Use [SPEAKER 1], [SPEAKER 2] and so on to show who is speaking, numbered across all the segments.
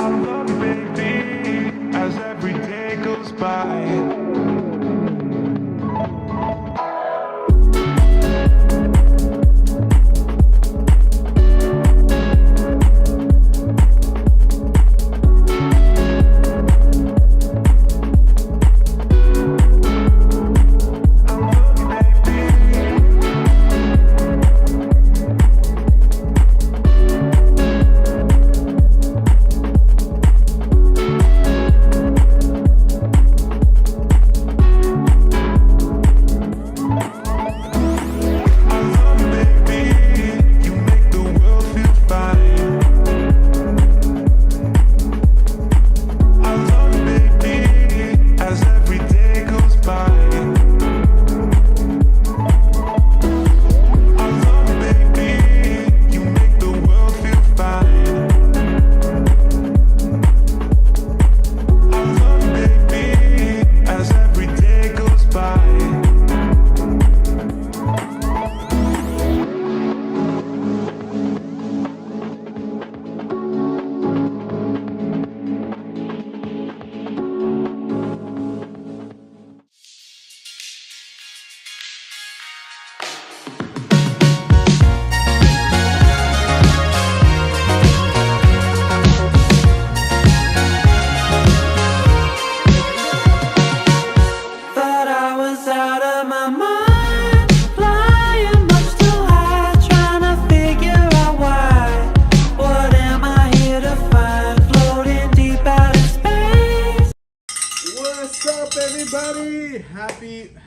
[SPEAKER 1] love you, baby, as every day goes by.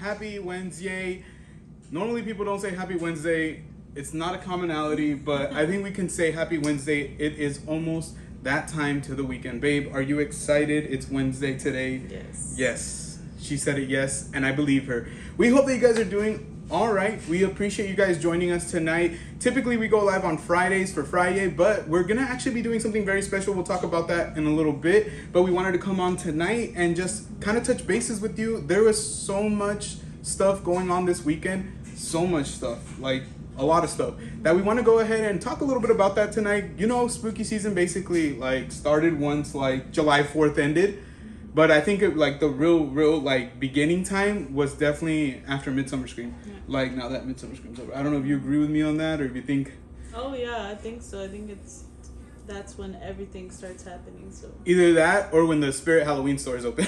[SPEAKER 2] Happy Wednesday. Normally people don't say happy Wednesday. It's not a commonality, but I think we can say happy Wednesday. It is almost that time to the weekend. Babe, are you excited? It's Wednesday today.
[SPEAKER 3] Yes.
[SPEAKER 2] Yes. She said it yes, and I believe her. We hope that you guys are doing all right. We appreciate you guys joining us tonight. Typically we go live on Fridays for Friday, but we're gonna actually be doing something very special. We'll talk about that in a little bit, but we wanted to come on tonight and just kind of touch bases with you. There was so much stuff going on this weekend, so much stuff, like a lot of stuff that we want to go ahead and talk a little bit about that tonight. You know, spooky season basically like started once like July 4th ended, but I think like the real like beginning time was definitely after Midsummer Scream. Yeah. Like now that Midsummer Scream's over. I don't know if you agree with me on that or if you think.
[SPEAKER 3] Oh yeah, I think so. I think that's when everything starts happening. So
[SPEAKER 2] either that or when the Spirit Halloween stores open.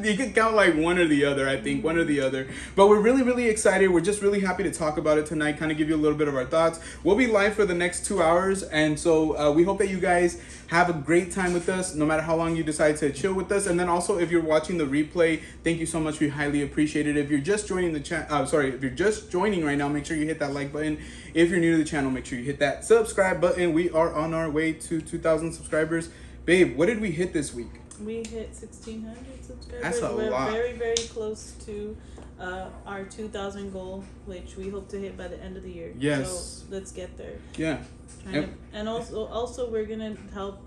[SPEAKER 2] You can count like one or the other, I think. One or the other. But we're really excited. We're just really happy to talk about it tonight, kind of give you a little bit of our thoughts. We'll be live for the next 2 hours, and so we hope that you guys have a great time with us, no matter how long you decide to chill with us. And then also, if you're watching the replay, thank you so much. We highly appreciate it. If you're just joining the channel, if you're just joining right now, make sure you hit that like button. If you're new to the channel, make sure you hit that subscribe button. We are on our way to 2,000 subscribers. Babe, what did we hit this week?
[SPEAKER 3] We hit 1,600 subscribers.
[SPEAKER 2] That's a lot.
[SPEAKER 3] We're very close to our 2,000 goal, which we hope to hit by the end of the year.
[SPEAKER 2] Yes.
[SPEAKER 3] So let's get there.
[SPEAKER 2] Yeah.
[SPEAKER 3] And also we're gonna help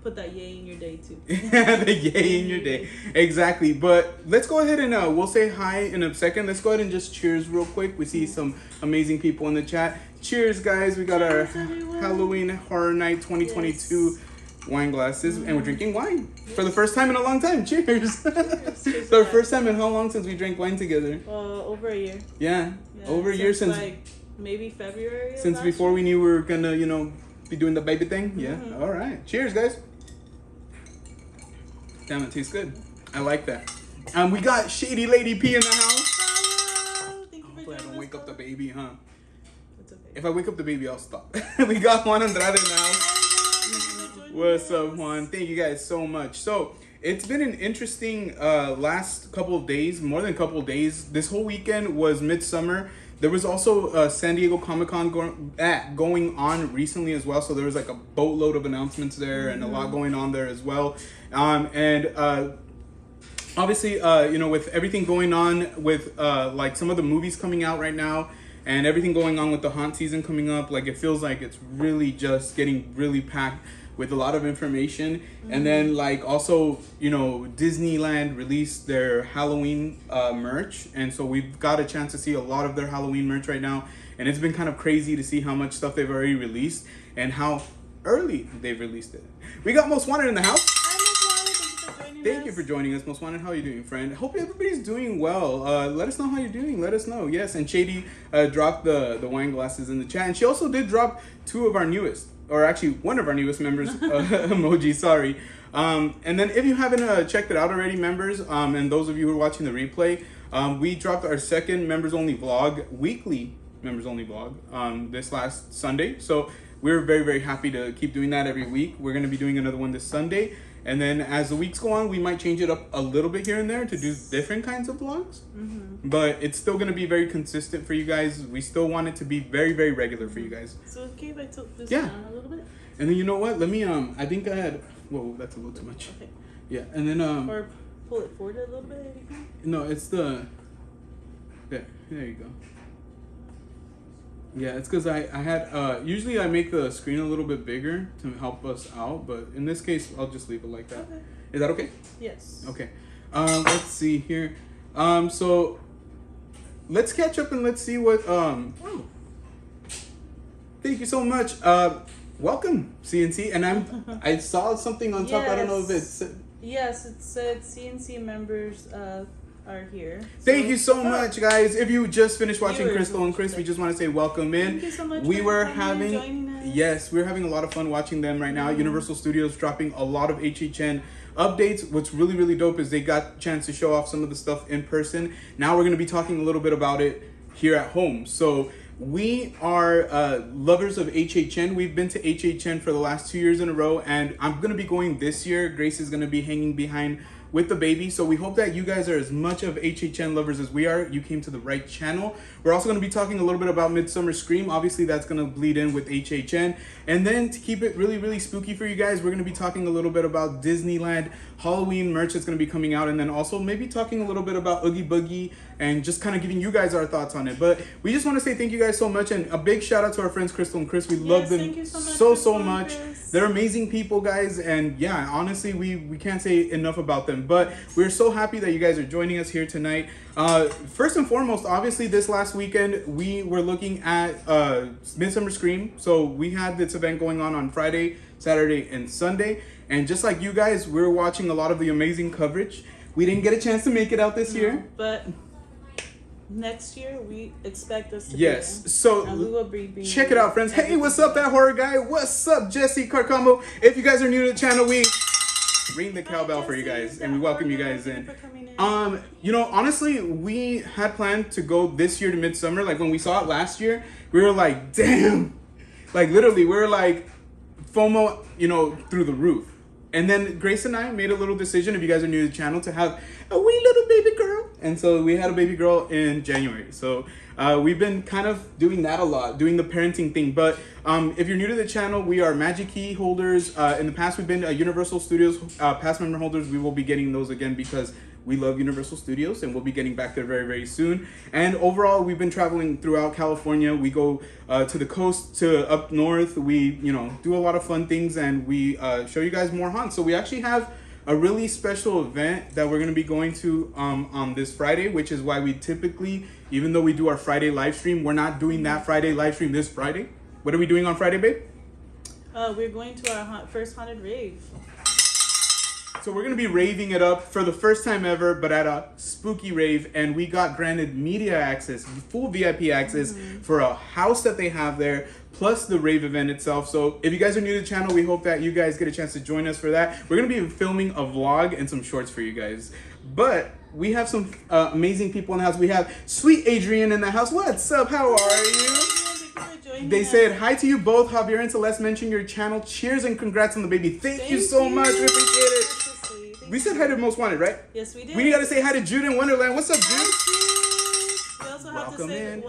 [SPEAKER 3] put that yay in your day too.
[SPEAKER 2] The yay in your day. Exactly. But let's go ahead and we'll say hi in a second. Let's go ahead and just cheers real quick. We see some amazing people in the chat. Cheers, guys. We got
[SPEAKER 3] cheers,
[SPEAKER 2] our
[SPEAKER 3] everyone.
[SPEAKER 2] Halloween Horror Night 2022
[SPEAKER 3] yes.
[SPEAKER 2] wine glasses, and we're drinking wine for the first time in a long time. Cheers.
[SPEAKER 3] Cheers
[SPEAKER 2] Our first time in how long since we drank wine together?
[SPEAKER 3] Over a year.
[SPEAKER 2] Yeah, over a year since
[SPEAKER 3] like maybe February.
[SPEAKER 2] Since before
[SPEAKER 3] year?
[SPEAKER 2] we knew we were gonna, be doing the baby thing. Yeah. All right. Cheers, guys. Damn, it tastes good. I like that. We got Shady Lady P in the house.
[SPEAKER 3] Hello. Thank you for
[SPEAKER 2] Hopefully I don't wake up the
[SPEAKER 3] baby.
[SPEAKER 2] baby, huh?
[SPEAKER 3] It's okay.
[SPEAKER 2] If I wake up the baby, I'll stop. We got Juan Andrade in the house. What's up, Juan? Thank you guys so much. So it's been an interesting last couple of days, more than a couple of days. This whole weekend was Midsummer. There was also San Diego Comic-Con going on recently as well. So there was like a boatload of announcements there and a lot going on there as well. Obviously, with everything going on with like some of the movies coming out right now and everything going on with the haunt season coming up, like it feels like it's really just getting really packed with a lot of information. And then like also, Disneyland released their Halloween merch. And so we've got a chance to see a lot of their Halloween merch right now. And it's been kind of crazy to see how much stuff they've already released and how early they've released it. We got Most Wanted in the house.
[SPEAKER 3] Hi, Miss Wally. Thank you for joining us.
[SPEAKER 2] Thank you for joining us, Most Wanted. How are you doing, friend? Hope everybody's doing well. Let us know how you're doing. Let us know. Yes, and Shady dropped the wine glasses in the chat, and she also did drop two of our newest, or actually one of our newest members emoji. Sorry. And then if you haven't checked it out already, members, and those of you who are watching the replay, we dropped our second members only vlog, weekly members only vlog, this last Sunday. So we're very, very happy to keep doing that every week. We're going to be doing another one this Sunday. And then as the weeks go on, we might change it up a little bit here and there to do different kinds of vlogs. Mm-hmm. But it's still going to be very consistent for you guys. We still want it to be very, very regular for you guys.
[SPEAKER 3] So okay if I took this down a little bit?
[SPEAKER 2] And then you know what? Let me, I think I had, whoa, that's a little too much.
[SPEAKER 3] Okay.
[SPEAKER 2] Yeah, and then,
[SPEAKER 3] or pull it forward a little bit if you can.
[SPEAKER 2] No, it's the, there you go. Yeah, it's because I had, usually I make the screen a little bit bigger to help us out, but in this case, I'll just leave it like that.
[SPEAKER 3] Okay.
[SPEAKER 2] Is that okay?
[SPEAKER 3] Yes.
[SPEAKER 2] Okay. Let's see here. So let's catch up and let's see what, thank you so much. Welcome, CNC. And I saw something on top. I don't know if it's...
[SPEAKER 3] Yes, it said CNC members are here.
[SPEAKER 2] Thank you so much, guys. If you just finished watching
[SPEAKER 3] Viewers,
[SPEAKER 2] Crystal and Chris, we just want to say welcome in.
[SPEAKER 3] Thank you so much.
[SPEAKER 2] We
[SPEAKER 3] for
[SPEAKER 2] were
[SPEAKER 3] coming and
[SPEAKER 2] having,
[SPEAKER 3] joining us.
[SPEAKER 2] yes, we're having a lot of fun watching them right now. Universal Studios dropping a lot of HHN updates. What's really, really dope is they got a chance to show off some of the stuff in person. Now we're going to be talking a little bit about it here at home. So we are lovers of HHN. We've been to HHN for the last 2 years in a row, and I'm going to be going this year. Grace is going to be hanging behind with the baby. So we hope that you guys are as much of HHN lovers as we are. You came to the right channel. We're also going to be talking a little bit about Midsummer Scream. Obviously, that's going to bleed in with HHN. And then to keep it really, really spooky for you guys, we're going to be talking a little bit about Disneyland Halloween merch that's going to be coming out. And then also maybe talking a little bit about Oogie Boogie and just kind of giving you guys our thoughts on it. But we just want to say thank you guys so much. And a big shout out to our friends Crystal and Chris. We love them
[SPEAKER 3] thank you so
[SPEAKER 2] much.
[SPEAKER 3] Chris.
[SPEAKER 2] They're amazing people, guys. And yeah, honestly, we can't say enough about them. But we're so happy that you guys are joining us here tonight. First and foremost, obviously, this last weekend, we were looking at Midsummer Scream. So we had this event going on Friday, Saturday, and Sunday. And just like you guys, we're watching a lot of the amazing coverage. We didn't get a chance to make it out this year.
[SPEAKER 3] But next year, we expect us to
[SPEAKER 2] be there. So
[SPEAKER 3] and we will be
[SPEAKER 2] check it out, friends. Hey, what's up, that horror guy? What's up, Jesse Carcamo? If you guys are new to the channel, we ring the cowbell for you guys, and we welcome you guys in. You know, honestly, we had planned to go this year to Midsummer. Like when we saw it last year, we were like, damn. Like literally, we were like FOMO, you know, through the roof. And then Grace and I made a little decision, if you guys are new to the channel, to have a wee little baby girl. And so we had a baby girl in January. So we've been kind of doing that a lot, doing the parenting thing. But if you're new to the channel, we are Magic Key holders. In the past, we've been Universal Studios past member holders. We will be getting those again because we love Universal Studios, and we'll be getting back there very, very soon. And overall, we've been traveling throughout California. We go to the coast, to up north. We, you know, do a lot of fun things, and we show you guys more haunts. So we actually have a really special event that we're going to be going to on this Friday, which is why we typically, even though we do our Friday live stream, we're not doing that Friday live stream this Friday. What are we doing on Friday, babe?
[SPEAKER 3] We're going to our first haunted rave.
[SPEAKER 2] So we're going to be raving it up for the first time ever, but at a spooky rave. And we got granted media access, full VIP access for a house that they have there, plus the rave event itself. So if you guys are new to the channel, we hope that you guys get a chance to join us for that. We're going to be filming a vlog and some shorts for you guys. But we have some amazing people in the house. We have Sweet Adrian in the house. What's up? How are you? They said hi to you both. Javier and Celeste mentioned your channel. Cheers and congrats on the baby. Thank you so much. We appreciate it. We said hi to Most Wanted, right?
[SPEAKER 3] Yes, we did.
[SPEAKER 2] We gotta say hi to Jude in Wonderland. What's up, Jude?
[SPEAKER 3] We also have to say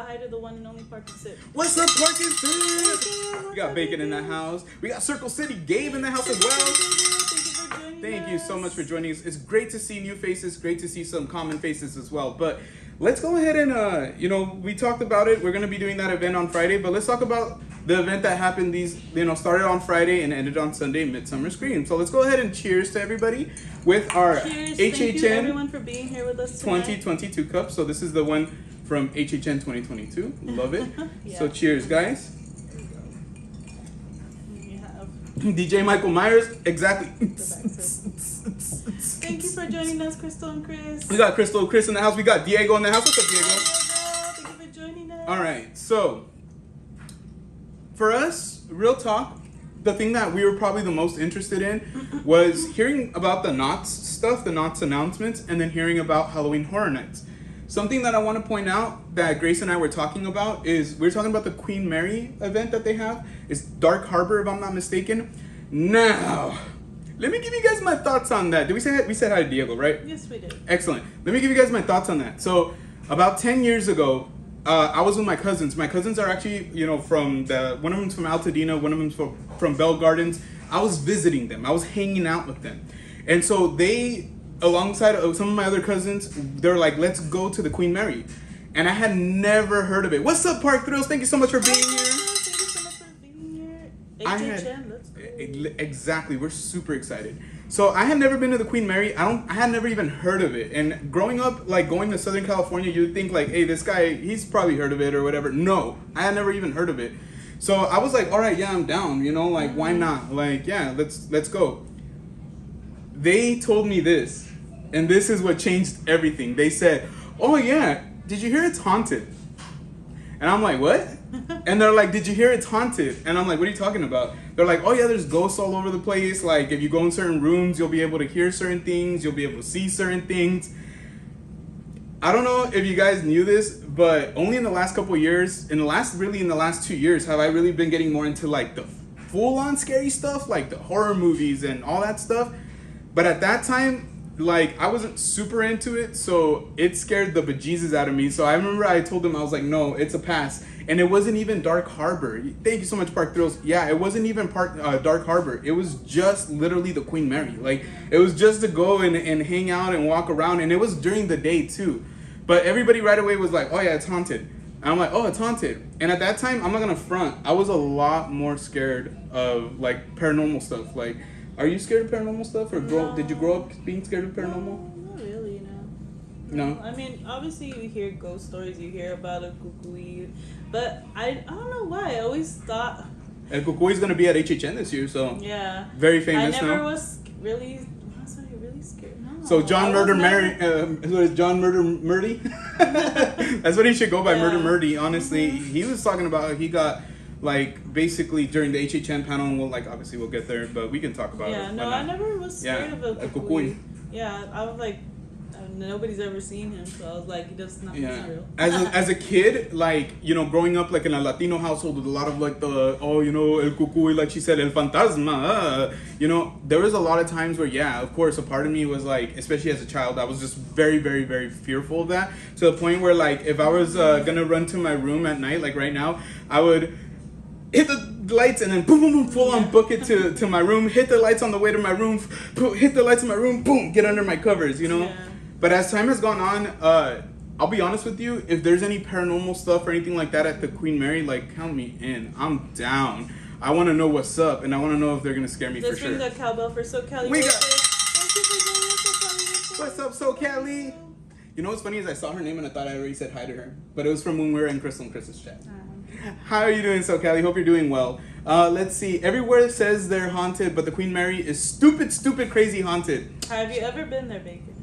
[SPEAKER 3] hi to the one and only Park and Sip.
[SPEAKER 2] What's up, Park and Sip? We got Bacon in the house. We got Circle City Gabe in the house as well. Thank you so much for joining us. It's great to see new faces. Great to see some common faces as well. But let's go ahead and, you know, we talked about it. We're going to be doing that event on Friday. But let's talk about the event that happened started on Friday and ended on Sunday, Midsummer Scream. So let's go ahead and cheers to everybody with our HHN
[SPEAKER 3] Thank you everyone for being here with us tonight.
[SPEAKER 2] 2022 cup. So this is the one from HHN 2022. Love it. Yeah. So cheers, guys. DJ Michael Myers, exactly.
[SPEAKER 3] Thank you for joining us, Crystal and Chris.
[SPEAKER 2] We got Crystal, Chris in the house. We got Diego in the house. What's up, Diego?
[SPEAKER 3] Thank you for joining us.
[SPEAKER 2] All right, so for us, real talk, the thing that we were probably the most interested in was hearing about the Knott's stuff, the Knott's announcements, and then hearing about Halloween Horror Nights. Something that I want to point out that Grace and I were talking about is we're talking about the Queen Mary event that they have. It's Dark Harbor, if I'm not mistaken. Now, let me give you guys my thoughts on that. Did we say we said hi to Diego, right?
[SPEAKER 3] Yes, we did.
[SPEAKER 2] Excellent. Let me give you guys my thoughts on that. So, about 10 years ago, I was with my cousins. My cousins are actually, from one of them's from Altadena, one of them's from Bell Gardens. I was visiting them. I was hanging out with them. And so they, alongside of some of my other cousins, they're like, let's go to the Queen Mary. And I had never heard of it. What's up, Park Thrills? Thank you so much for being here.
[SPEAKER 3] Thank you so much for being here. HHN, let's go.
[SPEAKER 2] Exactly. We're super excited. So I had never been to the Queen Mary. I had never even heard of it. And growing up, like going to Southern California, you'd think like, hey, this guy, he's probably heard of it or whatever. No, I had never even heard of it. So I was like, all right, yeah, I'm down. Like why not? Like, yeah, let's go. They told me this, and this is what changed everything. They said, oh yeah, did you hear it's haunted? And I'm like, what? And they're like, did you hear it's haunted? And I'm like, what are you talking about? They're like, oh yeah, there's ghosts all over the place. Like, if you go in certain rooms, you'll be able to hear certain things. You'll be able to see certain things. I don't know if you guys knew this, but only in the last couple of years, in the last 2 years, have I really been getting more into like the full-on scary stuff, like the horror movies and all that stuff. But at that time, like, I wasn't super into it, so it scared the bejesus out of me. So I remember I told them, I was like, no, it's a pass. And it wasn't even Dark Harbor. Thank you so much, Park Thrills. Yeah, it wasn't even Dark Harbor. It was just literally the Queen Mary. Like, it was just to go and hang out and walk around. And it was during the day, too. But everybody right away was like, oh, yeah, it's haunted. And I'm like, oh, it's haunted. And at that time, I'm not going to front. I was a lot more scared of, like, paranormal stuff. Like, are you scared of paranormal stuff? Or did you grow up being scared of paranormal?
[SPEAKER 3] No, not really,
[SPEAKER 2] No?
[SPEAKER 3] I mean, obviously you hear ghost stories, you hear about a cucuy, but I don't know why. I always thought...
[SPEAKER 2] El Cucuy is going to be at HHN this year, so...
[SPEAKER 3] Yeah.
[SPEAKER 2] Very famous now.
[SPEAKER 3] I never was really scared. No,
[SPEAKER 2] so John Murder Mary... who is John Murder Murdy? That's what he should go by,
[SPEAKER 3] Yeah.
[SPEAKER 2] Murder Murdy. Honestly, he was talking about... He got... Like, basically, during the HHN panel, and obviously we'll get there, but we can talk about it.
[SPEAKER 3] Yeah, no, I never was scared of a cucuy. Yeah, I was like, nobody's ever seen him, so I was like, he's not real.
[SPEAKER 2] As a kid, like, growing up, like, in a Latino household with a lot of, like, el cucuy, like she said, el fantasma, there was a lot of times where, yeah, of course, a part of me was, like, especially as a child, I was just very, very, very fearful of that, to the point where, like, if I was gonna run to my room at night, like, right now, I would hit the lights and then boom, boom, boom, full on book it to my room, hit the lights on the way to my room, hit the lights in my room, boom, get under my covers, Yeah. But as time has gone on, I'll be honest with you, if there's any paranormal stuff or anything like that at the Queen Mary, like, count me in. I'm down. I want to know what's up, and I want to know if they're going to scare me for sure.
[SPEAKER 3] Let's ring the cowbell for SoCali.
[SPEAKER 2] We got...
[SPEAKER 3] Thank you for joining us, SoCali.
[SPEAKER 2] What's up, SoCali? You know what's funny is I saw her name and I thought I already said hi to her, but it was from when we were in Crystal and Chris's chat. How are you doing, SoCali? Hope you're doing well. Let's see. Everywhere it says they're haunted, but the Queen Mary is stupid, crazy haunted.
[SPEAKER 3] Have you ever been there, Bacon?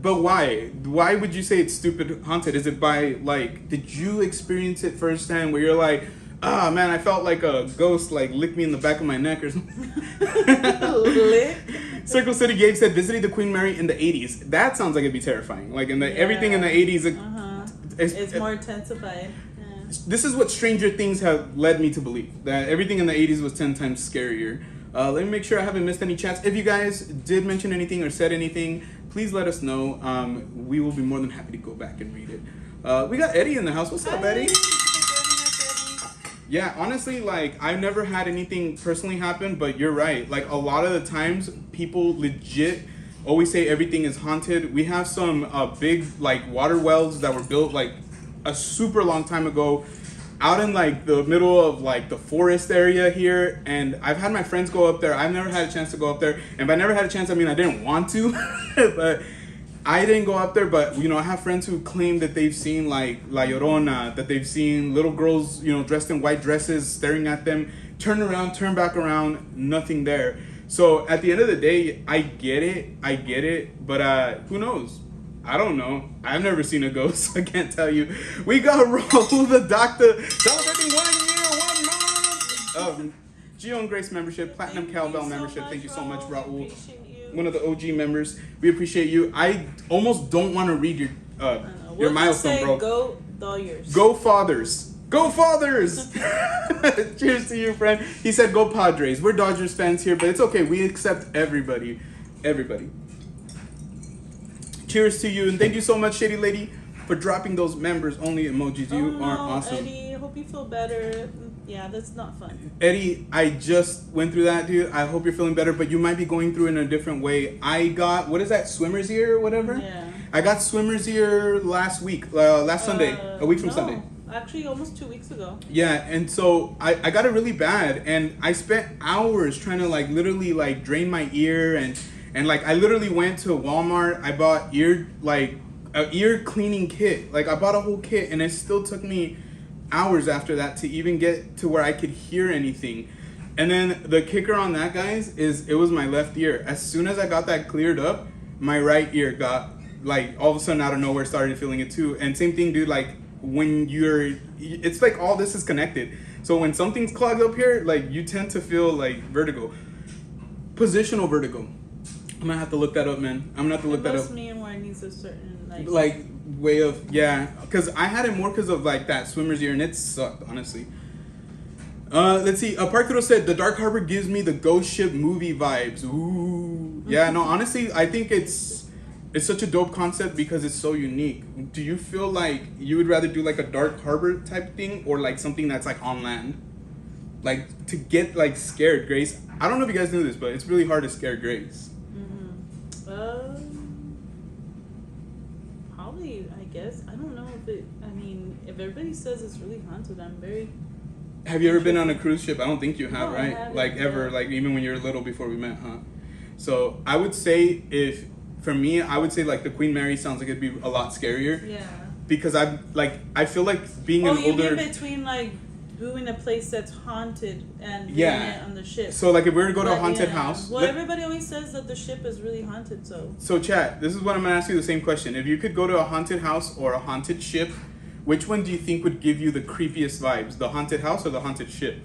[SPEAKER 2] But why? Why would you say it's stupid haunted? Is it by, like, did you experience it firsthand where you're like, ah, man, I felt like a ghost, like, licked me in the back of my neck or something?
[SPEAKER 3] Lick?
[SPEAKER 2] Circle City Gabe said, visiting the Queen Mary in the 80s. That sounds like it'd be terrifying. Like, everything in the 80s.
[SPEAKER 3] It's more intensified.
[SPEAKER 2] This is what Stranger Things have led me to believe. That everything in the 80s was 10 times scarier. Let me make sure I haven't missed any chats. If you guys did mention anything or said anything, please let us know. We will be more than happy to go back and read it. We got Eddie in the house. What's up, Eddie? Yeah, honestly, like, I've never had anything personally happen, but you're right. Like, a lot of the times, people legit always say everything is haunted. We have some big, like, water wells that were built, like, a super long time ago out in, like, the middle of, like, the forest area here, and I've had my friends go up there. I've never had a chance to go up there, and by never had a chance, I mean I didn't want to, but I didn't go up there. But I have friends who claim that they've seen, like, La Llorona, that they've seen little girls, dressed in white dresses staring at them turn around, turn back around, nothing there. So at the end of the day, I get it, but who knows? I don't know. I've never seen a ghost, so I can't tell you. We got Raul the Doctor celebrating 1 year, 1 month. Geo and Grace membership, Platinum Cowbell membership. Thank you so much, Raul. One of the OG members. We appreciate you. I almost don't want to read your milestone, bro.
[SPEAKER 3] Go Dodgers.
[SPEAKER 2] Go Fathers. Go Fathers! Cheers to you, friend. He said go Padres. We're Dodgers fans here, but it's okay. We accept everybody. Everybody. Cheers to you, and thank you so much, Shady Lady, for dropping those members only emojis. You are awesome.
[SPEAKER 3] Eddie, I hope you feel better. Yeah, that's not fun.
[SPEAKER 2] Eddie, I just went through that, dude. I hope you're feeling better, but you might be going through it in a different way. I got, what is that, swimmer's ear or whatever?
[SPEAKER 3] Yeah.
[SPEAKER 2] I got swimmer's ear last week, last Sunday, a week from Sunday.
[SPEAKER 3] Actually, almost 2 weeks ago.
[SPEAKER 2] Yeah, and so I got it really bad, and I spent hours trying to like literally like drain my ear, and like I literally went to Walmart. I bought a ear cleaning kit. Like I bought a whole kit, and it still took me hours after that to even get to where I could hear anything. And then the kicker on that, guys, is it was my left ear. As soon as I got that cleared up, my right ear got like all of a sudden out of nowhere started feeling it too. And same thing, dude, like when it's like all this is connected. So when something's clogged up here, like you tend to feel like vertigo. Positional vertigo. I'm gonna have to look that up, man. I'm gonna have to look that up.
[SPEAKER 3] It must mean where it needs a certain
[SPEAKER 2] like way of, yeah, because I had it more because of like that swimmer's ear, and it sucked, honestly. Let's see. Parkero said the Dark Harbor gives me the Ghost Ship movie vibes. Ooh, yeah. No, honestly, I think it's such a dope concept because it's so unique. Do you feel like you would rather do like a Dark Harbor type thing or like something that's like on land, like to get like scared, Grace? I don't know if you guys knew this, but it's really hard to scare Grace.
[SPEAKER 3] Probably, I guess. I don't know if everybody says it's really haunted, I'm very...
[SPEAKER 2] Have you ever been on a cruise ship? I don't think you have,
[SPEAKER 3] No,
[SPEAKER 2] right?
[SPEAKER 3] I haven't,
[SPEAKER 2] Like ever, like even when you were little before we met, huh? So I would say for me, I would say like the Queen Mary sounds like it'd be a lot scarier.
[SPEAKER 3] Yeah.
[SPEAKER 2] Because I feel like being an older...
[SPEAKER 3] you mean between like doing a place that's haunted and doing it on the ship.
[SPEAKER 2] So like if we were to go to a haunted house...
[SPEAKER 3] Well, everybody always says that the ship is really haunted, so...
[SPEAKER 2] So chat, this is what I'm going to ask you the same question. If you could go to a haunted house or a haunted ship, which one do you think would give you the creepiest vibes? The haunted house or the haunted ship?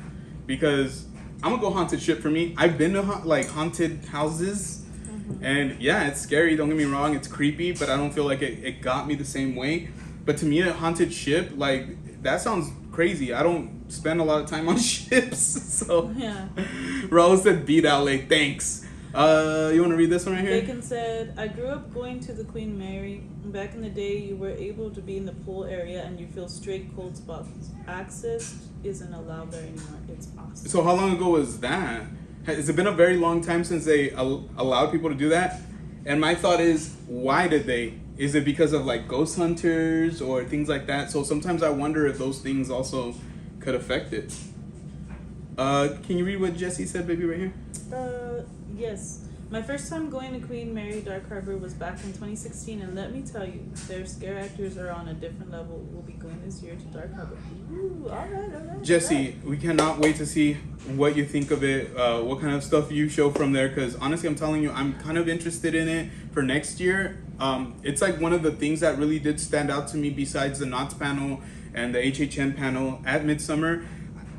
[SPEAKER 2] Because I'm going to go haunted ship for me. I've been to like haunted houses. And yeah, it's scary. Don't get me wrong. It's creepy, but I don't feel like it got me the same way. But to me, a haunted ship, like that sounds crazy. I don't spend a lot of time on ships. So
[SPEAKER 3] yeah.
[SPEAKER 2] Raul said beat LA. Thanks. You want to read this one right here?
[SPEAKER 3] Bacon said, I grew up going to the Queen Mary. Back in the day, you were able to be in the pool area and you feel straight cold spots. Access isn't allowed there anymore. It's awesome.
[SPEAKER 2] So how long ago was that? Has it been a very long time since they allowed people to do that? And my thought is, why did they? Is it because of like ghost hunters or things like that? So sometimes I wonder if those things also could affect it. Can you read what Jesse said, baby, right here?
[SPEAKER 3] Yes. My first time going to Queen Mary Dark Harbor was back in 2016, and let me tell you, their scare actors are on a different level. We'll be going this year to Dark Harbor. Ooh, all right.
[SPEAKER 2] Jesse, we cannot wait to see what you think of it, what kind of stuff you show from there, because honestly, I'm telling you, I'm kind of interested in it for next year. It's like one of the things that really did stand out to me besides the Knots panel and the HHN panel at Midsummer,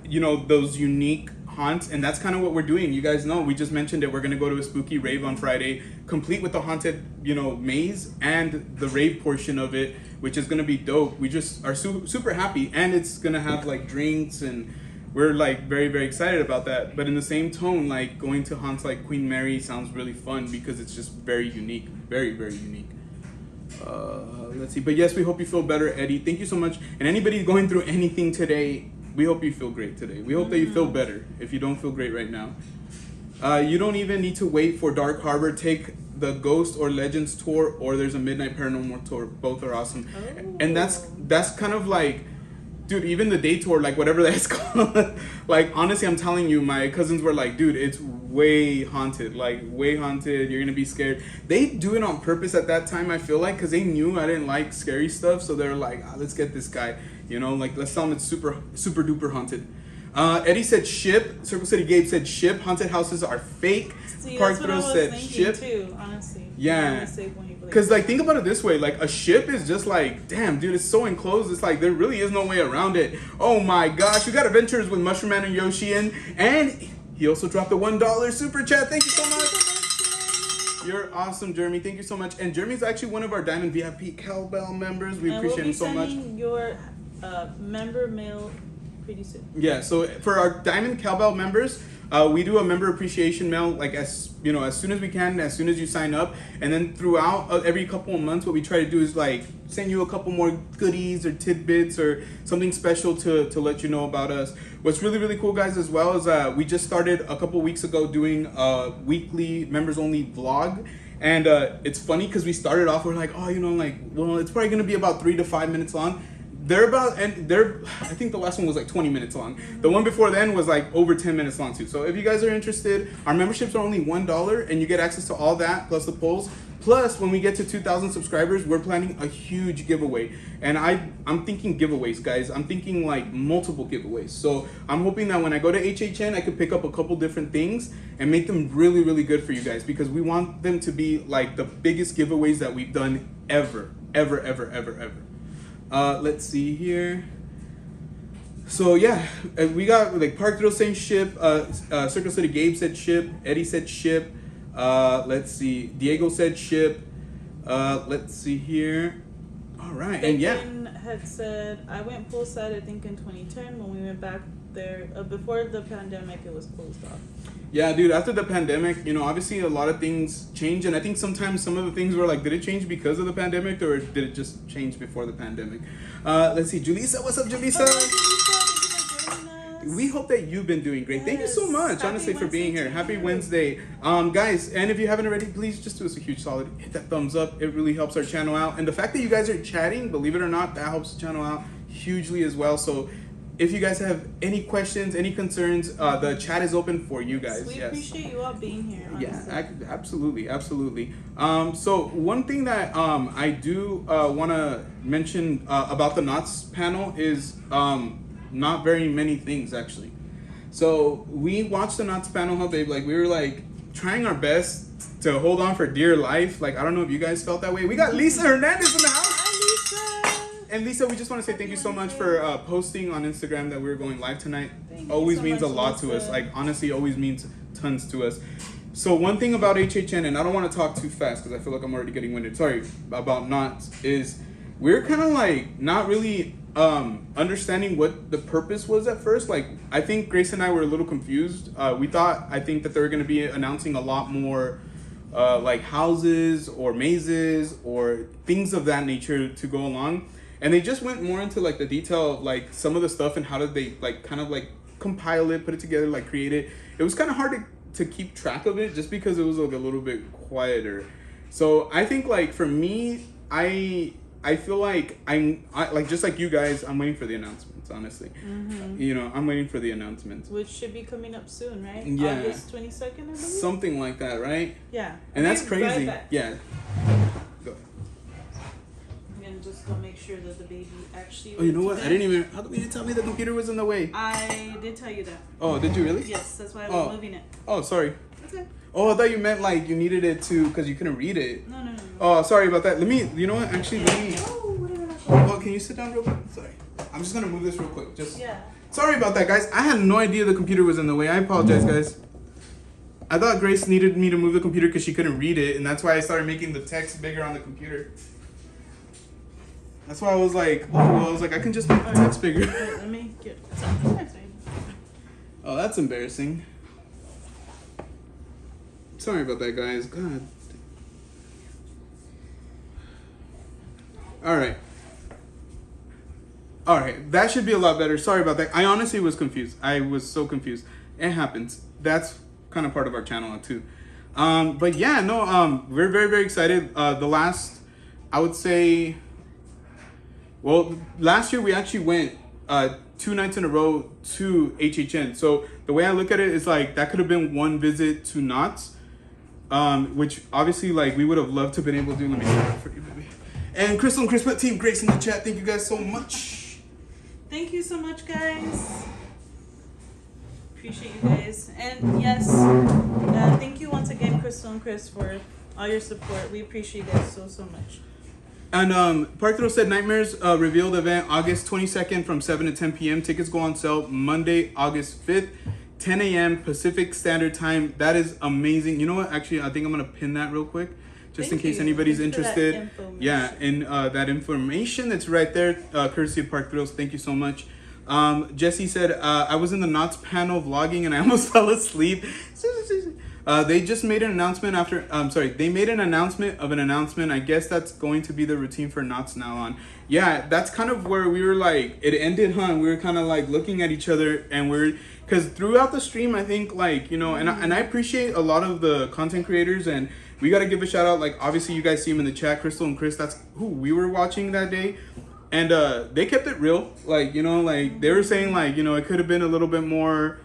[SPEAKER 2] you know, those unique haunts, and that's kind of what we're doing. You guys know, we just mentioned it. We're going to go to a spooky rave on Friday, complete with the haunted, you know, maze and the rave portion of it, which is going to be dope. We just are super happy, and it's going to have like drinks, and we're like very, very excited about that. But in the same tone, like going to haunts like Queen Mary sounds really fun because it's just very unique, very, very unique. Let's see. But yes, we hope you feel better, Eddie. Thank you so much. And anybody going through anything today, we hope you feel great today. We hope that you feel better if you don't feel great right now. You don't even need to wait for Dark Harbor. Take the Ghost or Legends tour, or there's a Midnight Paranormal tour. Both are awesome. And that's kind of like, dude, even the day tour, like whatever that's called. Like, honestly, I'm telling you, my cousins were like, dude, it's way haunted. Like, way haunted. You're going to be scared. They do it on purpose at that time, I feel like, because they knew I didn't like scary stuff. So they're like, let's get this guy. You know, like, let's tell him it's super, super duper haunted. Eddie said ship. Circle City Gabe said ship. Haunted houses are fake.
[SPEAKER 3] See,
[SPEAKER 2] Park
[SPEAKER 3] that's what I
[SPEAKER 2] Thrill
[SPEAKER 3] was
[SPEAKER 2] said
[SPEAKER 3] thinking
[SPEAKER 2] ship.
[SPEAKER 3] too, honestly.
[SPEAKER 2] Yeah.
[SPEAKER 3] Because
[SPEAKER 2] Because, like, think about it this way. Like, a ship is just like, damn, dude, it's so enclosed. It's like, there really is no way around it. Oh, my gosh. We got adventures with Mushroom Man and Yoshi in. And he also dropped a $1 super chat. Thank you so much. You're awesome, Jeremy. Thank you so much. And Jeremy's actually one of our Diamond VIP Cowbell members. We appreciate him so much.
[SPEAKER 3] And we'll be sending your member mail pretty soon.
[SPEAKER 2] Yeah, so for our Diamond Cowbell members, we do a member appreciation mail like as soon as we can, as soon as you sign up, and then throughout every couple of months, what we try to do is like send you a couple more goodies or tidbits or something special to let you know about us. What's really really cool, guys, as well is we just started a couple weeks ago doing a weekly members only vlog. And it's funny because we started off, we're like, oh, it's probably gonna be about 3 to 5 minutes long. I think the last one was like 20 minutes long. The one before then was like over 10 minutes long too. So if you guys are interested, our memberships are only $1 and you get access to all that plus the polls. Plus, when we get to 2,000 subscribers, we're planning a huge giveaway. And I'm thinking giveaways, guys. I'm thinking like multiple giveaways. So I'm hoping that when I go to HHN, I could pick up a couple different things and make them really, really good for you guys, because we want them to be like the biggest giveaways that we've done ever. Let's see here. So yeah, we got like Park Thrill saying ship. Circle City Gabe said ship. Eddie said ship. Let's see. Diego said ship. Let's see here. All right, and yeah.
[SPEAKER 3] Had said I went poolside I think in 2010 when we went back there. Before the pandemic, it was closed off.
[SPEAKER 2] Yeah, dude, after the pandemic, obviously a lot of things change, and I think sometimes some of the things were like, did it change because of the pandemic, or did it just change before the pandemic? Let's see, Julissa, what's up, Julissa? We hope that you've been doing great. Yes. Thank you so much, honestly, for being here. Happy Wednesday. Guys, and if you haven't already, please just do us a huge solid. Hit that thumbs up. It really helps our channel out. And the fact that you guys are chatting, believe it or not, that helps the channel out hugely as well. So if you guys have any questions, any concerns, the chat is open for you guys.
[SPEAKER 3] We appreciate you all being here. Honestly.
[SPEAKER 2] Yeah, absolutely. So one thing that I do want to mention about the Knots panel is not very many things, actually. So we watched the Knots panel, huh, babe? Like, we were like trying our best to hold on for dear life. Like, I don't know if you guys felt that way. We got Lisa Hernandez in the house. And Lisa, we just want to say thank you so much for posting on Instagram that we were going live tonight. Always means a lot to us. Like, honestly, always means tons to us. So one thing about HHN, and I don't want to talk too fast because I feel like I'm already getting winded. Sorry, about Knots, is we're kind of like not really understanding what the purpose was at first. Like, I think Grace and I were a little confused. I think that they were going to be announcing a lot more like houses or mazes or things of that nature to go along. And they just went more into like the detail of like some of the stuff and how did they like kind of like compile it, put it together, like create it. It was kind of hard to keep track of it just because it was like a little bit quieter. So I think like for me, I feel like I like just like you guys, I'm waiting for the announcements, honestly. Mm-hmm. I'm waiting for the announcements.
[SPEAKER 3] Which should be coming up soon, right?
[SPEAKER 2] Yeah.
[SPEAKER 3] August 22nd, I believe?
[SPEAKER 2] Something like that, right?
[SPEAKER 3] Yeah.
[SPEAKER 2] And that's crazy.
[SPEAKER 3] Right,
[SPEAKER 2] yeah. Go ahead.
[SPEAKER 3] And just to make sure that the baby actually...
[SPEAKER 2] Oh, you know what? How come you didn't tell me the computer was in the way?
[SPEAKER 3] I did tell you that.
[SPEAKER 2] Oh, did you really?
[SPEAKER 3] Yes, that's why I was moving it.
[SPEAKER 2] Oh, sorry.
[SPEAKER 3] Okay.
[SPEAKER 2] Oh, I thought you meant like you needed it to because you couldn't read it.
[SPEAKER 3] No.
[SPEAKER 2] Oh, sorry about that. You know what? Actually, Oh, can you sit down real quick? Sorry. I'm just going to move this real quick.
[SPEAKER 3] Yeah.
[SPEAKER 2] Sorry about that, guys. I had no idea the computer was in the way. I apologize, guys. I thought Grace needed me to move the computer because she couldn't read it, and that's why I started making the text bigger on the computer. That's why I was like, I can just make the text bigger.
[SPEAKER 3] Let me get something.
[SPEAKER 2] Oh, that's embarrassing. Sorry about that, guys. God. All right, that should be a lot better. Sorry about that. I honestly was confused. I was so confused. It happens. That's kind of part of our channel too. But yeah, no, we're very, very excited. Last year we actually went 2 nights in a row to HHN. So the way I look at it is like that could have been one visit to Knott's, which obviously like we would have loved to have been able to do. Let me see that for you, baby. And Crystal and Chris put Team Grace in the chat. Thank you guys so much.
[SPEAKER 3] Thank you so much, guys. Appreciate you guys. And yes, thank you once again, Crystal and Chris, for all your support. We appreciate you guys so much.
[SPEAKER 2] And Park Thrill said Nightmares revealed event August 22nd from 7 to 10 p.m. Tickets go on sale Monday, August 5th, 10 a.m. Pacific Standard Time. That is amazing. You know what? Actually, I think I'm going to pin that real quick just in case anybody's interested. Yeah, in that information that's right there, courtesy of Park Thrills. Thank you so much. Jesse said, I was in the Knott's panel vlogging and I almost fell asleep. They just made an announcement they made an announcement of an announcement. I guess that's going to be the routine for Knott's now on. Yeah, that's kind of where we were like, it ended, huh? We were kind of like looking at each other and because throughout the stream, I think like, and I appreciate a lot of the content creators, and we got to give a shout out. Like, obviously you guys see them in the chat, Crystal and Chris, that's who we were watching that day. And they kept it real. Like, like they were saying like, it could have been a little bit more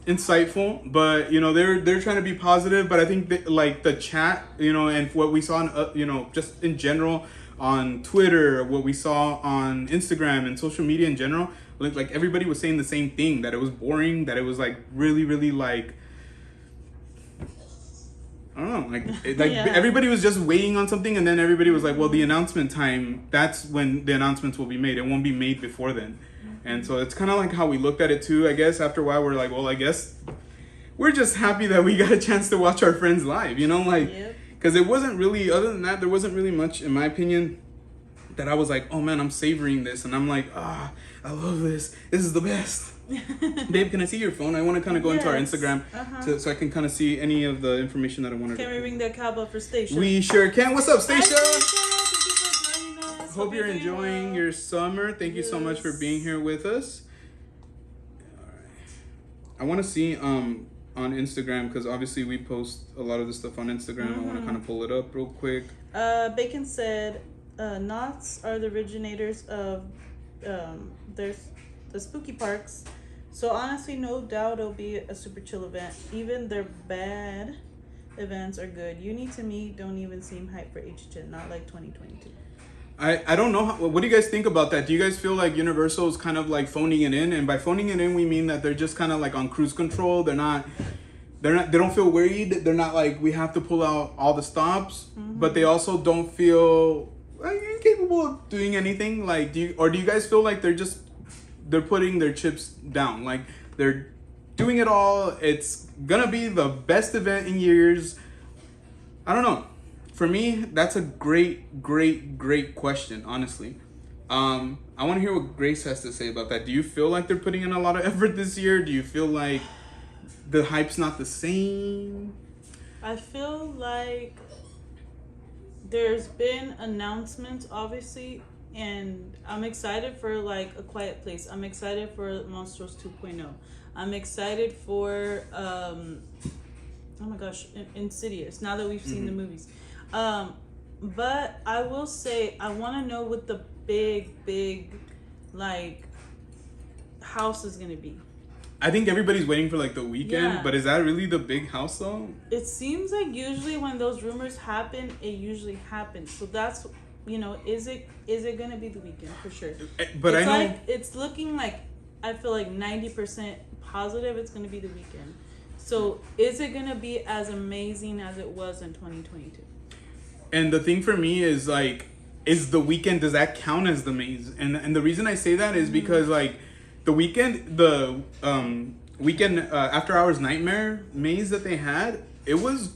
[SPEAKER 2] insightful, but they're trying to be positive. But I think that, like, the chat, and what we saw on just in general on Twitter, what we saw on Instagram and social media in general, like everybody was saying the same thing, that it was boring, that it was like really, really like, I don't know, yeah. Everybody was just waiting on something, and then everybody was like, well, the announcement time, that's when the announcements will be made. It won't be made before then. And so it's kind of like how we looked at it too, I guess. After a while, we're like, well, I guess we're just happy that we got a chance to watch our friends live, because it wasn't really, other than that, there wasn't really much, in my opinion, that I was like, oh man, I'm savoring this. And I'm like, I love this. This is the best. Babe, can I see your phone? I want to kind of go into our Instagram so I can kind of see any of the information that I wanted.
[SPEAKER 3] Can we ring that cowbell for Stacia?
[SPEAKER 2] We sure can. What's up, Stacia?
[SPEAKER 3] Thank you for joining us.
[SPEAKER 2] Hope you're enjoying your summer. Thank you so much for being here with us. All right. I want to see on Instagram, because obviously we post a lot of this stuff on Instagram. I want to kind of pull it up real quick.
[SPEAKER 3] Bacon said Knott's are the originators of the spooky parks. So honestly, no doubt it'll be a super chill event. Even their bad events are good. You Need to Meet don't even seem hype for HHN, not like 2022.
[SPEAKER 2] I don't know. What do you guys think about that? Do you guys feel like Universal is kind of like phoning it in? And by phoning it in, we mean that they're just kind of like on cruise control. They don't feel worried. They're not like, we have to pull out all the stops, but they also don't feel incapable of doing anything. Like, do you guys feel like they're putting their chips down? Like, they're doing it all. It's gonna be the best event in years. I don't know. For me, that's a great question, honestly. I want to hear what Grace has to say about that. Do you feel like they're putting in a lot of effort this year? Do you feel like the hype's not the same?
[SPEAKER 3] I feel like there's been announcements, obviously, and I'm excited for like A Quiet Place. I'm excited for Monsters 2.0. I'm excited for oh my gosh, Insidious, now that we've seen the movies. But I will say, I want to know what the big like house is gonna be.
[SPEAKER 2] I think everybody's waiting for like the weekend, but is that really the big house though?
[SPEAKER 3] It seems like usually when those rumors happen, it usually happens. So that's, is it gonna be the weekend for sure?
[SPEAKER 2] But
[SPEAKER 3] it's
[SPEAKER 2] I know
[SPEAKER 3] it's looking like, I feel like 90% positive it's gonna be the weekend. So is it gonna be as amazing as it was in 2022?
[SPEAKER 2] And the thing for me is like, is the weekend, does that count as the maze? And the reason I say that is because like the weekend after hours nightmare maze that they had, it was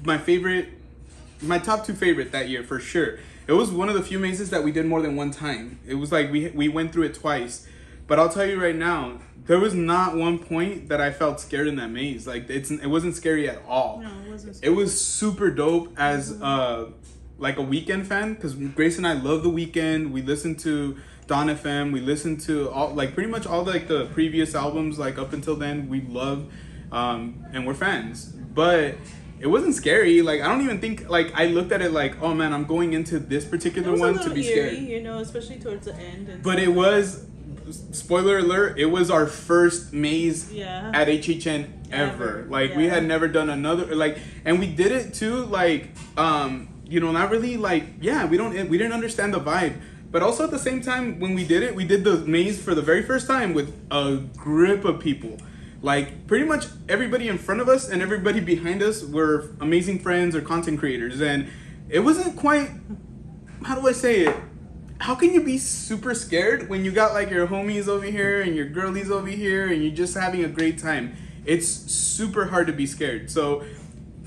[SPEAKER 2] my top 2 favorite that year for sure. It was one of the few mazes that we did more than one time. It was like we went through it twice. But I'll tell you right now, there was not one point that I felt scared in that maze. Like it wasn't scary at all.
[SPEAKER 3] No, it wasn't scary.
[SPEAKER 2] It was super dope as like a Weeknd fan, because Grace and I love the Weeknd. We listen to Dawn FM. We listen to all, like, pretty much all like the previous albums, like up until then. We love and we're fans. But it wasn't scary. Like, I don't even think, like, I looked at it like, oh man, I'm going into this particular one to be scared.
[SPEAKER 3] Especially towards the end.
[SPEAKER 2] But it was, spoiler alert, it was our first maze at HHN ever. Like, we had never done another, like, and we did it too, like, not really, like, we didn't understand the vibe. But also at the same time, when we did it, we did the maze for the very first time with a grip of people. Like pretty much everybody in front of us and everybody behind us were amazing friends or content creators, and it wasn't quite, how do I say it? How can you be super scared when you got like your homies over here and your girlies over here and you're just having a great time? It's super hard to be scared. So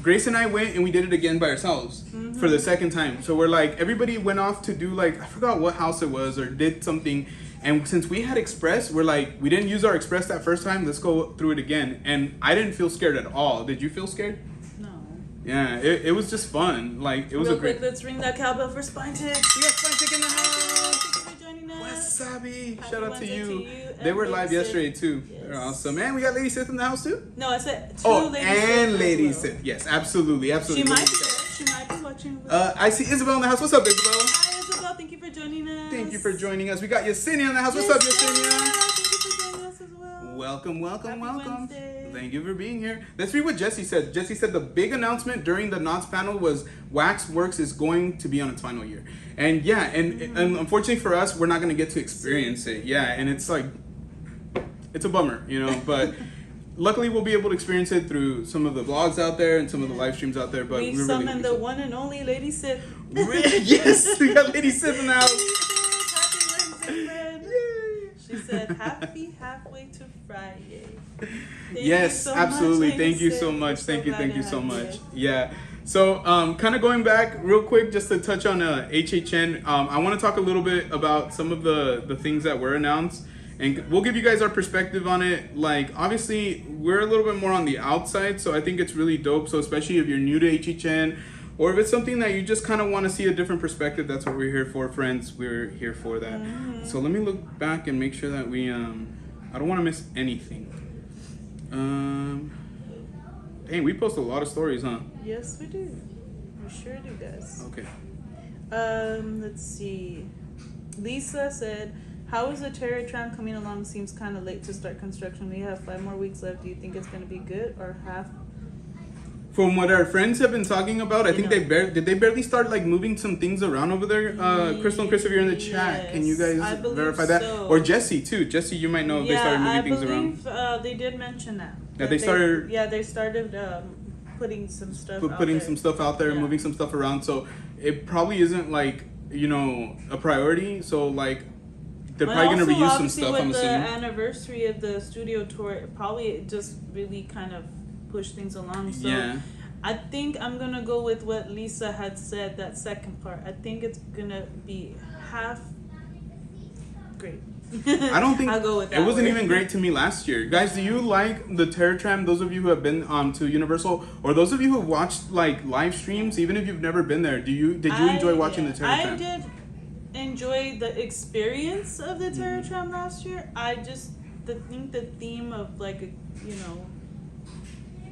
[SPEAKER 2] Grace and I went and we did it again by ourselves for the second time. So we're like, everybody went off to do like, I forgot what house it was or did something. And since we had Express, we're like, we didn't use our Express that first time. Let's go through it again. And I didn't feel scared at all. Did you feel scared?
[SPEAKER 3] No.
[SPEAKER 2] Yeah, it was just fun. Like, it was
[SPEAKER 3] Real
[SPEAKER 2] a great...
[SPEAKER 3] quick, let's ring that cowbell for Spine Tick.
[SPEAKER 2] We got Spine Tick in the house.
[SPEAKER 3] Thank you for joining us.
[SPEAKER 2] Wasabi.
[SPEAKER 3] Happy
[SPEAKER 2] Shout out to
[SPEAKER 3] Wednesday
[SPEAKER 2] you.
[SPEAKER 3] and
[SPEAKER 2] They were
[SPEAKER 3] Lady
[SPEAKER 2] live
[SPEAKER 3] Sith.
[SPEAKER 2] yesterday too.
[SPEAKER 3] Yes.
[SPEAKER 2] They're awesome. And we got Lady Sith in the house too.
[SPEAKER 3] No, I said two
[SPEAKER 2] Oh,
[SPEAKER 3] Lady
[SPEAKER 2] and
[SPEAKER 3] Sith
[SPEAKER 2] Lady
[SPEAKER 3] as well.
[SPEAKER 2] Sith. Yes, absolutely, absolutely.
[SPEAKER 3] She might be there. She might be watching.
[SPEAKER 2] I see Isabel in the house. What's up, Isabel?
[SPEAKER 3] Hi, Isabel. Thank you for joining us.
[SPEAKER 2] Thank you for joining us. We got Yesenia in the house. What's
[SPEAKER 3] Yes,
[SPEAKER 2] up,
[SPEAKER 3] sir.
[SPEAKER 2] Yesenia?
[SPEAKER 3] Thank you for joining us as well.
[SPEAKER 2] Welcome, welcome,
[SPEAKER 3] Happy
[SPEAKER 2] welcome.
[SPEAKER 3] Wednesday.
[SPEAKER 2] Thank you for being here. Let's read what Jesse said. Jesse said the big announcement during the Knots panel was Waxworks is going to be on its final year. And yeah, and unfortunately for us, we're not going to get to experience it. Yeah, and it's like, it's a bummer, you know, but luckily we'll be able to experience it through some of the vlogs out there and some of the live streams out there. But
[SPEAKER 3] We
[SPEAKER 2] we're
[SPEAKER 3] summoned the
[SPEAKER 2] really
[SPEAKER 3] one and only Lady Sith.
[SPEAKER 2] yes, we got Lady Sith in the house.
[SPEAKER 3] Happy Wednesday, friend.
[SPEAKER 2] Yay.
[SPEAKER 3] She said, happy halfway to Friday. Thank
[SPEAKER 2] Yes,
[SPEAKER 3] you so
[SPEAKER 2] absolutely.
[SPEAKER 3] much,
[SPEAKER 2] Thank
[SPEAKER 3] Lady
[SPEAKER 2] you
[SPEAKER 3] Sith.
[SPEAKER 2] so
[SPEAKER 3] We're
[SPEAKER 2] much.
[SPEAKER 3] so
[SPEAKER 2] Thank you
[SPEAKER 3] glad to
[SPEAKER 2] so
[SPEAKER 3] have
[SPEAKER 2] much.
[SPEAKER 3] you.
[SPEAKER 2] Yeah. So, kind of going back real quick, just to touch on HHN, I want to talk a little bit about some of the things that were announced, and we'll give you guys our perspective on it. Like, obviously, we're a little bit more on the outside, so I think it's really dope. So, especially if you're new to HHN, or if it's something that you just kind of want to see a different perspective, that's what we're here for, friends. We're here for that. So let me look back and make sure that we, I don't want to miss anything. Dang, we post a lot of stories, huh?
[SPEAKER 3] Yes, we do. We sure do, guys.
[SPEAKER 2] Okay.
[SPEAKER 3] Let's see. Lisa said, how is the Terror Tram coming along? Seems kind of late to start construction. We have 5 more weeks left. Do you think it's going to be good or half?
[SPEAKER 2] From what our friends have been talking about, I think
[SPEAKER 3] know.
[SPEAKER 2] did they barely start like moving some things around over there? Crystal and Chris, if you're in the chat, can you
[SPEAKER 3] Yes, I
[SPEAKER 2] guys
[SPEAKER 3] believe
[SPEAKER 2] verify that?
[SPEAKER 3] so.
[SPEAKER 2] Or Jesse too. Jesse, you might know if they started moving things around.
[SPEAKER 3] believe they did mention that.
[SPEAKER 2] Yeah,
[SPEAKER 3] That
[SPEAKER 2] they started-
[SPEAKER 3] Yeah, they started putting some stuff out
[SPEAKER 2] Putting
[SPEAKER 3] there.
[SPEAKER 2] some stuff out there,
[SPEAKER 3] Yeah.
[SPEAKER 2] moving some stuff around. So it probably isn't like, you know, a priority. So like they're
[SPEAKER 3] But
[SPEAKER 2] probably gonna
[SPEAKER 3] also,
[SPEAKER 2] reuse some
[SPEAKER 3] obviously,
[SPEAKER 2] stuff.
[SPEAKER 3] with
[SPEAKER 2] I'm
[SPEAKER 3] the
[SPEAKER 2] assuming.
[SPEAKER 3] anniversary of the studio tour, it probably just really kind of pushed things along. So
[SPEAKER 2] Yeah.
[SPEAKER 3] I think I'm gonna go with what Lisa had said. That second part. I think it's gonna be half great.
[SPEAKER 2] I don't think
[SPEAKER 3] I'll go with that
[SPEAKER 2] it wasn't
[SPEAKER 3] word.
[SPEAKER 2] even great to me last year. Guys, do you like the Terror Tram? Those of you who have been to Universal, or those of you who have watched like live streams, even if you've never been there, did you enjoy watching the Terror Tram?
[SPEAKER 3] I did enjoy the experience of the Terror Tram last year. I just think the theme of like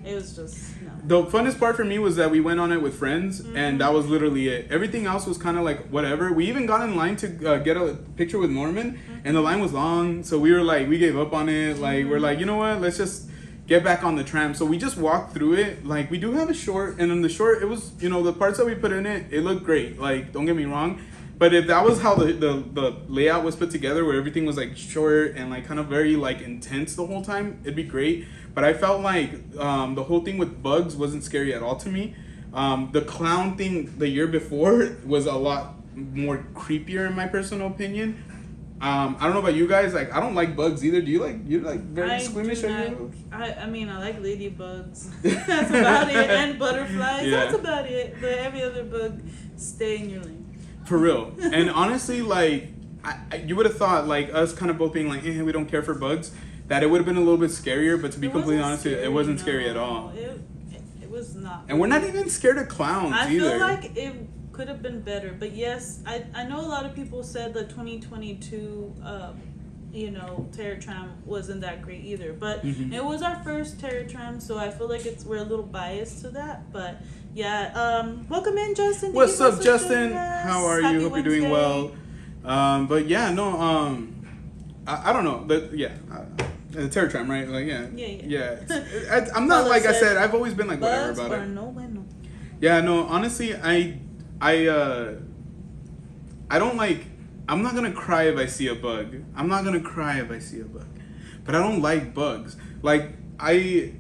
[SPEAKER 3] it was just no.
[SPEAKER 2] The funnest part for me was that we went on it with friends, and that was literally it. Everything else was kind of like whatever. We even got in line to get a picture with Norman, and the line was long, so we were like, we gave up on it. Like, we're like, you know what? Let's just get back on the tram. So we just walked through it. Like, we do have a short, and in the short, it was, you know, the parts that we put in it, it looked great. Like, don't get me wrong. But if that was how the layout was put together, where everything was like short and like kind of very like intense the whole time, it'd be great. But I felt like the whole thing with bugs wasn't scary at all to me. The clown thing the year before was a lot more creepier in my personal opinion. I don't know about you guys. Like, I don't like bugs either. Do you like? You're like very
[SPEAKER 3] I
[SPEAKER 2] squeamish.
[SPEAKER 3] do
[SPEAKER 2] Are
[SPEAKER 3] not-
[SPEAKER 2] you?
[SPEAKER 3] I mean, I like ladybugs. That's about it. And butterflies.
[SPEAKER 2] Yeah.
[SPEAKER 3] That's about it. But every other bug, stay in your lane.
[SPEAKER 2] For real. And honestly, like, you would have thought, like, us kind of both being like, we don't care for bugs, that it would have been a little bit scarier. But to be
[SPEAKER 3] It
[SPEAKER 2] completely
[SPEAKER 3] wasn't
[SPEAKER 2] honest,
[SPEAKER 3] scary,
[SPEAKER 2] it wasn't scary
[SPEAKER 3] no.
[SPEAKER 2] at all.
[SPEAKER 3] It was not.
[SPEAKER 2] And we're not even scared of clowns
[SPEAKER 3] I
[SPEAKER 2] either.
[SPEAKER 3] feel like it could have been better. But yes, I know a lot of people said the 2022 Terror Tram wasn't that great either. But it was our first Terror Tram, so I feel like we're a little biased to that. But yeah, welcome in, Justin. Thank
[SPEAKER 2] What's
[SPEAKER 3] you
[SPEAKER 2] up,
[SPEAKER 3] for
[SPEAKER 2] Justin?
[SPEAKER 3] joining us.
[SPEAKER 2] How are
[SPEAKER 3] Happy
[SPEAKER 2] you? Hope you're doing
[SPEAKER 3] Wednesday.
[SPEAKER 2] well. But yeah, no, I don't know. The Terror Tram, right? Like, yeah. I'm not,
[SPEAKER 3] Bella
[SPEAKER 2] like I
[SPEAKER 3] said,
[SPEAKER 2] said, I've always been like whatever
[SPEAKER 3] Bugs
[SPEAKER 2] about
[SPEAKER 3] are
[SPEAKER 2] it.
[SPEAKER 3] no bueno.
[SPEAKER 2] Yeah, no, honestly, I don't like, I'm not gonna cry if I see a bug. I'm not gonna cry if I see a bug. But I don't like bugs. Like, I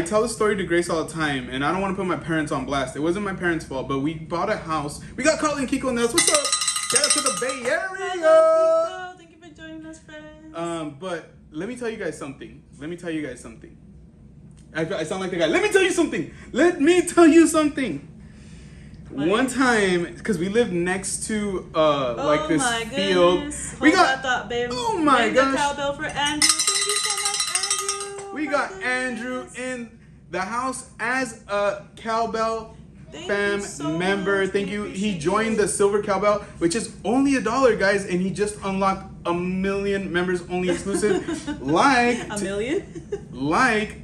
[SPEAKER 2] tell the story to Grace all the time, and I don't want to put my parents on blast. It wasn't my parents' fault, but we bought a house. We got Carly and Kiko in the house. What's up? Shout out to the Bay Area.
[SPEAKER 3] Hello, Kiko. Thank you for joining us, friends.
[SPEAKER 2] But let me tell you guys something. I sound like the guy. Let me tell you something.
[SPEAKER 3] What?
[SPEAKER 2] One time, because we lived next to like this
[SPEAKER 3] my
[SPEAKER 2] field.
[SPEAKER 3] goodness.
[SPEAKER 2] We
[SPEAKER 3] Hold
[SPEAKER 2] got
[SPEAKER 3] that thought, babe.
[SPEAKER 2] oh my
[SPEAKER 3] Ring the
[SPEAKER 2] gosh.
[SPEAKER 3] cowbell for Andrew. Thank you so much, Andrew.
[SPEAKER 2] We
[SPEAKER 3] Oh
[SPEAKER 2] got
[SPEAKER 3] my
[SPEAKER 2] Andrew
[SPEAKER 3] goodness.
[SPEAKER 2] in the house as a cowbell
[SPEAKER 3] Thank
[SPEAKER 2] fam
[SPEAKER 3] you so
[SPEAKER 2] member.
[SPEAKER 3] much.
[SPEAKER 2] Thank
[SPEAKER 3] We
[SPEAKER 2] you. He
[SPEAKER 3] appreciate
[SPEAKER 2] joined
[SPEAKER 3] you.
[SPEAKER 2] the silver cowbell, which is only $1, guys, and he just unlocked 1 million members only exclusive.
[SPEAKER 3] A million?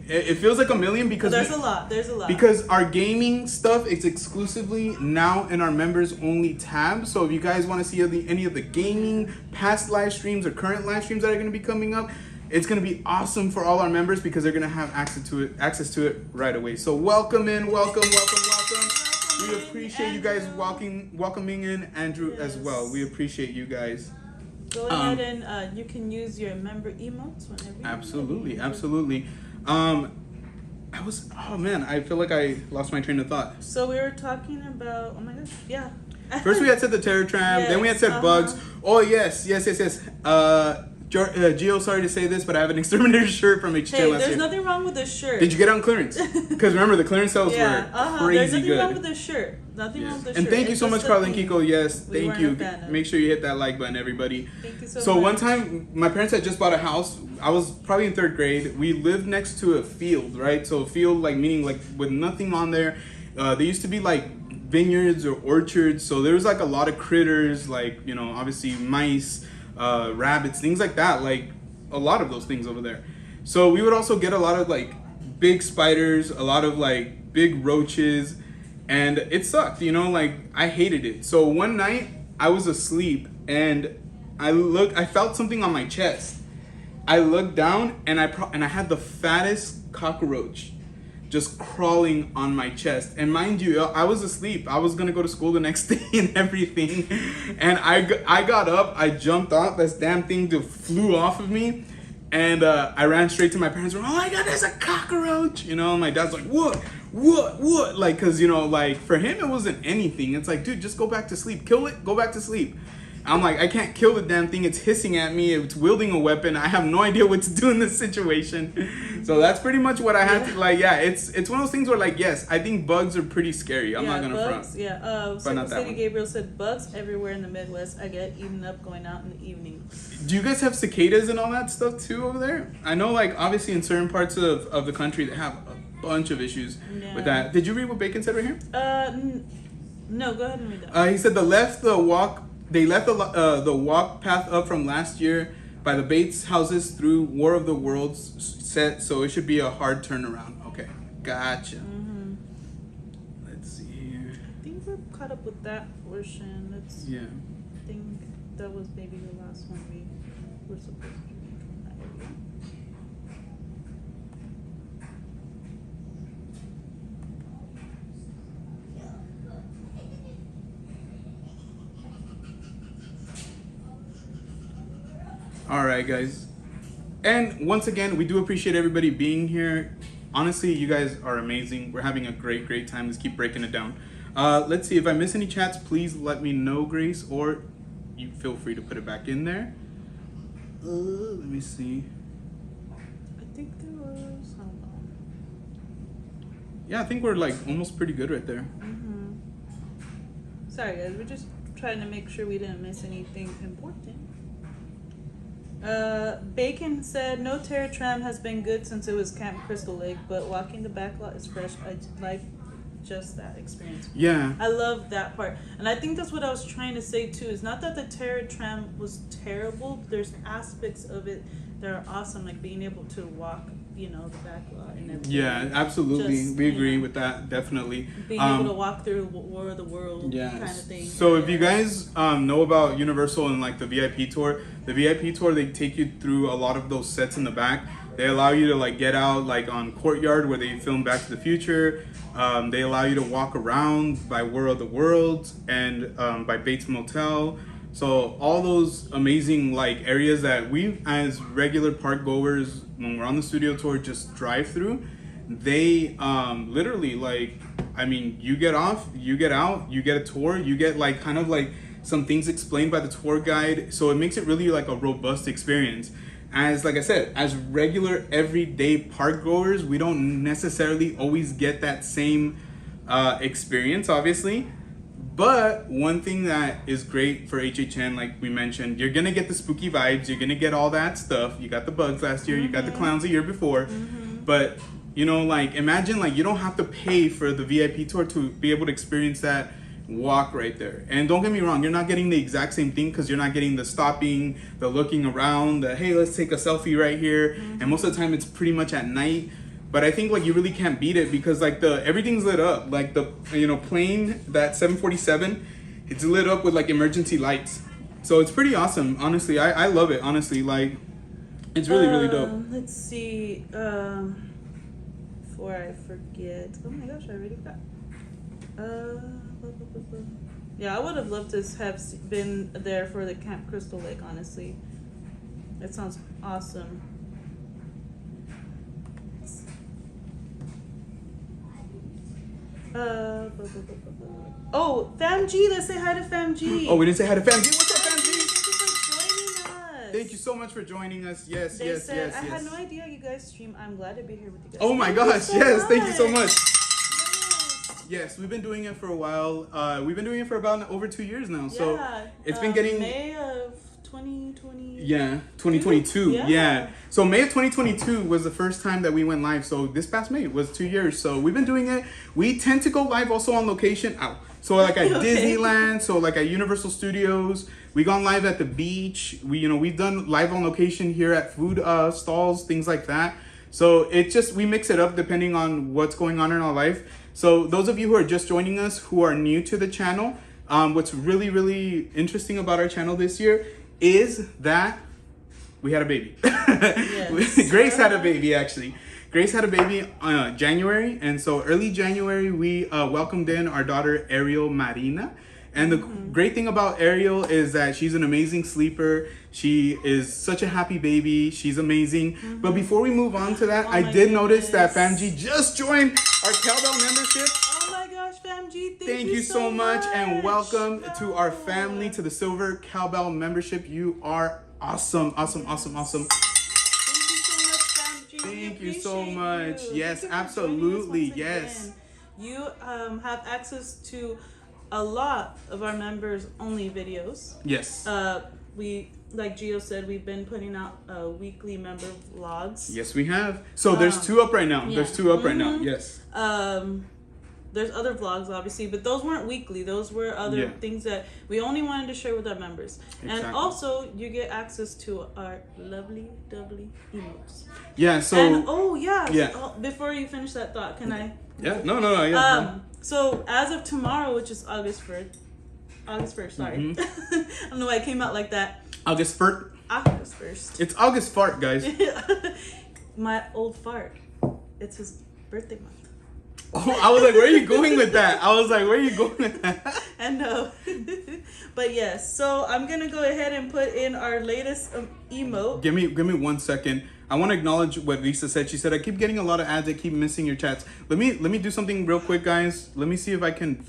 [SPEAKER 2] It feels like 1 million because
[SPEAKER 3] There's a lot.
[SPEAKER 2] Because our gaming stuff is exclusively now in our members only tab. So if you guys want to see any of the gaming past live streams or current live streams that are going to be coming up, it's going to be awesome for all our members because they're going to have access to it right away. So welcome in, welcome. We appreciate you guys welcoming in Andrew as well. We appreciate you guys.
[SPEAKER 3] Go ahead and you can use your member emotes whenever you
[SPEAKER 2] Absolutely. I feel like I lost my train of thought.
[SPEAKER 3] So we were talking about, oh my gosh, yeah.
[SPEAKER 2] First we had said the terror tram, then we had said bugs. Oh yes. Gio, sorry to say this, but I have an exterminator shirt from HJ
[SPEAKER 3] Hey,
[SPEAKER 2] last
[SPEAKER 3] there's
[SPEAKER 2] year.
[SPEAKER 3] nothing wrong with the shirt.
[SPEAKER 2] Did you get it on clearance? Because remember, the clearance sales were
[SPEAKER 3] There's
[SPEAKER 2] crazy
[SPEAKER 3] nothing
[SPEAKER 2] good.
[SPEAKER 3] wrong with the shirt. Nothing wrong with the shirt.
[SPEAKER 2] And thank you
[SPEAKER 3] It's
[SPEAKER 2] so
[SPEAKER 3] just
[SPEAKER 2] much,
[SPEAKER 3] the
[SPEAKER 2] Carl and
[SPEAKER 3] theme.
[SPEAKER 2] Kiko. Yes,
[SPEAKER 3] We
[SPEAKER 2] thank
[SPEAKER 3] weren't
[SPEAKER 2] you.
[SPEAKER 3] a fan of.
[SPEAKER 2] Make sure you hit that like button, everybody.
[SPEAKER 3] Thank you so
[SPEAKER 2] So
[SPEAKER 3] much.
[SPEAKER 2] one time, my parents had just bought a house. I was probably in 3rd grade. We lived next to a field, right? So a field, like meaning like with nothing on there. There used to be like vineyards or orchards. So there was like a lot of critters, like obviously mice, rabbits, things like that. Like a lot of those things over there. So we would also get a lot of like big spiders, a lot of like big roaches, and it sucked, like I hated it. So one night I was asleep and I felt something on my chest. I looked down and I had the fattest cockroach just crawling on my chest. And mind you, I was asleep. I was gonna go to school the next day and everything. And I got up, I jumped off, this damn thing just flew off of me. And I ran straight to my parents' room. Oh my God, there's a cockroach! My dad's like, what? Like, cause like for him it wasn't anything. It's like, dude, just go back to sleep. Kill it, go back to sleep. I'm like, I can't kill the damn thing. It's hissing at me. It's wielding a weapon. I have no idea what to do in this situation. So that's pretty much what I had to like. Yeah, it's one of those things where like, yes, I think bugs are pretty scary. I'm not gonna
[SPEAKER 3] bugs,
[SPEAKER 2] front.
[SPEAKER 3] Yeah.
[SPEAKER 2] Not that
[SPEAKER 3] City
[SPEAKER 2] one.
[SPEAKER 3] Gabriel said bugs everywhere in the Midwest. I get eaten up going out in the evening.
[SPEAKER 2] Do you guys have cicadas and all that stuff too over there? I know, like obviously in certain parts of the country they have a bunch of issues with that. Did you read what Bacon said right here?
[SPEAKER 3] No. Go ahead and read that.
[SPEAKER 2] He said they left the walk path up from last year by the Bates houses through War of the Worlds set, so it should be a hard turnaround. Okay, gotcha. Let's see here.
[SPEAKER 3] I think we're caught up with that portion. I think that was maybe the last one we were supposed to read from that area.
[SPEAKER 2] All right, guys. And once again, we do appreciate everybody being here. Honestly, you guys are amazing. We're having a great time. Let's keep breaking it down. Let's see. If I miss any chats, please let me know, Grace, or you feel free to put it back in there. Let me see.
[SPEAKER 3] I think there was. Hold on.
[SPEAKER 2] Yeah, I think we're like almost pretty good right there.
[SPEAKER 3] Sorry, guys. We're just trying to make sure we didn't miss anything important. Bacon said, no terror tram has been good since it was Camp Crystal Lake, but walking the back lot is fresh. I like just that experience.
[SPEAKER 2] Yeah.
[SPEAKER 3] I love that part. And I think that's what I was trying to say too. It's not that the terror tram was terrible. There's aspects of it that are awesome, like being able to walk, the back lot and everything.
[SPEAKER 2] Yeah, absolutely.
[SPEAKER 3] Just,
[SPEAKER 2] we agree with that, definitely.
[SPEAKER 3] Being able to walk through War of the World kind of thing.
[SPEAKER 2] So if you guys know about Universal and like the VIP tour, they take you through a lot of those sets in the back. They allow you to like get out like on Courtyard where they film Back to the Future. They allow you to walk around by War of the Worlds and by Bates Motel. So all those amazing like areas that we as regular park goers, when we're on the studio tour, just drive through, they literally like, I mean, you get off, you get out, you get a tour, you get like kind of like some things explained by the tour guide. So it makes it really like a robust experience. As like I said, as regular everyday park goers, we don't necessarily always get that same experience, obviously. But one thing that is great for HHN, like we mentioned, you're gonna get the spooky vibes, you're gonna get all that stuff. You got the bugs last year, you got the clowns the year before. But you know, like imagine like you don't have to pay for the VIP tour to be able to experience that walk right there. And don't get me wrong, you're not getting the exact same thing because you're not getting the stopping, the looking around, the hey, let's take a selfie right here. And most of the time it's pretty much at night. But I think like you really can't beat it because like everything's lit up. Like the plane, that 747, it's lit up with like emergency lights. So it's pretty awesome. Honestly, I love it. Honestly, like it's really dope.
[SPEAKER 3] Let's see. Before I forget. Oh my gosh, I already forgot. Yeah, I would have loved to have been there for the Camp Crystal Lake. Honestly, that sounds awesome. Oh, Fam G, let's say hi to Fam G.
[SPEAKER 2] Oh, we didn't say hi to Fam G. What's up, Fam G?
[SPEAKER 3] Thank you for joining us.
[SPEAKER 2] Thank you so much for joining us. Yes,
[SPEAKER 3] They
[SPEAKER 2] yes,
[SPEAKER 3] said,
[SPEAKER 2] yes,
[SPEAKER 3] I
[SPEAKER 2] yes.
[SPEAKER 3] had no idea you guys stream. I'm glad to be here with you guys.
[SPEAKER 2] Oh my
[SPEAKER 3] Thank you
[SPEAKER 2] gosh,
[SPEAKER 3] so
[SPEAKER 2] yes, thank you so
[SPEAKER 3] much.
[SPEAKER 2] much.
[SPEAKER 3] Yes.
[SPEAKER 2] Yes, we've been doing it for a while. We've been doing it for about over 2 years now. So
[SPEAKER 3] Yeah,
[SPEAKER 2] it's been getting
[SPEAKER 3] May of 2020.
[SPEAKER 2] Yeah, 2022.
[SPEAKER 3] Yeah.
[SPEAKER 2] Yeah. So May of 2022 was the first time that we went live. So this past May was 2 years. So we've been doing it. We tend to go live also on location. Ow. So like at
[SPEAKER 3] Okay.
[SPEAKER 2] Disneyland, so like at Universal Studios. We gone live at the beach. We've done live on location here at food stalls, things like that. So it just, we mix it up depending on what's going on in our life. So those of you who are just joining us, who are new to the channel, what's really interesting about our channel this year is that we had a baby.
[SPEAKER 3] Yes.
[SPEAKER 2] Grace had a baby, actually. Grace had a baby January, and so early January we welcomed in our daughter Ariel Marina. And the great thing about Ariel is that she's an amazing sleeper. She is such a happy baby. She's amazing. But before we move on to that,
[SPEAKER 3] Oh
[SPEAKER 2] I
[SPEAKER 3] my
[SPEAKER 2] did notice that
[SPEAKER 3] goodness.
[SPEAKER 2] Famji just joined our Cowbell membership.
[SPEAKER 3] Oh my gosh, Fam G,
[SPEAKER 2] Thank you so much and welcome to our family, to the Silver Cowbell membership. You are awesome.
[SPEAKER 3] Thank you so much, Fam G.
[SPEAKER 2] Thank
[SPEAKER 3] We
[SPEAKER 2] you so
[SPEAKER 3] appreciate
[SPEAKER 2] much.
[SPEAKER 3] you.
[SPEAKER 2] Yes,
[SPEAKER 3] Thank you for
[SPEAKER 2] absolutely.
[SPEAKER 3] joining us once
[SPEAKER 2] Yes.
[SPEAKER 3] again. You have access to a lot of our members only videos.
[SPEAKER 2] Yes.
[SPEAKER 3] We, like Gio said, we've been putting out weekly member vlogs.
[SPEAKER 2] Yes, we have. So there's 2 up right now.
[SPEAKER 3] Yeah.
[SPEAKER 2] There's 2 up right now. Yes.
[SPEAKER 3] There's other vlogs, obviously, but those weren't weekly. Those were other things that we only wanted to share with our members.
[SPEAKER 2] Exactly.
[SPEAKER 3] And also, you get access to our lovely emotes.
[SPEAKER 2] Yeah, so
[SPEAKER 3] And
[SPEAKER 2] Yeah.
[SPEAKER 3] before you finish that thought, can I?
[SPEAKER 2] yeah, no, yeah.
[SPEAKER 3] So as of tomorrow, which is August 1st, sorry. I don't know why it came out like that.
[SPEAKER 2] August 1st.
[SPEAKER 3] August 1st.
[SPEAKER 2] It's August fart, guys.
[SPEAKER 3] My old fart. It's his birthday month.
[SPEAKER 2] Oh, I was like, where are you going with that?
[SPEAKER 3] And no. But yes, so I'm gonna go ahead and put in our latest emote.
[SPEAKER 2] Give me 1 second. I want to acknowledge what Lisa said. She said, I keep getting a lot of ads. I keep missing your chats. Let me do something real quick, guys. Let me see if I can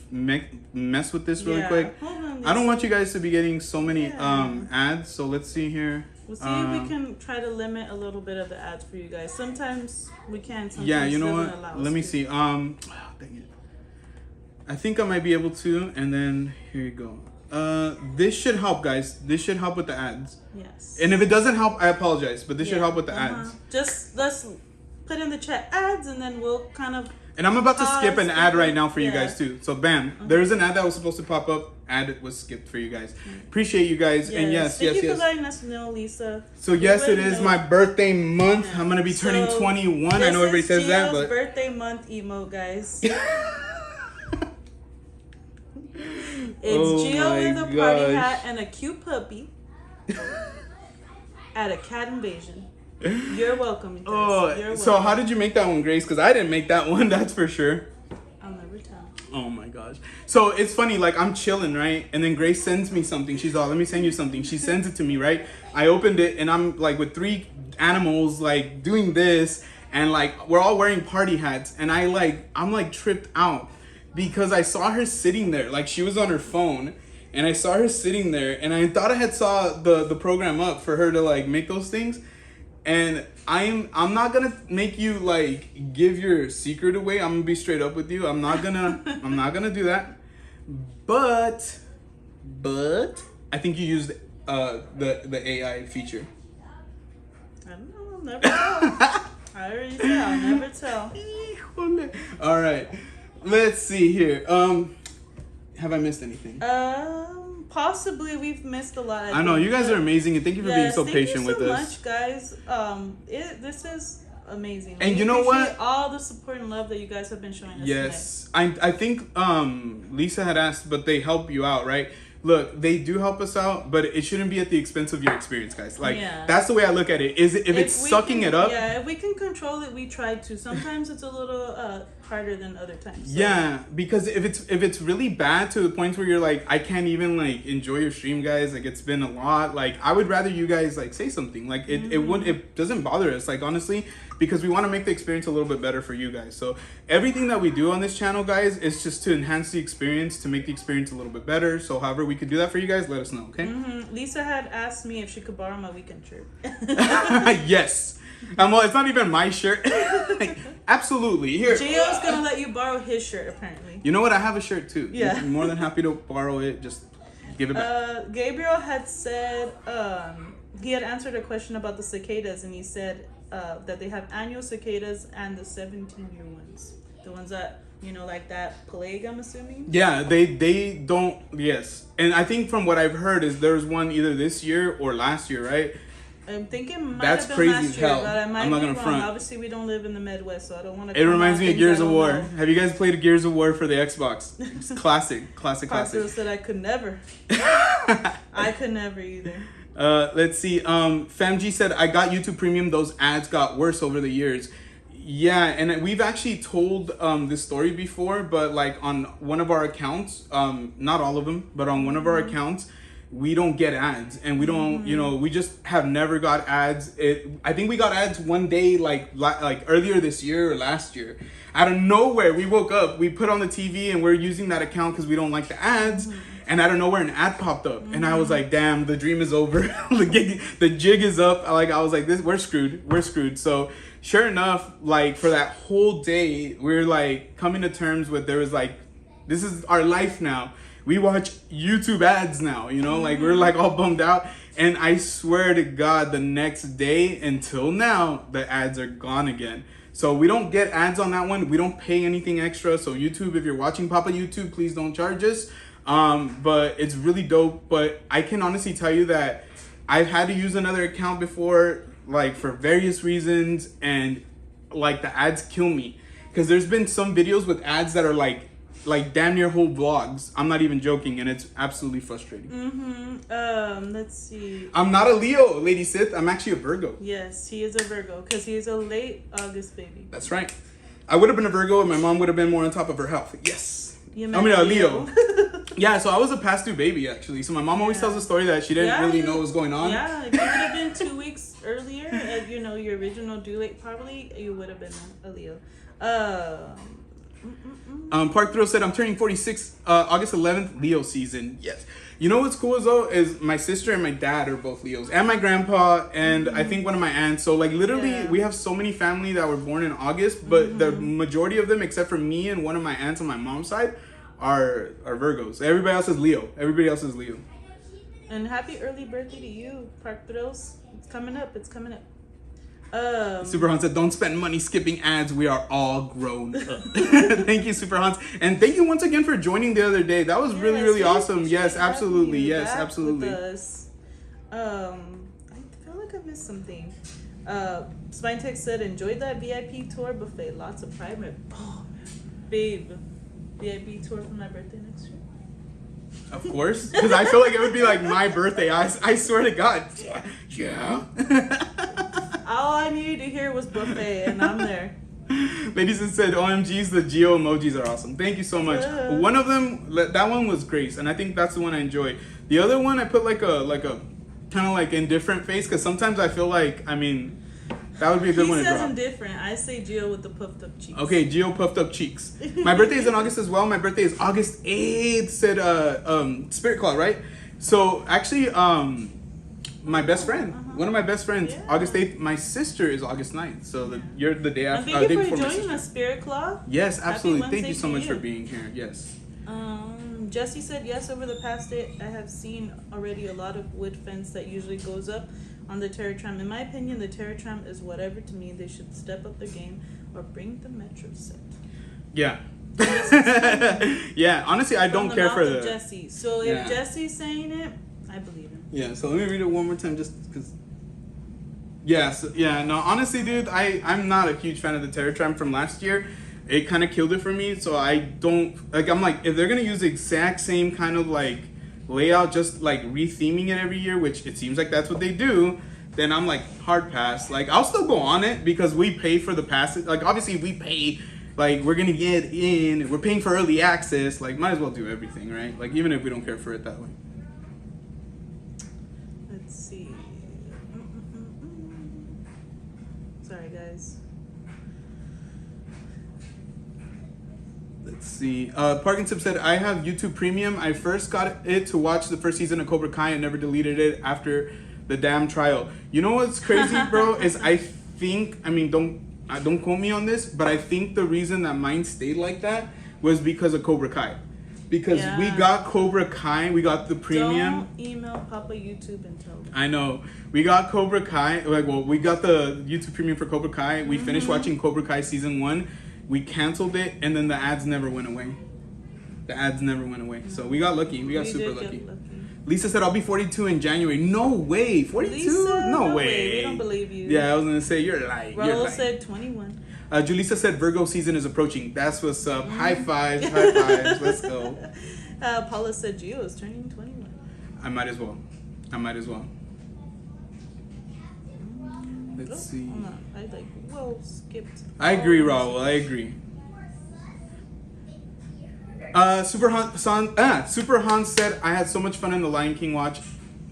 [SPEAKER 2] mess with this really quick.
[SPEAKER 3] Hold on,
[SPEAKER 2] I don't
[SPEAKER 3] Lisa.
[SPEAKER 2] want you guys to be getting so many ads. So let's see here.
[SPEAKER 3] We'll see if we can try to limit a little bit of the ads for you guys. Sometimes we can. Sometimes
[SPEAKER 2] Yeah, you know
[SPEAKER 3] it doesn't
[SPEAKER 2] what?
[SPEAKER 3] allow us
[SPEAKER 2] Let me
[SPEAKER 3] to.
[SPEAKER 2] see. Dang it. I think I might be able to. And then here you go. This should help, guys. This should help with the ads.
[SPEAKER 3] Yes.
[SPEAKER 2] And if it doesn't help, I apologize. But this should help with the ads.
[SPEAKER 3] Just let's put in the chat ads, and then we'll kind of.
[SPEAKER 2] And I'm about to skip an ad right now for you
[SPEAKER 3] Yeah.
[SPEAKER 2] guys too. So bam, there's an ad that was supposed to pop up. Ad was skipped for you guys. Appreciate you guys. And yes.
[SPEAKER 3] Thank you for letting us know, Lisa.
[SPEAKER 2] So yes, it
[SPEAKER 3] wouldn't
[SPEAKER 2] is
[SPEAKER 3] know.
[SPEAKER 2] my birthday month.
[SPEAKER 3] Yeah.
[SPEAKER 2] I'm gonna be turning
[SPEAKER 3] So,
[SPEAKER 2] 21. I
[SPEAKER 3] This
[SPEAKER 2] know everybody
[SPEAKER 3] is
[SPEAKER 2] says that,
[SPEAKER 3] Gio's
[SPEAKER 2] but
[SPEAKER 3] birthday month emote, guys. It's
[SPEAKER 2] Oh
[SPEAKER 3] Gio
[SPEAKER 2] my
[SPEAKER 3] with a party
[SPEAKER 2] gosh.
[SPEAKER 3] hat and a cute puppy at a cat invasion. You're welcome, you guys. You're
[SPEAKER 2] Oh, so
[SPEAKER 3] welcome.
[SPEAKER 2] how did you make that one, Grace? Because I didn't make that one. That's for sure.
[SPEAKER 3] I'll never tell.
[SPEAKER 2] Oh my gosh. So it's funny, like I'm chilling, right? And then Grace sends me something. She's all, let me send you something. She sends it to me, right? I opened it and I'm like with 3 animals, like doing this. And like we're all wearing party hats. And I'm like tripped out because I saw her sitting there. Like she was on her phone. And I saw her sitting there. And I thought I had saw the program up for her to like make those things. And I'm not gonna make you like give your secret away. I'm gonna be straight up with you. I'm not gonna do that. But I think you used the AI feature.
[SPEAKER 3] I don't know. I'll never tell. I already said I'll never tell.
[SPEAKER 2] All right, let's see here. Have I missed anything?
[SPEAKER 3] Possibly we've missed a lot.
[SPEAKER 2] I know you guys are amazing, and thank you for being so patient with us.
[SPEAKER 3] Thank you so much, guys. This is amazing.
[SPEAKER 2] And
[SPEAKER 3] we
[SPEAKER 2] you know
[SPEAKER 3] appreciate
[SPEAKER 2] what?
[SPEAKER 3] All the support and love that you guys have been showing us.
[SPEAKER 2] Yes, I think Lisa had asked, but they help you out, right? Look, they do help us out, but it shouldn't be at the expense of your experience, guys. Like that's the way I look at it. Is if it's sucking it up?
[SPEAKER 3] Yeah, if we can control it, we try to. Sometimes it's a little harder than other times. So.
[SPEAKER 2] Yeah, because if it's really bad to the point where you're like, I can't even like enjoy your stream, guys. Like it's been a lot. Like I would rather you guys like say something. Like it doesn't bother us. Like honestly, because we want to make the experience a little bit better for you guys. So everything that we do on this channel, guys, is just to enhance the experience, to make the experience a little bit better. So however we could do that for you guys, let us know, okay?
[SPEAKER 3] Lisa had asked me if she could borrow my weekend shirt.
[SPEAKER 2] Yes. Well, it's not even my shirt. Absolutely. Here.
[SPEAKER 3] Gio's gonna let you borrow his shirt, apparently.
[SPEAKER 2] You know what? I have a shirt too.
[SPEAKER 3] Yeah.
[SPEAKER 2] I'm more than happy to borrow it. Just give it back.
[SPEAKER 3] Gabriel had said he had answered a question about the cicadas, and he said that they have annual cicadas and the 17-year ones, the ones that like that plague. I'm assuming.
[SPEAKER 2] Yeah, they don't. Yes, and I think from what I've heard is there's one either this year or last year, right?
[SPEAKER 3] I'm thinking
[SPEAKER 2] that's
[SPEAKER 3] have been
[SPEAKER 2] crazy
[SPEAKER 3] last
[SPEAKER 2] as
[SPEAKER 3] year,
[SPEAKER 2] hell.
[SPEAKER 3] but I might
[SPEAKER 2] I'm not
[SPEAKER 3] be
[SPEAKER 2] gonna
[SPEAKER 3] wrong.
[SPEAKER 2] front.
[SPEAKER 3] Obviously, we don't live in the Midwest, so I don't want to.
[SPEAKER 2] It reminds me of Gears of War.
[SPEAKER 3] Know.
[SPEAKER 2] Have you guys played Gears of War for the Xbox? It's classic.
[SPEAKER 3] Parker said I could never. I could never either.
[SPEAKER 2] Let's see. FamG said, I got YouTube Premium. Those ads got worse over the years. Yeah, and we've actually told this story before, but like on one of our accounts, not all of them, but on one of our accounts, we don't get ads, and we don't, we just have never got ads. I think we got ads one day, like earlier this year or last year. Out of nowhere, we woke up, we put on the TV, and we're using that account because we don't like the ads. And out of nowhere, an ad popped up, and I was like, "Damn, the dream is over. the jig is up." Like I was like, "This, we're screwed." So, sure enough, like for that whole day, we're like coming to terms with there was like, this is our life now. We watch YouTube ads now, like we're like all bummed out. And I swear to God, the next day until now, the ads are gone again. So we don't get ads on that one. We don't pay anything extra. So YouTube, if you're watching Papa YouTube, please don't charge us. But it's really dope. But I can honestly tell you that I've had to use another account before, like for various reasons, and like the ads kill me. Because there's been some videos with ads that are like damn near whole vlogs. I'm not even joking, and it's absolutely frustrating.
[SPEAKER 3] Let's see.
[SPEAKER 2] I'm not a Leo, Lady Sith. I'm actually a Virgo.
[SPEAKER 3] Yes, he is a Virgo because he is a late August baby.
[SPEAKER 2] That's right. I would have been a Virgo and my mom would have been more on top of her health. Yes.
[SPEAKER 3] A
[SPEAKER 2] Leo. Yeah, so I was a past due baby, actually. So my mom always tells the story that she didn't really know what was going on.
[SPEAKER 3] Yeah, if you would have been 2 weeks earlier, at, your original due date, probably, you would have been a Leo.
[SPEAKER 2] Park Thrill said, I'm turning 46 August 11th, Leo season. Yes. You know what's cool though is my sister and my dad are both Leos, and my grandpa, and I think one of my aunts. So like literally we have so many family that were born in August, but the majority of them, except for me and one of my aunts on my mom's side, are Virgos. Everybody else is Leo.
[SPEAKER 3] And happy early birthday to you, Park Thrills. It's coming up.
[SPEAKER 2] Super Hans said, don't spend money skipping ads. We are all grown up. Thank you, Super Hans. And thank you once again for joining the other day. That was really awesome. Yes, absolutely. Yes, absolutely.
[SPEAKER 3] I feel like I missed something. Spine Tech said, enjoyed that VIP tour buffet. Lots of private. Oh, babe. VIP tour for my birthday next year.
[SPEAKER 2] Of course. Because I feel like it would be like my birthday. I swear to God. Yeah.
[SPEAKER 3] All I needed to hear was buffet, and I'm there.
[SPEAKER 2] Ladies and said, OMGs, the Geo emojis are awesome. Thank you so much. One of them, that one was Grace, and I think that's the one I enjoy. The other one, I put like a kind of like indifferent face, because sometimes I feel like, I mean, that would be a good one to drop.
[SPEAKER 3] He says indifferent. I say Geo with the puffed up cheeks.
[SPEAKER 2] Okay, Geo puffed up cheeks. My birthday is in August as well. My birthday is August 8th, said Spirit Claw, right? So actually, my best friend, one of my best friends, August 8th. My sister is August 9th. So you're the day after.
[SPEAKER 3] Thank you
[SPEAKER 2] day
[SPEAKER 3] for
[SPEAKER 2] before
[SPEAKER 3] joining us, Spirit Claw.
[SPEAKER 2] Yes, absolutely. Thank you
[SPEAKER 3] Wednesday
[SPEAKER 2] so
[SPEAKER 3] to
[SPEAKER 2] much
[SPEAKER 3] you.
[SPEAKER 2] for being here. Yes.
[SPEAKER 3] Jesse said yes. Over the past day, I have seen already a lot of wood fence that usually goes up on the Terror Tram. In my opinion, the Terror Tram is whatever to me. They should step up their game or bring the Metro set.
[SPEAKER 2] Yeah. Yeah. Honestly, I don't care for the
[SPEAKER 3] Jesse. So if Jesse's saying it, I believe him.
[SPEAKER 2] Yeah. So let me read it one more time, just because. Yeah. So, yeah. No. Honestly, dude, I'm not a huge fan of the Terror Tram from last year. It kind of killed it for me. So I don't like. I'm like, if they're gonna use the exact same kind of like layout, just like retheming it every year, which it seems like that's what they do, then I'm like, hard pass. Like, I'll still go on it because we pay for the passes. Like, obviously we pay, like, we're gonna get in, we're paying for early access, like, might as well do everything, right? Like, even if we don't care for it that way.
[SPEAKER 3] Let's see. Sorry, guys.
[SPEAKER 2] Let's see. Parkinson said, I have YouTube Premium. I first got it to watch the first season of Cobra Kai and never deleted it after the damn trial. You know what's crazy, bro? Is I think, I mean, don't quote me on this, but I think the reason that mine stayed like that was because of Cobra Kai. Because we got Cobra Kai, we got the premium.
[SPEAKER 3] Don't email Papa YouTube and tell them.
[SPEAKER 2] I know. We got Cobra Kai. Like, well, we got the YouTube Premium for Cobra Kai. We finished watching Cobra Kai season 1. We canceled it, and then the ads never went away. The ads never went away. So we got lucky. We got super lucky. Lisa said, I'll be 42 in January. No way. 42?
[SPEAKER 3] Lisa,
[SPEAKER 2] no way.
[SPEAKER 3] We don't believe you.
[SPEAKER 2] Yeah, I was going to say, you're lying.
[SPEAKER 3] Raul said 21.
[SPEAKER 2] Julissa said, Virgo season is approaching. That's what's up. High fives. High fives. Let's go.
[SPEAKER 3] Paula said, Gio is turning 21.
[SPEAKER 2] I might as well. Let's see.
[SPEAKER 3] Skipped.
[SPEAKER 2] I agree, Raul. I agree. Super Han said, I had so much fun in the Lion King watch.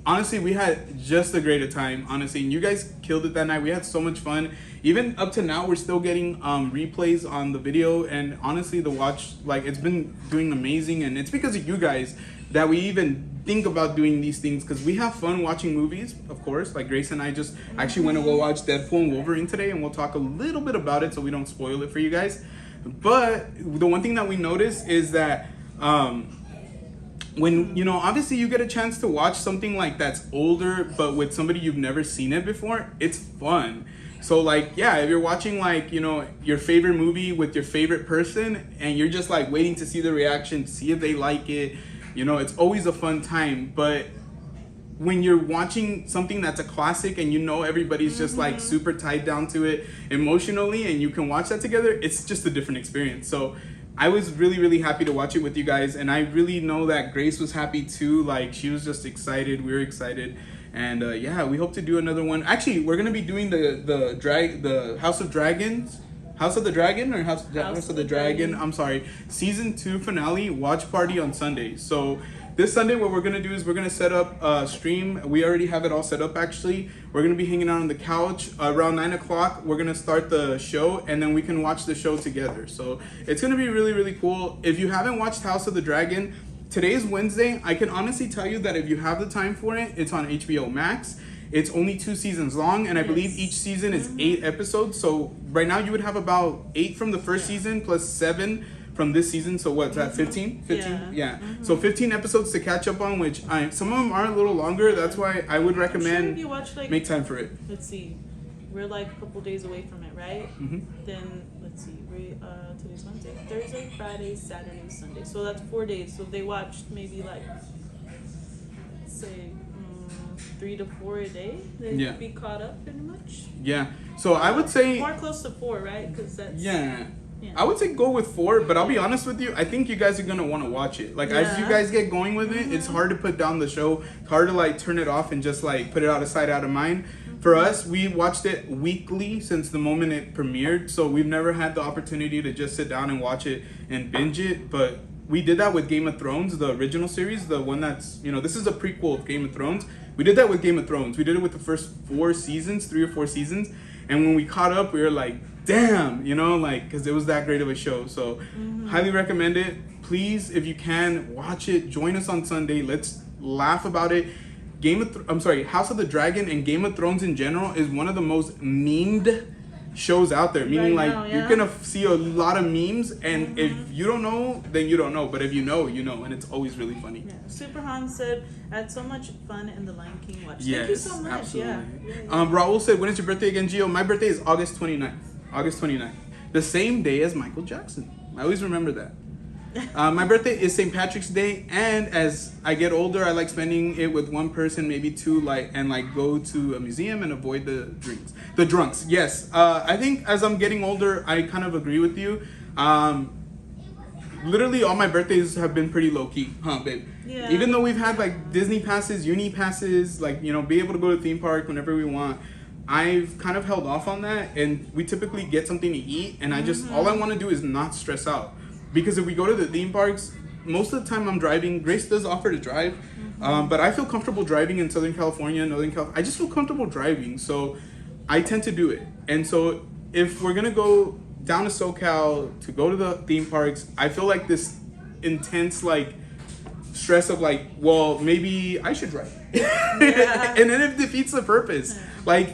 [SPEAKER 2] Honestly, we had just a great time, honestly. And you guys killed it that night. We had so much fun. Even up to now, we're still getting replays on the video. And honestly, the watch, like, it's been doing amazing. And it's because of you guys that we even think about doing these things, because we have fun watching movies, of course. Like, Grace and I just actually went to go watch Deadpool and Wolverine today, and we'll talk a little bit about it so we don't spoil it for you guys. But the one thing that we notice is that when, you know, obviously you get a chance to watch something like that's older, but with somebody you've never seen it before, it's fun. So, like, yeah, if you're watching, like, you know, your favorite movie with your favorite person, and you're just, like, waiting to see the reaction, see if they like it, you know, it's always a fun time. But when you're watching something that's a classic and you know everybody's just like super tied down to it emotionally, and you can watch that together, it's just a different experience. So I was really, really happy to watch it with you guys, and I really know that Grace was happy too. Like, she was just excited. We were excited. And yeah, we hope to do another one. Actually, we're gonna be doing the House of Dragons. House of the Dragon or House of the Dragon. I'm sorry. Season 2 finale watch party on Sunday. So this Sunday, what we're going to do is we're going to set up a stream. We already have it all set up, actually. We're going to be hanging out on the couch. Around 9 o'clock, we're going to start the show, and then we can watch the show together. So it's going to be really, really cool. If you haven't watched House of the Dragon, today's Wednesday. I can honestly tell you that if you have the time for it, it's on HBO Max. It's only 2 seasons long, and I believe each season is 8 episodes. So right now you would have about 8 from the first season plus 7 from this season. So what's that, 15? 15? Yeah. So 15 episodes to catch up on, which some of them are a little longer. That's why I would recommend
[SPEAKER 3] if you watch, like,
[SPEAKER 2] make time for it.
[SPEAKER 3] Let's see. We're like a couple days away from it, right? Then, let's see. Today's Wednesday. Thursday, Friday, Saturday, Sunday. So that's 4 days. So if they watched maybe like, say, 3 to 4 a day, they'd be caught up pretty much.
[SPEAKER 2] Yeah. So I would say
[SPEAKER 3] more close to 4, right? Because that's
[SPEAKER 2] I would say go with 4, but I'll be honest with you, I think you guys are gonna want to watch it. Like, as you guys get going with it, it's hard to put down the show. It's hard to like turn it off and just like put it out of sight, out of mind. For us, we watched it weekly since the moment it premiered, so we've never had the opportunity to just sit down and watch it and binge it. But we did that with Game of Thrones, the original series, the one that's, this is a prequel of Game of Thrones. We did that with Game of Thrones. We did it with the first 4 seasons, 3 or 4 seasons. And when we caught up, we were like, damn, because it was that great of a show. So highly recommend it. Please, if you can, watch it. Join us on Sunday. Let's laugh about it. House of the Dragon and Game of Thrones in general is one of the most memed shows out there. Meaning, you're gonna see a lot of memes, and if you don't know, then you don't know. But if you know, you know, and it's always really funny.
[SPEAKER 3] Yeah. Super Han said, "I had so much fun in the Lion King watch."
[SPEAKER 2] Yes,
[SPEAKER 3] thank you so much.
[SPEAKER 2] Absolutely.
[SPEAKER 3] Yeah.
[SPEAKER 2] Raul said, "When is your birthday again, Gio?" My birthday is August 29th. August 29th, the same day as Michael Jackson. I always remember that. My birthday is St. Patrick's Day, and as I get older, I like spending it with one person, maybe two, and go to a museum and avoid the drunks. Yes, I think as I'm getting older, I kind of agree with you. Literally, all my birthdays have been pretty low key, huh, babe?
[SPEAKER 3] Yeah.
[SPEAKER 2] Even though we've had Disney passes, uni passes, be able to go to the theme park whenever we want. I've kind of held off on that, and we typically get something to eat, and all I want to do is not stress out. Because if we go to the theme parks, most of the time I'm driving. Grace does offer to drive, but I feel comfortable driving in Southern California, Northern California. I just feel comfortable driving, so I tend to do it. And so if we're going to go down to SoCal to go to the theme parks, I feel like this intense, stress of well, maybe I should drive.
[SPEAKER 3] Yeah.
[SPEAKER 2] And then it defeats the purpose.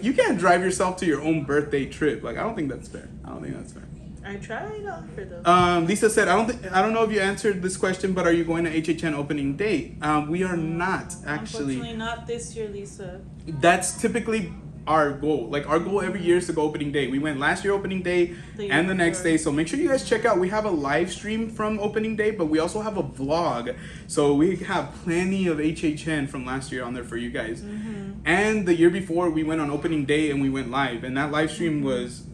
[SPEAKER 2] You can't drive yourself to your own birthday trip. I don't think that's fair.
[SPEAKER 3] I tried offer though.
[SPEAKER 2] Lisa said, I don't know if you answered this question, but are you going to HHN opening day? We are not, actually.
[SPEAKER 3] Unfortunately, not this year, Lisa.
[SPEAKER 2] That's typically our goal. Our goal every year is to go opening day. We went last year opening day and the next day. So make sure you guys check out. We have a live stream from opening day, but we also have a vlog. So we have plenty of HHN from last year on there for you guys. And the year before, we went on opening day and we went live. And that live stream was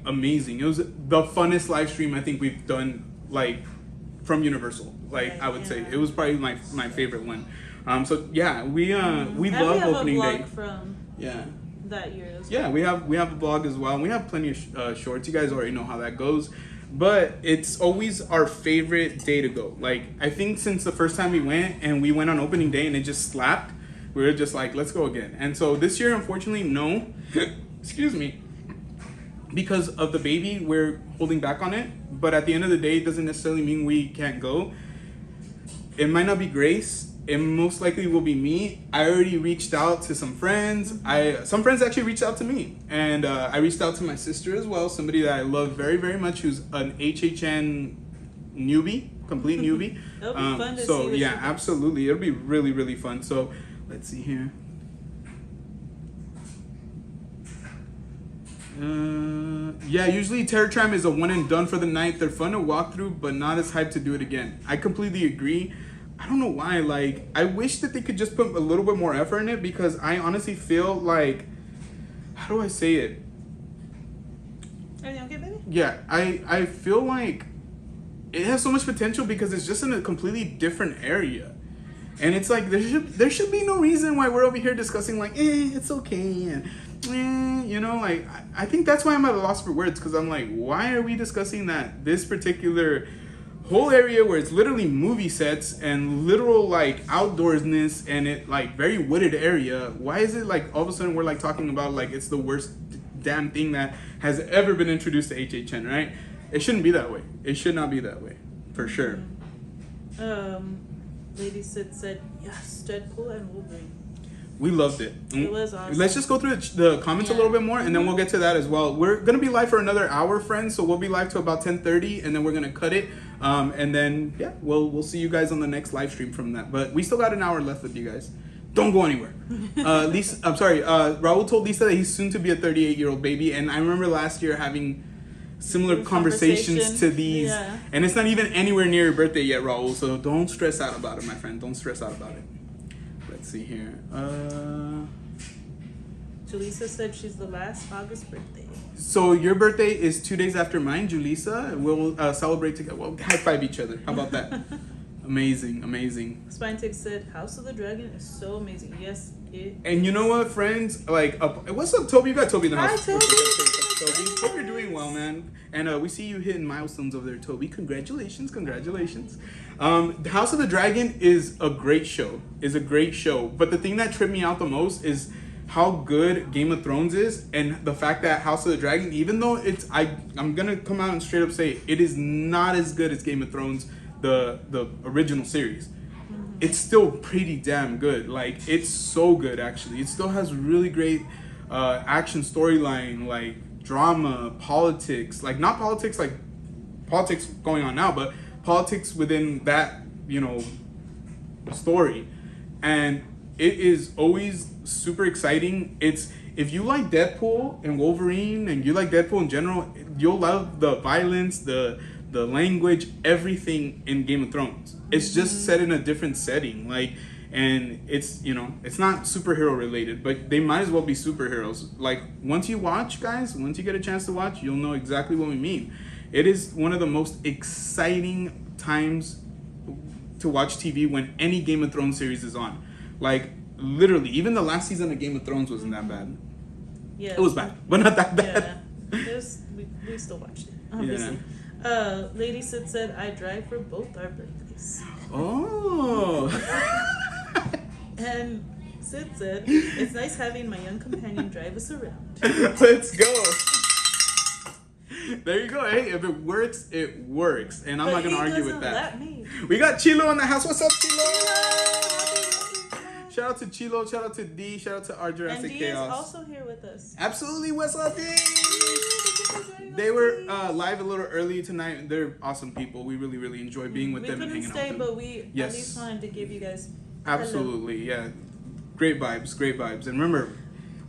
[SPEAKER 2] amazing. It was the funnest live stream I think we've done from Universal. I would say it was probably my favorite one. So yeah, we love opening day.
[SPEAKER 3] From that year as well.
[SPEAKER 2] Yeah, we have a blog as well, and we have plenty of shorts. You guys already know how that goes, but it's always our favorite day to go. I think since the first time we went on opening day and it just slapped, we were just let's go again. And so this year, unfortunately, no. Excuse me. Because of the baby, we're holding back on it. But at the end of the day, it doesn't necessarily mean we can't go. It might not be Grace. It most likely will be me. I already reached out to some friends. Some friends actually reached out to me. And I reached out to my sister as well. Somebody that I love very, very much, who's an HHN newbie, complete newbie.
[SPEAKER 3] It'll be fun to see.
[SPEAKER 2] So yeah, absolutely. It'll be really, really fun. So let's see here. Usually Terror Tram is a one and done for the night. They're fun to walk through, but not as hyped to do it again. I completely agree. I don't know why. I wish that they could just put a little bit more effort in it, because I honestly feel how do I say it?
[SPEAKER 3] Everything okay, baby?
[SPEAKER 2] Yeah, I feel like it has so much potential because it's just in a completely different area. And it's there should be no reason why we're over here discussing it's okay, and I think that's why I'm at a loss for words, because I'm why are we discussing this particular whole area where it's literally movie sets and literal outdoorsness, and it very wooded area? Why is it all of a sudden we're talking about it's the worst damn thing that has ever been introduced to HHN, right? It shouldn't be that way. It should not be that way, for sure.
[SPEAKER 3] Lady Sid said yes, Deadpool and Wolverine.
[SPEAKER 2] We loved it.
[SPEAKER 3] It was awesome.
[SPEAKER 2] Let's just go through the comments a little bit more, and then we'll get to that as well. We're gonna be live for another hour, friends. So we'll be live to about 10:30, and then we're gonna cut it. And then we'll see you guys on the next live stream from that. But we still got an hour left with you guys. Don't go anywhere. Lisa, I'm sorry. Raul told Lisa that he's soon to be a 38-year-old baby, and I remember last year having similar conversations to these, and it's not even anywhere near your birthday yet, Raul. So don't stress out about it, my friend. Don't stress out about it. Let's see here.
[SPEAKER 3] Julissa said she's the last August birthday.
[SPEAKER 2] So your birthday is 2 days after mine, Julissa. We'll celebrate together. We'll high five each other. How about that? Amazing.
[SPEAKER 3] Spine Tick said House of the Dragon is so amazing. Yes, it.
[SPEAKER 2] And you know what, friends? Like, what's up, Toby? You got Toby in the
[SPEAKER 3] Hi,
[SPEAKER 2] house.
[SPEAKER 3] Toby.
[SPEAKER 2] Toby. Hope you're doing well, man. And we see you hitting milestones over there, Toby. Congratulations. House of the Dragon is a great show. But the thing that tripped me out the most is how good Game of Thrones is, and the fact that House of the Dragon, even though I'm gonna come out and straight up say it is not as good as Game of Thrones, the original series. It's still pretty damn good. Like, it's so good, actually. It still has really great action storyline, like drama, politics. Like, not politics like politics going on now, but politics within that, story. And it is always super exciting. If you like Deadpool and Wolverine, and you like Deadpool in general, you'll love the violence, the language, everything in Game of Thrones. It's just set in a different setting, and it's not superhero related, but they might as well be superheroes. Like, once you get a chance to watch, you'll know exactly what we mean. It is one of the most exciting times to watch TV when any Game of Thrones series is on. Like, literally, even the last season of Game of Thrones wasn't that bad.
[SPEAKER 3] Yeah,
[SPEAKER 2] it was bad, but not that bad.
[SPEAKER 3] Yeah, we still watched it, obviously. Yeah. Lady Sid said, I drive for both our birthdays.
[SPEAKER 2] Oh.
[SPEAKER 3] And Sid said, it's nice having my young companion drive us around.
[SPEAKER 2] Let's go. There you go. Hey, if it works, it works. And I'm not going to argue with that. We got Chilo in the house. What's up, Chilo? Shout out to Chilo, shout out to D, shout out to our Jurassic
[SPEAKER 3] and D
[SPEAKER 2] Chaos.
[SPEAKER 3] is also here with us.
[SPEAKER 2] Absolutely, what's up, D? They were live a little early tonight. They're awesome people. We really, really enjoy being with them and hanging out with them.
[SPEAKER 3] We couldn't stay, but we at least wanted to give you guys
[SPEAKER 2] absolutely, yeah. Great vibes. And remember,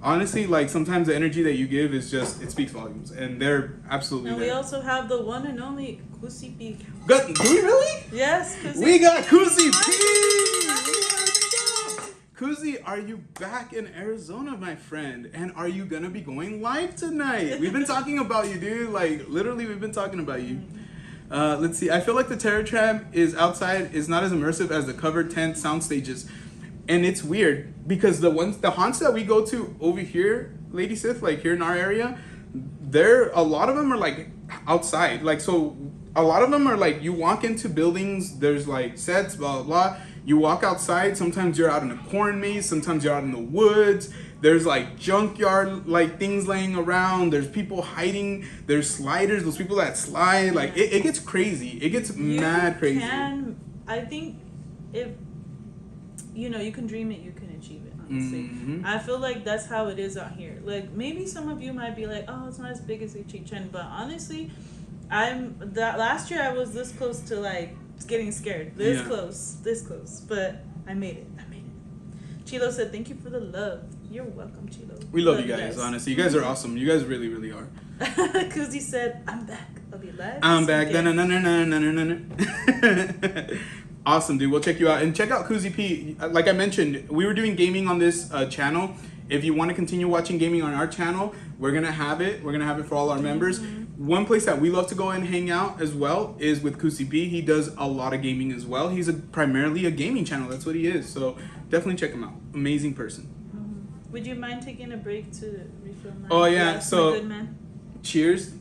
[SPEAKER 2] honestly, like, sometimes the energy that you give is just, it speaks volumes. And they're absolutely
[SPEAKER 3] and
[SPEAKER 2] there.
[SPEAKER 3] we also have the one and only Kusi P.
[SPEAKER 2] Do we really?
[SPEAKER 3] Yes, Kusi.
[SPEAKER 2] We got Kusi P! Kuzi, are you back in Arizona, my friend? And are you gonna be going live tonight? We've been talking about you, dude. Like, literally, we've been talking about you. Let's see. I feel like the Terror Trap is not as immersive as the covered tent sound stages. And it's weird because the haunts that we go to over here, Lady Sith, like here in our area, a lot of them are like outside. Like, so a lot of them are like, you walk into buildings, there's like sets, blah, blah, blah. You walk outside, sometimes you're out in a corn maze, sometimes you're out in the woods. There's like junkyard like things laying around. There's people hiding. There's sliders, those people that slide. Like, it gets crazy. It gets mad crazy.
[SPEAKER 3] I think if, you can dream it, you can achieve it, honestly. Mm-hmm. I feel like that's how it is out here. Like, maybe some of you might be like, oh, it's not as big as Chichen, but honestly, last year I was this close to like getting scared. This close. But I made it. Chilo said, thank you for the love. You're welcome, Chilo.
[SPEAKER 2] We love you guys, honestly. You guys are awesome. You guys really, really are.
[SPEAKER 3] Kuzi said, I'm back. I'll be live.
[SPEAKER 2] I'm back. Awesome, dude. We'll check you out. And check out Kuzi P. Like I mentioned, we were doing gaming on this channel. If you want to continue watching gaming on our channel, we're going to have it. We're going to have it for all our members. One place that we love to go and hang out as well is with Kusi P. He does a lot of gaming as well. He's primarily a gaming channel. That's what he is. So definitely check him out. Amazing person.
[SPEAKER 3] Would you mind taking a break to refill my
[SPEAKER 2] glass,
[SPEAKER 3] my good man?
[SPEAKER 2] Cheers.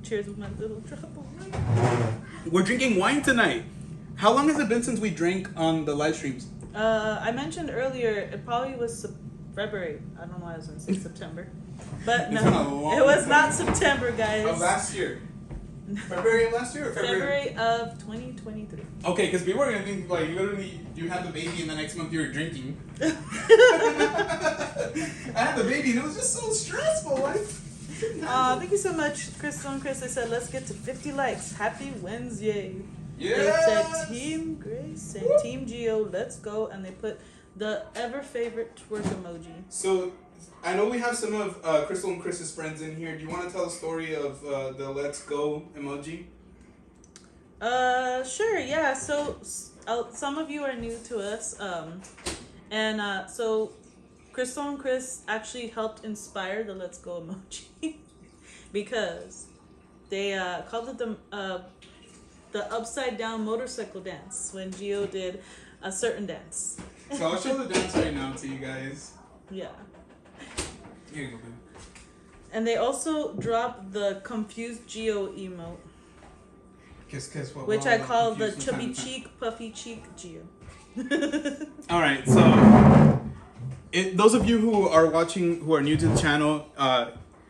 [SPEAKER 3] Cheers with my little trouble.
[SPEAKER 2] We're drinking wine tonight. How long has it been since we drank on the live streams?
[SPEAKER 3] I mentioned earlier, it probably was February. I don't know why I was going to say September. But no, it was not September, guys.
[SPEAKER 2] Of last year. February of last year or
[SPEAKER 3] February of 2023.
[SPEAKER 2] Okay, because people are going to think, like, literally, you had the baby and the next month you were drinking. I had the baby and it was just so stressful. Like,
[SPEAKER 3] thank you so much, Crystal and Chris. They said, let's get to 50 likes. Happy Wednesday.
[SPEAKER 2] Yeah.
[SPEAKER 3] They said Team Grace and Team Geo, let's go. And they put the ever favorite twerk emoji.
[SPEAKER 2] So, I know we have some of Crystal and Chris's friends in here. Do you want to tell the story of the let's go emoji?
[SPEAKER 3] Sure, yeah. So, some of you are new to us. So Crystal and Chris actually helped inspire the let's go emoji because they called it the upside down motorcycle dance when Gio did a certain dance.
[SPEAKER 2] So I'll show the dance right now to you guys.
[SPEAKER 3] Yeah.
[SPEAKER 2] Here you go, babe.
[SPEAKER 3] And they also dropped the confused Geo emote,
[SPEAKER 2] Kiss, what?
[SPEAKER 3] which
[SPEAKER 2] we're all
[SPEAKER 3] I call the
[SPEAKER 2] confused from
[SPEAKER 3] chubby
[SPEAKER 2] time to time.
[SPEAKER 3] cheek, puffy cheek Geo.
[SPEAKER 2] All right, so those of you who are watching, who are new to the channel,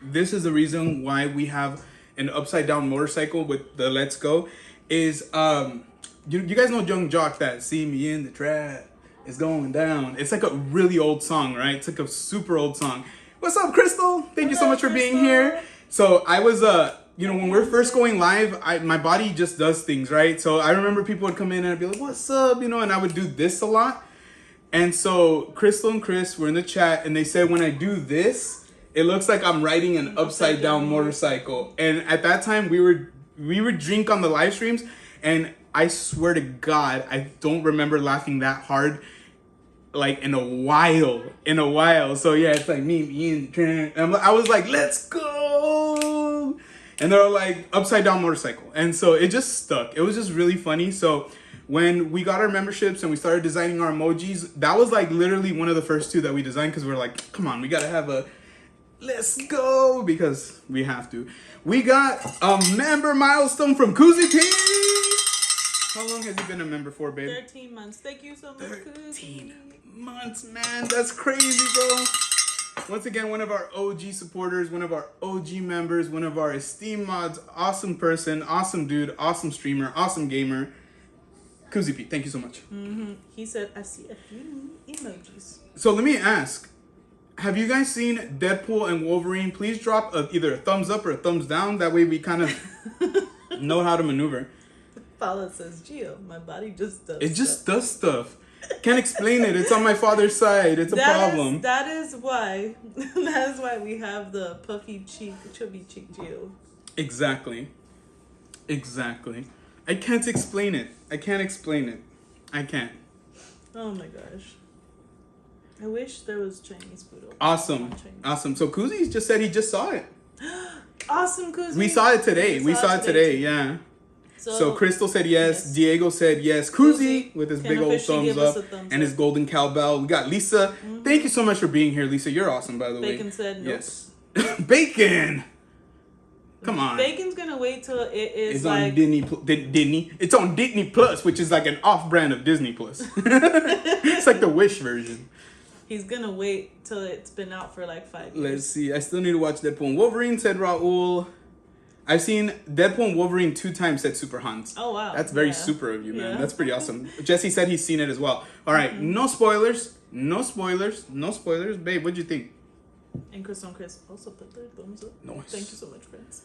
[SPEAKER 2] this is the reason why we have an upside down motorcycle with the Let's Go. Is you guys know Young Jock, that "See Me in the Trap, it's going down"? It's like a really old song, right? It's like a super old song. What's up, Crystal? Thank you so
[SPEAKER 3] Hello,
[SPEAKER 2] much for being
[SPEAKER 3] Crystal.
[SPEAKER 2] here. So I was when we're first going live, my body just does things, right? So I remember people would come in and I'd be like, "What's up?" And I would do this a lot. And so Crystal and Chris were in the chat and they said when I do this, it looks like I'm riding an upside down motorcycle. And at that time we would drink on the live streams, and I swear to God, I don't remember laughing that hard like in a while. So yeah, it's like me and I was like, "Let's go." And they're like, "Upside down motorcycle." And so it just stuck. It was just really funny. So when we got our memberships and we started designing our emojis, that was like literally one of the first two that we designed, because we're like, come on, we gotta have a "let's go" because we have to. We got a member milestone from Kuzi P. How long has he been a member for, babe?
[SPEAKER 3] 13 months. Thank you so much,
[SPEAKER 2] 13
[SPEAKER 3] Kuzi.
[SPEAKER 2] months, man. That's crazy, bro. Once again, one of our OG supporters, one of our OG members, one of our esteemed mods, awesome person, awesome dude, awesome streamer, awesome gamer. Kuzi P, thank you so much.
[SPEAKER 3] Mm-hmm. He said, "I see a few new emojis."
[SPEAKER 2] So let me ask, have you guys seen Deadpool and Wolverine? Please drop either a thumbs up or a thumbs down. That way we kind of know how to maneuver.
[SPEAKER 3] Paula says, "Geo, my body just does."
[SPEAKER 2] It just does stuff. Can't explain it. It's on my father's side. It's a problem.
[SPEAKER 3] That is why. That is why we have the puffy cheek, chubby cheek Geo.
[SPEAKER 2] Exactly. I can't explain it. I can't.
[SPEAKER 3] Oh my gosh. I wish there was Chinese food over.
[SPEAKER 2] Awesome. So Kuzi just said he just saw it.
[SPEAKER 3] Awesome, Kuzi.
[SPEAKER 2] We saw it today. Yeah. So Crystal said yes. Diego said yes. Kuzi with his
[SPEAKER 3] can
[SPEAKER 2] big old
[SPEAKER 3] officially
[SPEAKER 2] thumbs
[SPEAKER 3] give us
[SPEAKER 2] up
[SPEAKER 3] a thumbs
[SPEAKER 2] and his
[SPEAKER 3] up.
[SPEAKER 2] golden cowbell. We got Lisa. Thank you so much for being here, Lisa. You're awesome, by the way.
[SPEAKER 3] Bacon said nope.
[SPEAKER 2] Yes. Bacon. Come on.
[SPEAKER 3] Bacon's gonna wait till it is
[SPEAKER 2] It's
[SPEAKER 3] like
[SPEAKER 2] on Disney. It's on Disney Plus, which is like an off-brand of Disney Plus. It's like the Wish version.
[SPEAKER 3] he's gonna wait till it's been out for like 5 years.
[SPEAKER 2] Let's see. I still need to watch Deadpool and Wolverine, said Raul. I've seen Deadpool and Wolverine 2 times, said Super Hans.
[SPEAKER 3] Oh wow.
[SPEAKER 2] That's very super of you, man.
[SPEAKER 3] Yeah.
[SPEAKER 2] That's pretty awesome. Jesse said he's seen it as well. All right, no spoilers. Babe, what'd you think?
[SPEAKER 3] And Chris on Chris also put their thumbs up.
[SPEAKER 2] Nice.
[SPEAKER 3] Thank you so much, friends.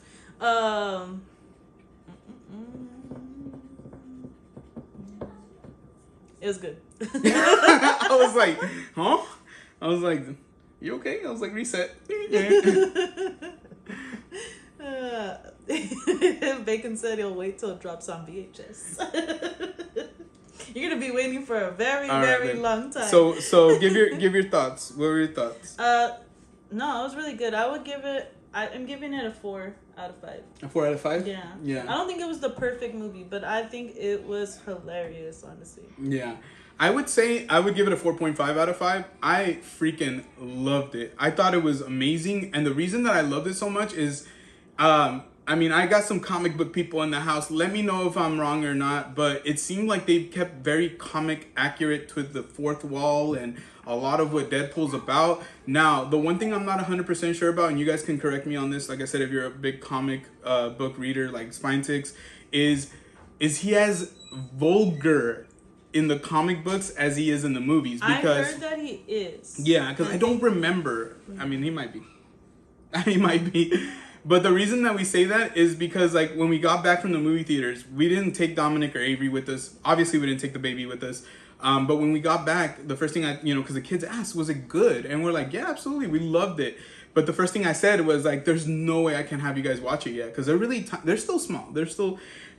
[SPEAKER 3] It was good.
[SPEAKER 2] I was like, huh? I was like, you okay? I was like, reset.
[SPEAKER 3] Bacon said he'll wait till it drops on VHS. You're gonna be waiting for a very,
[SPEAKER 2] All right,
[SPEAKER 3] very
[SPEAKER 2] babe.
[SPEAKER 3] long time.
[SPEAKER 2] So give your thoughts. What were your thoughts?
[SPEAKER 3] No, it was really good. I would give it. I'm giving it a 4 out of 5.
[SPEAKER 2] A 4 out of 5?
[SPEAKER 3] Yeah.
[SPEAKER 2] Yeah.
[SPEAKER 3] I don't think it was the perfect movie, but I think it was hilarious, honestly.
[SPEAKER 2] Yeah. I would say I would give it a 4.5 out of 5. I freaking loved it. I thought it was amazing. And the reason that I loved it so much is, I mean, I got some comic book people in the house. Let me know if I'm wrong or not. But it seemed like they kept very comic accurate to the fourth wall and a lot of what Deadpool's about. Now, the one thing I'm not 100% sure about, and you guys can correct me on this, like I said, if you're a big comic book reader like Spine Ticks, is he as vulgar in the comic books as he is in the movies. Because
[SPEAKER 3] I heard that he is.
[SPEAKER 2] Yeah, because I don't remember. I mean, he might be. He might be. But the reason that we say that is because, like, when we got back from the movie theaters, we didn't take Dominic or Avery with us. Obviously, we didn't take the baby with us. But when we got back, the first thing because the kids asked, was it good? And we're like, yeah, absolutely. We loved it. But the first thing I said was, like, there's no way I can have you guys watch it yet. Because they're really, they're still small.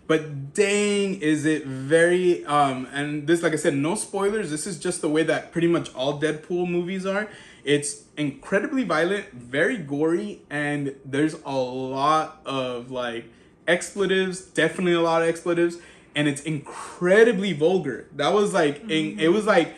[SPEAKER 2] But dang, is it very, and this, like I said, no spoilers. This is just the way that pretty much all Deadpool movies are. It's incredibly violent, very gory, and there's a lot of, like, expletives, definitely a lot of expletives, and it's incredibly vulgar. That was, like, it was, like,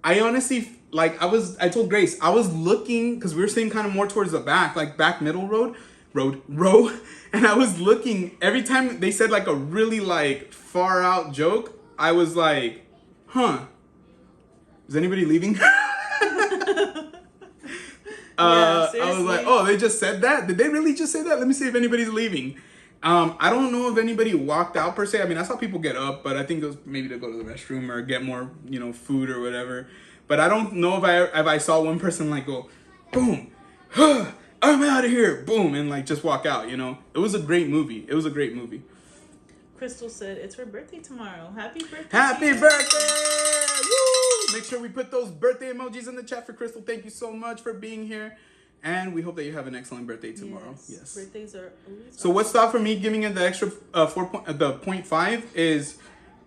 [SPEAKER 2] I honestly, like, I told Grace, I was looking, because we were sitting kind of more towards the back, like back middle row. And I was looking, every time they said like a really like far out joke, I was like, huh, is anybody leaving? I was like, oh, they just said that? Did they really just say that? Let me see if anybody's leaving. I don't know if anybody walked out per se. I mean, I saw people get up, but I think it was maybe to go to the restroom or get more, food or whatever. But I don't know if I saw one person like go, boom, I'm out of here, boom, and like just walk out. It was a great movie.
[SPEAKER 3] Crystal said it's her birthday tomorrow. Happy birthday!
[SPEAKER 2] Happy birthday! Woo! Make sure we put those birthday emojis in the chat for Crystal. Thank you so much for being here. And we hope that you have an excellent birthday tomorrow. Yes.
[SPEAKER 3] Birthdays are always
[SPEAKER 2] So what stopped for me giving it the extra 0.5 is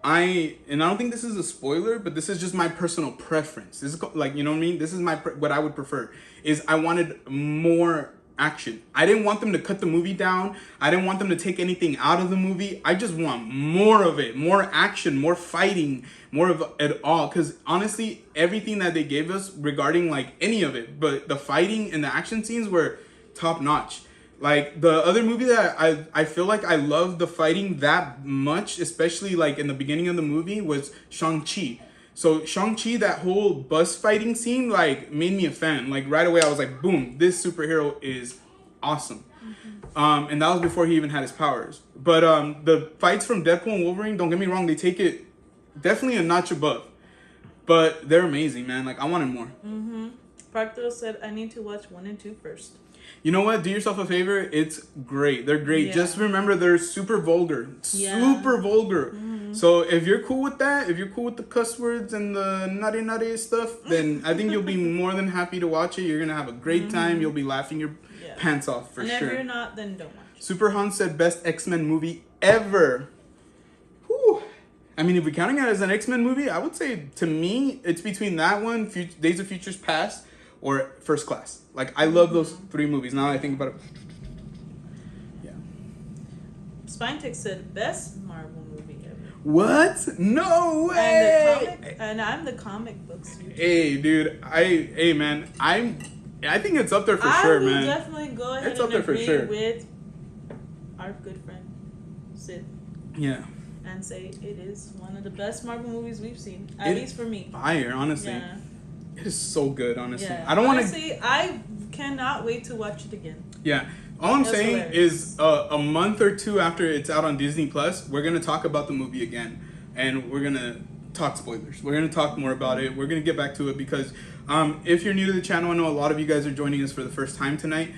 [SPEAKER 2] I don't think this is a spoiler, but this is just my personal preference. This is like, you know what I mean? This is what I would prefer is I wanted more action. I didn't want them to cut the movie down. I didn't want them to take anything out of the movie. I just want more of it, more action, more fighting, more of it all. Because honestly, everything that they gave us regarding like any of it, but the fighting and the action scenes were top notch. Like the other movie that I feel like I loved the fighting that much, especially like in the beginning of the movie, was Shang-Chi. So Shang-Chi, that whole bus fighting scene, like made me a fan. Like right away, I was like, boom, this superhero is awesome. Mm-hmm. And that was before he even had his powers. But the fights from Deadpool and Wolverine, don't get me wrong, they take it definitely a notch above. But they're amazing, man. Like I wanted more.
[SPEAKER 3] Mm-hmm. Proctor said, I need to watch 1 and 2 first.
[SPEAKER 2] You know what? Do yourself a favor. It's great. They're great. Yeah. Just remember, they're super vulgar. Yeah. Super vulgar. Mm-hmm. So if you're cool with that, if you're cool with the cuss words and the nutty stuff, then I think you'll be more than happy to watch it. You're going to have a great time. You'll be laughing your pants off for sure.
[SPEAKER 3] And if you're not, then don't watch it.
[SPEAKER 2] Super Han said best X-Men movie ever. Whew. I mean, if we're counting it as an X-Men movie, I would say to me, it's between that one, Days of Futures Past, or First Class. Like, I love those 3 movies. Now that I think about it. Yeah.
[SPEAKER 3] Spinetech said best Marvel movie ever.
[SPEAKER 2] What? No way!
[SPEAKER 3] And I'm the comic books YouTuber.
[SPEAKER 2] Hey, dude. Hey, man. I think it's up there for sure, man.
[SPEAKER 3] I will definitely go ahead
[SPEAKER 2] it's up there
[SPEAKER 3] agree
[SPEAKER 2] for sure.
[SPEAKER 3] with our good friend, Sid.
[SPEAKER 2] Yeah.
[SPEAKER 3] And say it is one of the best Marvel movies we've seen. At least for me.
[SPEAKER 2] Fire, honestly. Yeah. It is so good, honestly.
[SPEAKER 3] Yeah.
[SPEAKER 2] I don't want to.
[SPEAKER 3] Honestly, I cannot wait to watch it again.
[SPEAKER 2] Yeah. All I'm saying is a month or 2 after it's out on Disney Plus, we're going to talk about the movie again. And we're going to talk spoilers. We're going to talk more about it. We're going to get back to it because if you're new to the channel, I know a lot of you guys are joining us for the first time tonight.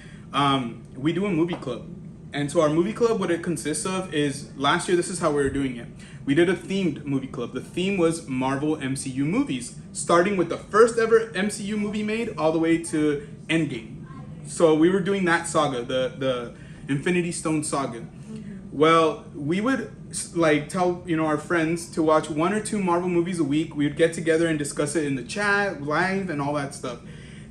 [SPEAKER 2] We do a movie club. And so our movie club, what it consists of is, last year, this is how we were doing it. We did a themed movie club. The theme was Marvel MCU movies, starting with the first ever MCU movie made all the way to Endgame. So we were doing that saga, the Infinity Stone saga. Mm-hmm. Well, we would like tell our friends to watch 1 or 2 Marvel movies a week. We would get together and discuss it in the chat, live, and all that stuff.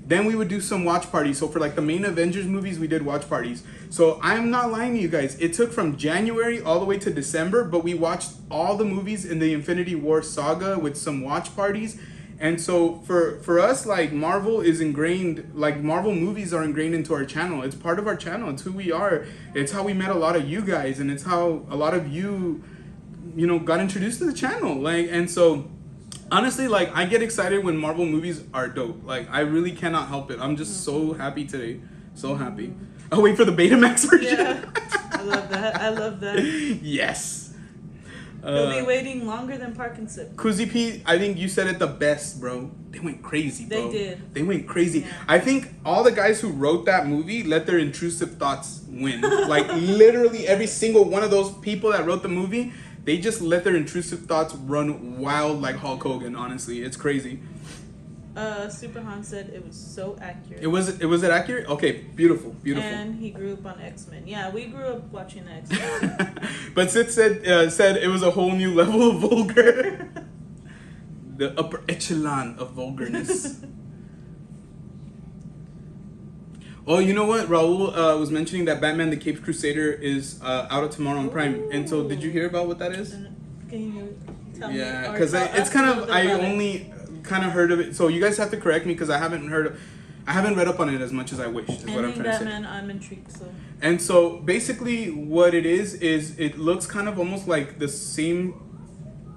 [SPEAKER 2] Then we would do some watch parties. So for like the main Avengers movies, we did watch parties. So I'm not lying to you guys. It took from January all the way to December, but we watched all the movies in the Infinity War saga with some watch parties. And so for us, like Marvel is ingrained, like Marvel movies are ingrained into our channel. It's part of our channel. It's who we are. It's how we met a lot of you guys. And it's how a lot of you, got introduced to the channel. Like, and so honestly, like, I get excited when Marvel movies are dope. Like, I really cannot help it. I'm just so happy today. So happy. I'll wait for the Betamax version.
[SPEAKER 3] Yeah, I love that.
[SPEAKER 2] Yes.
[SPEAKER 3] He'll be waiting longer than Park and Sip.
[SPEAKER 2] Kuzi P, I think you said it the best, bro. They went crazy, bro.
[SPEAKER 3] They did.
[SPEAKER 2] They went crazy.
[SPEAKER 3] Yeah.
[SPEAKER 2] I think all the guys who wrote that movie let their intrusive thoughts win. Like, literally every single one of those people that wrote the movie, they just let their intrusive thoughts run wild like Hulk Hogan, honestly. It's crazy.
[SPEAKER 3] Super Han said it was so accurate.
[SPEAKER 2] It was it accurate? Okay, beautiful.
[SPEAKER 3] And he grew up on X-Men. Yeah, we grew up watching the X-Men.
[SPEAKER 2] But Sid said it was a whole new level of vulgar. The upper echelon of vulgarness. Oh, you know what? Raul was mentioning that Batman the Caped Crusader is out tomorrow on Prime. Ooh. And so did you hear about what that is?
[SPEAKER 3] Can you tell me?
[SPEAKER 2] Yeah, because it's kind of, kind of heard of it. So you guys have to correct me because I haven't read up on it as much as I wish. Is what I'm trying to say.
[SPEAKER 3] Batman, I'm intrigued. So.
[SPEAKER 2] And so basically, what it is it looks kind of almost like the same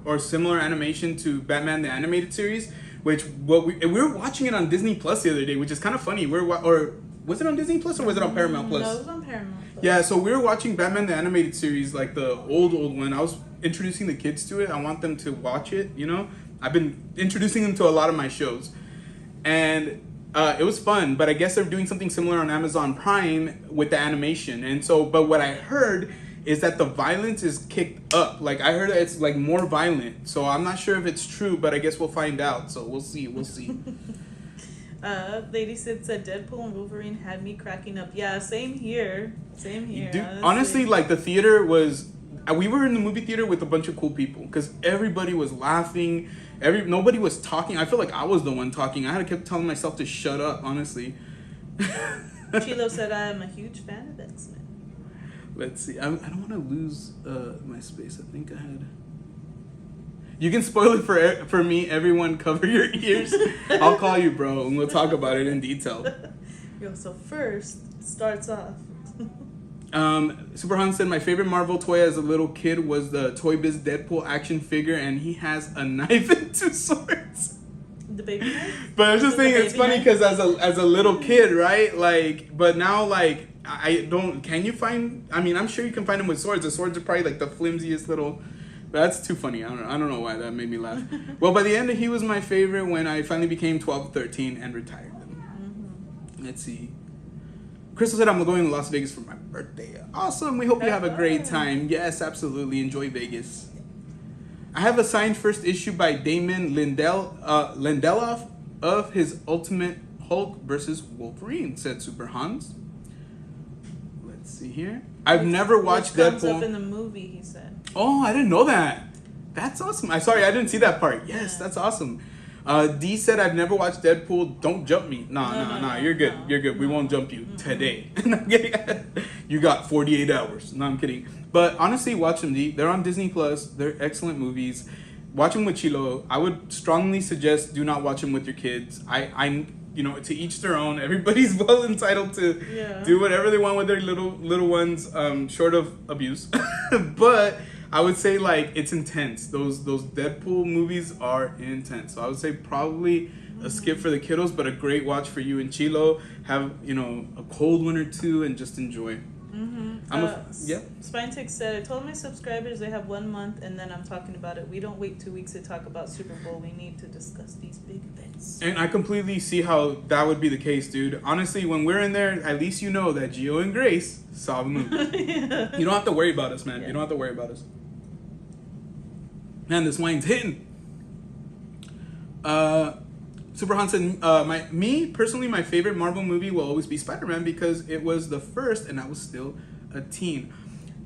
[SPEAKER 2] or similar animation to Batman the Animated Series, which we were watching it on Disney Plus the other day, which is kind of funny. Or was it on Disney Plus or was it on Paramount Plus?
[SPEAKER 3] No, it was on Paramount Plus.
[SPEAKER 2] Yeah, so we were watching Batman the Animated Series, like the old one. I was introducing the kids to it. I want them to watch it, you know? I've been introducing them to a lot of my shows. And it was fun, but I guess they're doing something similar on Amazon Prime with the animation. And so, but what I heard is that the violence is kicked up. Like, I heard that it's, like, more violent. So I'm not sure if it's true, but I guess we'll find out. So we'll see.
[SPEAKER 3] Lady Sid said Deadpool and Wolverine had me cracking up. Yeah, same here.
[SPEAKER 2] Dude, honestly, like, the theater was... We were in the movie theater with a bunch of cool people because everybody was laughing. Nobody was talking. I feel like I was the one talking. I had to keep telling myself to shut up, honestly.
[SPEAKER 3] Chilo said I am a huge fan of X-Men.
[SPEAKER 2] Let's see. I don't want to lose my space. I think I had... You can spoil it for me. Everyone cover your ears. I'll call you, bro, and we'll talk about it in detail.
[SPEAKER 3] Yo, so first, starts off.
[SPEAKER 2] Super Han said, my favorite Marvel toy as a little kid was the Toy Biz Deadpool action figure, and he has a knife and 2 swords.
[SPEAKER 3] The baby knife?
[SPEAKER 2] But I was just thinking, it's funny because as a little kid, right? Like, but now, like, can you find, I mean, I'm sure you can find them with swords. The swords are probably like the flimsiest little... That's too funny. I don't know why that made me laugh. Well, by the end, he was my favorite when I finally became 12, 13 and retired them. Mm-hmm. Let's see. Crystal said, I'm going to Las Vegas for my birthday. Awesome. We hope you have a great time. Yes, absolutely. Enjoy Vegas. I have a signed first issue by Damon Lindelof of his Ultimate Hulk versus Wolverine, said Super Hans. Let's see here. I've never watched
[SPEAKER 3] Deadpool. Comes
[SPEAKER 2] Deadpool.
[SPEAKER 3] Up in the movie, he said.
[SPEAKER 2] Oh, I didn't know that. That's awesome. I didn't see that part. Yes, that's awesome. D said, I've never watched Deadpool. Don't jump me. Nah. You're good. You're good. We won't jump you today. No, I'm kidding. You got 48 hours. No, I'm kidding. But honestly, watch them, D. They're on Disney Plus. They're excellent movies. Watch them with Chilo. I would strongly suggest do not watch them with your kids. I'm to each their own. Everybody's well entitled to do whatever they want with their little ones, short of abuse. But I would say, like, it's intense. Those Deadpool movies are intense. So I would say probably a skip for the kiddos, but a great watch for you and Chilo. Have, a cold one or two and just enjoy.
[SPEAKER 3] Spinetick said, I told my subscribers they have 1 month and then I'm talking about it. We don't wait 2 weeks to talk about Super Bowl. We need to discuss these big events.
[SPEAKER 2] And I completely see how that would be the case, dude. Honestly, when we're in there, at least you know that Gio and Grace saw the movie. Yeah. You don't have to worry about us, man. Yeah. You don't have to worry about us. Man, this wine's hitting. Super Han said, personally, my favorite Marvel movie will always be Spider-Man because it was the first and I was still a teen.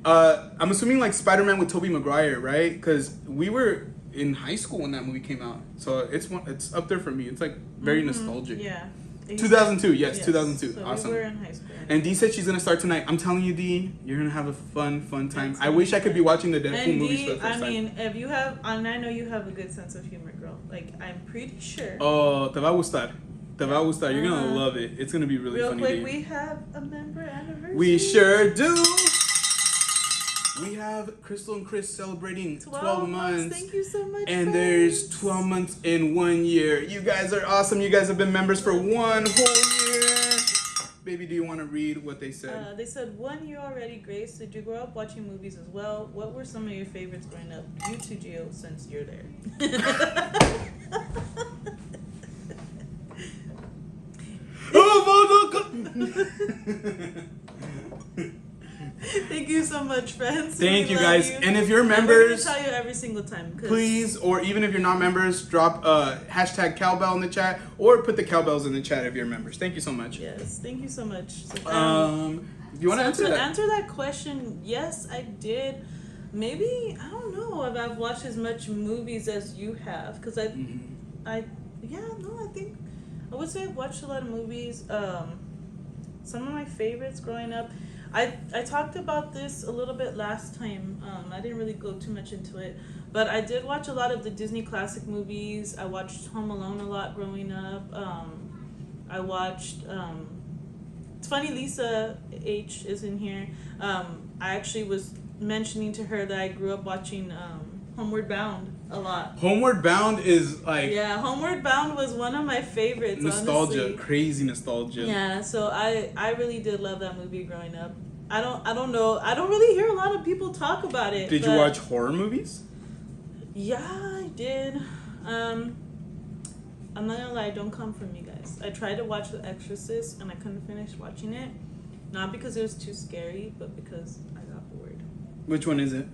[SPEAKER 2] I'm assuming like Spider-Man with Tobey Maguire, right? Because we were in high school when that movie came out. So it's up there for me. It's like very nostalgic.
[SPEAKER 3] Yeah.
[SPEAKER 2] 2002, yes, 2002.
[SPEAKER 3] So
[SPEAKER 2] awesome.
[SPEAKER 3] We were in high school.
[SPEAKER 2] And Dee said she's gonna start tonight. I'm telling you, Dee, you're gonna have a fun time. I wish I could be watching the Deadpool movies for the first time.
[SPEAKER 3] If you have, and I know you have a good sense of humor, girl. Like, I'm pretty sure.
[SPEAKER 2] Oh, te va a gustar. Te va a gustar. You're gonna love it. It's gonna be really funny.
[SPEAKER 3] Real quick, we have a member anniversary.
[SPEAKER 2] We sure do. We have Crystal and Chris celebrating 12 months.
[SPEAKER 3] Thank you so much.
[SPEAKER 2] And
[SPEAKER 3] friends.
[SPEAKER 2] there's 12 months in 1 year. You guys are awesome. You guys have been members for 1 whole year. Baby, do you want to read what they said?
[SPEAKER 3] They said 1 year already, Grace. Did you grow up watching movies as well? What were some of your favorites growing up? You too, Gio, since you're there. Thank you so much, friends.
[SPEAKER 2] Thank you, guys. And if you're members,
[SPEAKER 3] we're gonna tell you every single time.
[SPEAKER 2] Please, or even if you're not members, drop hashtag cowbell in the chat, or put the cowbells in the chat if you're members. Thank you so much.
[SPEAKER 3] Yes, thank you so much. So,
[SPEAKER 2] do you want to answer that?
[SPEAKER 3] Answer that question? Yes, I did. Maybe I don't know if I've watched as much movies as you have, because I think I would say I've watched a lot of movies. Some of my favorites growing up. I talked about this a little bit last time. I didn't really go too much into it, but I did watch a lot of the Disney classic movies. I watched Home Alone a lot growing up. I watched. It's funny, Lisa H is in here. I actually was mentioning to her that I grew up watching Homeward Bound a lot.
[SPEAKER 2] Homeward Bound is like
[SPEAKER 3] Yeah, Homeward Bound was one of my favorites.
[SPEAKER 2] nostalgia,
[SPEAKER 3] honestly.
[SPEAKER 2] crazy nostalgia.
[SPEAKER 3] Yeah, so I really did love that movie growing up. I don't know. I don't really hear a lot of people talk about it.
[SPEAKER 2] Did you watch horror movies?
[SPEAKER 3] Yeah, I did. I'm not gonna lie, don't come for me, guys. I tried to watch The Exorcist and I couldn't finish watching it. Not because it was too scary, but because I got bored.
[SPEAKER 2] Which one is it?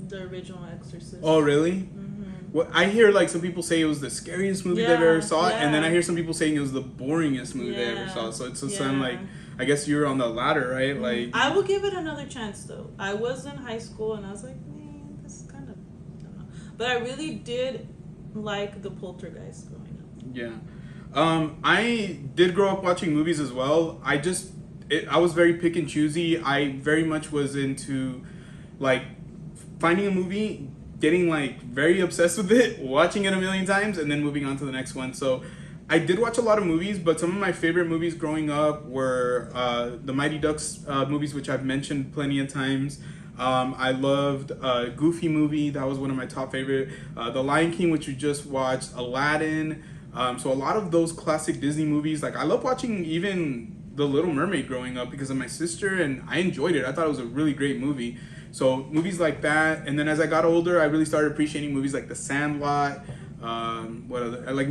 [SPEAKER 3] The original Exorcist.
[SPEAKER 2] Oh, really?
[SPEAKER 3] Mm-hmm.
[SPEAKER 2] Well, I hear like some people say it was the scariest movie they've ever saw, and then I hear some people saying it was the boringest movie they ever saw. So it's just like, I guess you're on the latter, right?
[SPEAKER 3] Mm-hmm.
[SPEAKER 2] Like,
[SPEAKER 3] I will give it another chance though. I was in high school and I was like, man, this is kind of, I don't know. But I really did like the Poltergeist growing up.
[SPEAKER 2] yeah. I did grow up watching movies as well. I was very pick and choosy. I very much was into like finding a movie, getting like very obsessed with it, watching it a million times, and then moving on to the next one. So I did watch a lot of movies, but some of my favorite movies growing up were the Mighty Ducks movies, which I've mentioned plenty of times. I loved Goofy movie. That was one of my top favorite. The Lion King, which we just watched. Aladdin. So a lot of those classic Disney movies. Like I love watching even The Little Mermaid growing up because of my sister, and I enjoyed it. I thought it was a really great movie. So movies like that, and then as I got older, I really started appreciating movies like The Sandlot. What other? I like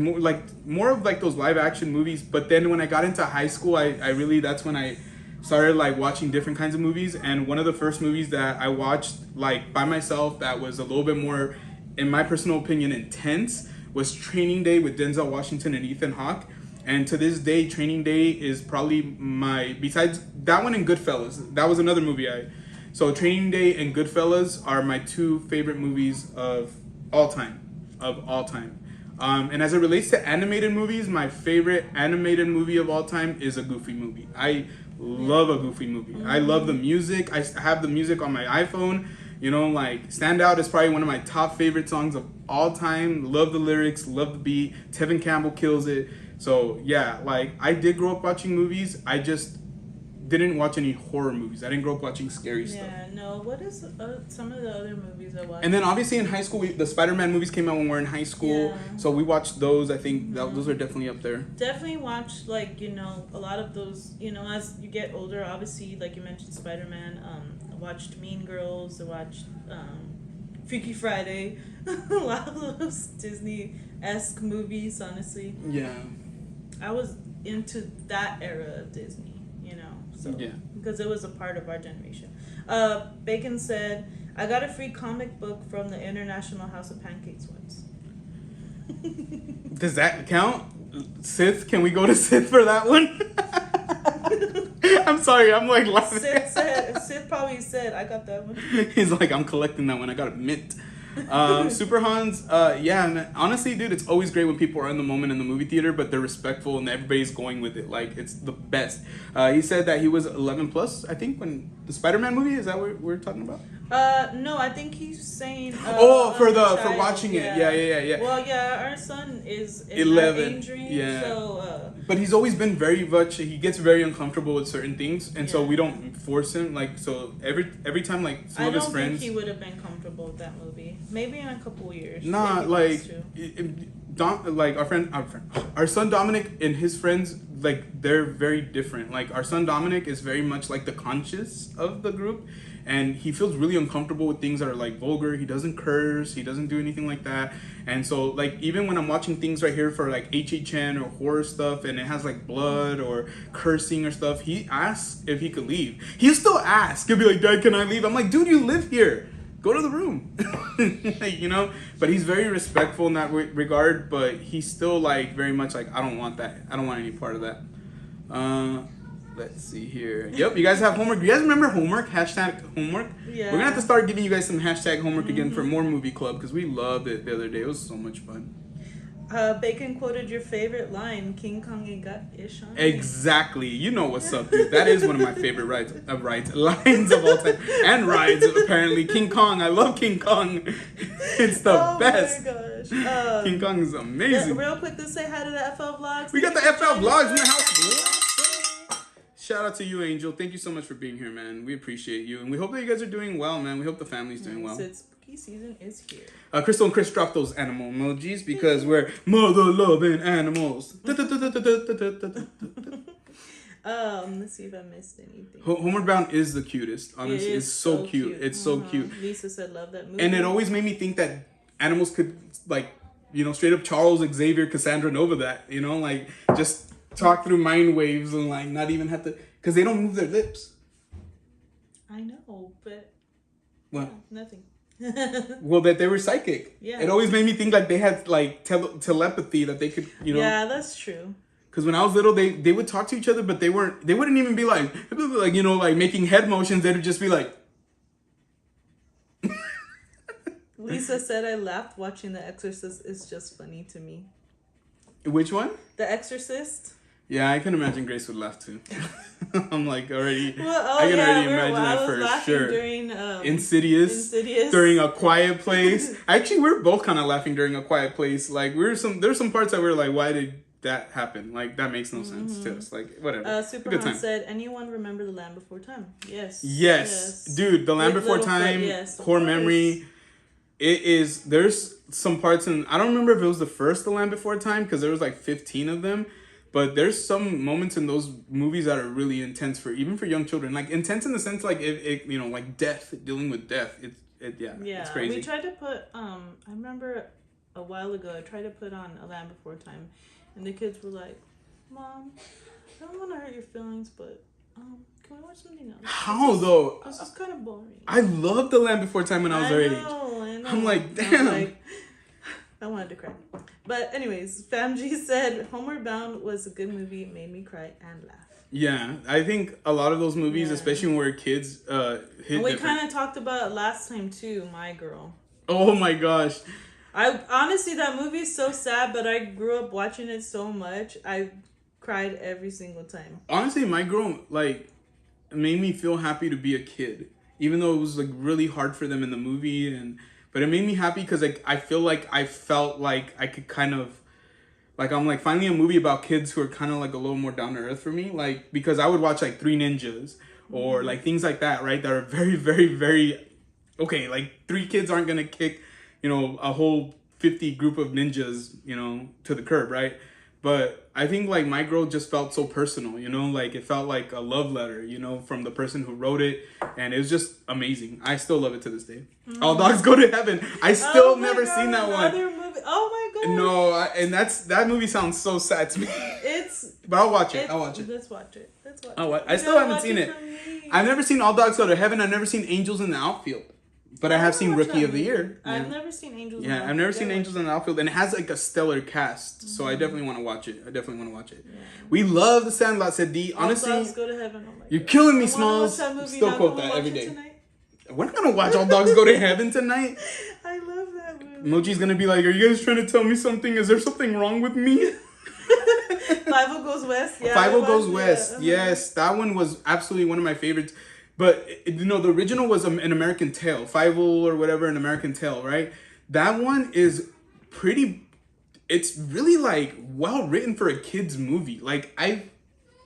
[SPEAKER 2] more of like those live action movies. But then when I got into high school, I really that's when I started like watching different kinds of movies. And one of the first movies that I watched like by myself that was a little bit more, in my personal opinion, intense was Training Day with Denzel Washington and Ethan Hawke. And to this day, Training Day is probably besides that one and Goodfellas. That was another movie So Training Day and Goodfellas are my two favorite movies of all time. And as it relates to animated movies, my favorite animated movie of all time is a Goofy movie. I love a Goofy movie. Mm-hmm. I love the music. I have the music on my iPhone. You know, like Stand Out is probably one of my top favorite songs of all time. Love the lyrics, love the beat. Tevin Campbell kills it. So yeah, like I did grow up watching movies. I just didn't watch any horror movies. I didn't grow up watching scary stuff.
[SPEAKER 3] Yeah, no. What is some of the other movies I watched?
[SPEAKER 2] And then obviously in high school, the Spider-Man movies came out when we were in high school.
[SPEAKER 3] Yeah.
[SPEAKER 2] So we watched those. I think those are definitely up there.
[SPEAKER 3] Definitely watched like, you know, a lot of those, you know, as you get older, obviously, like you mentioned Spider-Man. I watched Mean Girls. I watched Freaky Friday. A lot of those Disney-esque movies, honestly.
[SPEAKER 2] Yeah.
[SPEAKER 3] I was into that era of Disney, you know. So,
[SPEAKER 2] yeah.
[SPEAKER 3] Because it was a part of our generation. Bacon said, I got a free comic book from the International House of Pancakes once.
[SPEAKER 2] Does that count? Sith? Can we go to Sith for that one? I'm sorry, I'm like laughing.
[SPEAKER 3] Sith probably said, I got that one.
[SPEAKER 2] He's like, I'm collecting that one. I got it mint. Super Hans, yeah, man, honestly, dude, it's always great when people are in the moment in the movie theater, but they're respectful and everybody's going with it. Like, it's the best. He said that he was 11 plus, I think, when the Spider-Man movie, is that what we're talking about?
[SPEAKER 3] No, I think he's saying.
[SPEAKER 2] For watching it. Yeah.
[SPEAKER 3] Well, yeah, our son is in
[SPEAKER 2] 11.
[SPEAKER 3] age range,
[SPEAKER 2] Yeah.
[SPEAKER 3] So.
[SPEAKER 2] But he's always been very much. He gets very uncomfortable with certain things, and so we don't force him. Like, so every time, like some of his friends.
[SPEAKER 3] I don't think he would have been comfortable with that movie. Maybe in a couple years.
[SPEAKER 2] Nah, like our son Dominic and his friends, like they're very different. Like our son Dominic is very much like the conscious of the group, and he feels really uncomfortable with things that are like vulgar. He doesn't curse, he doesn't do anything like that. And so like even when I'm watching things right here for like HHN or horror stuff and it has like blood or cursing or stuff, he asks if he could leave. He'll still ask. He'll be like, Dad, can I leave? I'm like, dude, you live here. Go to the room. You know? But he's very respectful in that regard, but he's still like very much like, I don't want that. I don't want any part of that. Let's see here. Yep, you guys have homework. You guys remember homework? Hashtag homework?
[SPEAKER 3] Yeah.
[SPEAKER 2] We're going to have to start giving you guys some hashtag homework again for more movie club because we loved it the other day. It was so much fun.
[SPEAKER 3] Bacon quoted your favorite line, King Kong ain't got ish on.
[SPEAKER 2] Exactly. You know what's up, dude. That is one of my favorite lines of all time. And rides, apparently. King Kong. I love King Kong. It's the best.
[SPEAKER 3] Oh my gosh.
[SPEAKER 2] King Kong is amazing.
[SPEAKER 3] Real quick, to say hi to the FL Vlogs.
[SPEAKER 2] We got the FL Vlogs in the house. Shout out to you, Angel. Thank you so much for being here, man. We appreciate you. And we hope that you guys are doing well, man. We hope the family's doing well.
[SPEAKER 3] It's spooky season is here.
[SPEAKER 2] Crystal and Chris dropped those animal emojis because we're mother-loving animals.
[SPEAKER 3] Let's see if I missed anything.
[SPEAKER 2] Homeward Bound is the cutest. Honestly, it's so cute. It's so cute.
[SPEAKER 3] Lisa said, "Love that movie."
[SPEAKER 2] And it always made me think that animals could, like, you know, straight up Charles Xavier, Cassandra Nova that, you know, like, just talk through mind waves and, like, not even have to, because they don't move their lips.
[SPEAKER 3] I know, but
[SPEAKER 2] What?
[SPEAKER 3] Yeah, nothing.
[SPEAKER 2] Well, that they were psychic.
[SPEAKER 3] Yeah.
[SPEAKER 2] It always made me think like they had like telepathy that they could, you know.
[SPEAKER 3] Yeah, that's true.
[SPEAKER 2] Because when I was little, they would talk to each other, but they wouldn't even be like you know, like making head motions. They'd just be like.
[SPEAKER 3] Lisa said, "I laughed watching The Exorcist. It's just funny to me."
[SPEAKER 2] Which one?
[SPEAKER 3] The Exorcist.
[SPEAKER 2] Yeah, I can imagine Grace would laugh too. I'm like already.
[SPEAKER 3] Well,
[SPEAKER 2] I can already imagine that for sure.
[SPEAKER 3] During
[SPEAKER 2] Insidious. During A Quiet Place. Actually, we were both kind of laughing during A Quiet Place. Like there's some parts that we were like, why did that happen? Like that makes no sense to us. Like whatever.
[SPEAKER 3] Superman said, "Anyone remember The Land Before Time?"
[SPEAKER 2] Yes. Dude, The Land Before Time. Core memory. It is. There's some parts in. I don't remember if it was the first The Land Before Time because there was like 15 of them. But there's some moments in those movies that are really intense even for young children. Like intense in the sense like it you know, like death, dealing with death. It's crazy.
[SPEAKER 3] We tried to put I remember a while ago I tried to put on A Land Before Time, and the kids were like, "Mom, I don't want to hurt your feelings, but can we watch something else?"
[SPEAKER 2] How though?
[SPEAKER 3] This is kind of boring.
[SPEAKER 2] I loved The Land Before Time when I was their age.
[SPEAKER 3] I know.
[SPEAKER 2] I'm like, damn.
[SPEAKER 3] I wanted to cry. But anyways, FamG said Homeward Bound was a good movie. It made me cry and laugh.
[SPEAKER 2] Yeah, I think a lot of those movies, especially when we're kids, hit
[SPEAKER 3] and we
[SPEAKER 2] different.
[SPEAKER 3] kind of talked about it last time too, My Girl.
[SPEAKER 2] Oh my gosh.
[SPEAKER 3] I honestly, that movie is so sad, but I grew up watching it so much. I cried every single time.
[SPEAKER 2] Honestly, My Girl, like, made me feel happy to be a kid. Even though it was, like, really hard for them in the movie but it made me happy because like I felt like I could kind of like I'm like finally a movie about kids who are kind of like a little more down to earth for me, like because I would watch like Three Ninjas or like things like that, right, that are very very very okay, like 3 kids aren't gonna kick, you know, a whole 50 group of ninjas, you know, to the curb, right? But I think like My Girl just felt so personal, you know, like it felt like a love letter, you know, from the person who wrote it, and it was just amazing. I still love it to this day. All Dogs Go to Heaven. I still never seen that one.
[SPEAKER 3] Movie. Oh my god.
[SPEAKER 2] No, and that movie sounds so sad to me. But I'll watch it.
[SPEAKER 3] Let's watch it.
[SPEAKER 2] I still haven't seen it. I've never seen All Dogs Go to Heaven. I've never seen Angels in the Outfield. But I have seen Rookie of the Year.
[SPEAKER 3] I've never seen Angels.
[SPEAKER 2] Yeah, I've never seen Angels in the Outfield, and it has like a stellar cast. So I definitely want to watch it. Yeah. We love The Sandlot, said D. Honestly,
[SPEAKER 3] All Dogs Go to Heaven. Oh my
[SPEAKER 2] you're killing me, Smalls.
[SPEAKER 3] Still
[SPEAKER 2] quote that every day. We're not gonna watch All Dogs Go to Heaven tonight.
[SPEAKER 3] I love that movie.
[SPEAKER 2] Mochi's gonna be like, "Are you guys trying to tell me something? Is there something wrong with me?"
[SPEAKER 3] 5-0 Goes West. Yeah,
[SPEAKER 2] 5-0 Goes West. Yes, that one was absolutely one of my favorites. But, you know, the original was An American Tale. 5-0 or whatever, An American Tale, right? That one is it's really, like, well written for a kid's movie. Like,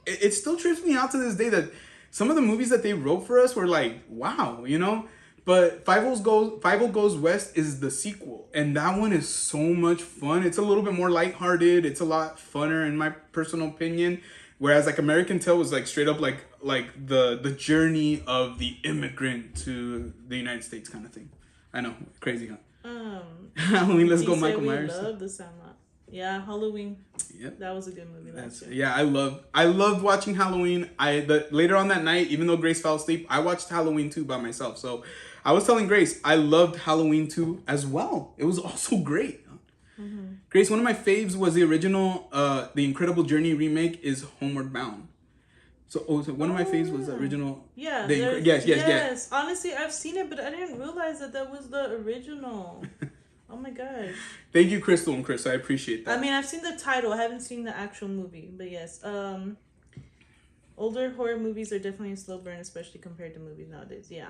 [SPEAKER 2] it still trips me out to this day that some of the movies that they wrote for us were like, wow, you know? But 5-0 Goes West is the sequel. And that one is so much fun. It's a little bit more lighthearted. It's a lot funner, in my personal opinion. Whereas like American Tale was like straight up like the journey of the immigrant to the United States kind of thing. I know, crazy, huh? Halloween, let's go, Michael Myers.
[SPEAKER 3] I love The Sandlot. Yeah, Halloween.
[SPEAKER 2] Yep.
[SPEAKER 3] That was a good movie last year.
[SPEAKER 2] Yeah, I loved watching Halloween. Later on that night, even though Grace fell asleep, I watched Halloween 2 by myself. So I was telling Grace, I loved Halloween 2 as well. It was also great. Mm-hmm. Grace, one of my faves was the original, The Incredible Journey remake is Homeward Bound. So one of my faves was the original.
[SPEAKER 3] Yeah.
[SPEAKER 2] Yes.
[SPEAKER 3] Honestly, I've seen it, but I didn't realize that was the original. Oh my gosh.
[SPEAKER 2] Thank you, Crystal and Chris. I appreciate that.
[SPEAKER 3] I mean, I've seen the title. I haven't seen the actual movie, but yes. Older horror movies are definitely a slow burn, especially compared to movies nowadays. Yeah.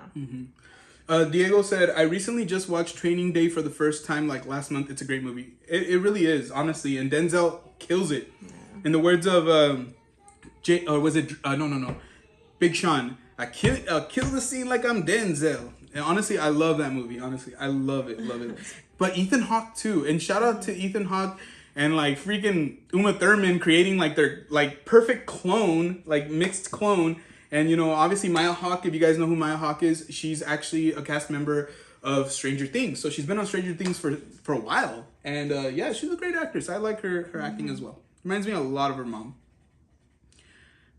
[SPEAKER 2] Diego said, I recently just watched Training Day for the first time like last month. It's a great movie. It really is, honestly. And Denzel kills it. Yeah. In the words of Big Sean, I'll kill the scene like I'm Denzel. And honestly, I love that movie. Honestly, I love it. But Ethan Hawke too. And shout out to Ethan Hawke and like freaking Uma Thurman creating like their like perfect clone, like mixed clone. And you know, obviously Maya Hawke, if you guys know who Maya Hawke is, she's actually a cast member of Stranger Things. So she's been on Stranger Things for a while. And yeah, she's a great actress. I like her acting as well. Reminds me a lot of her mom.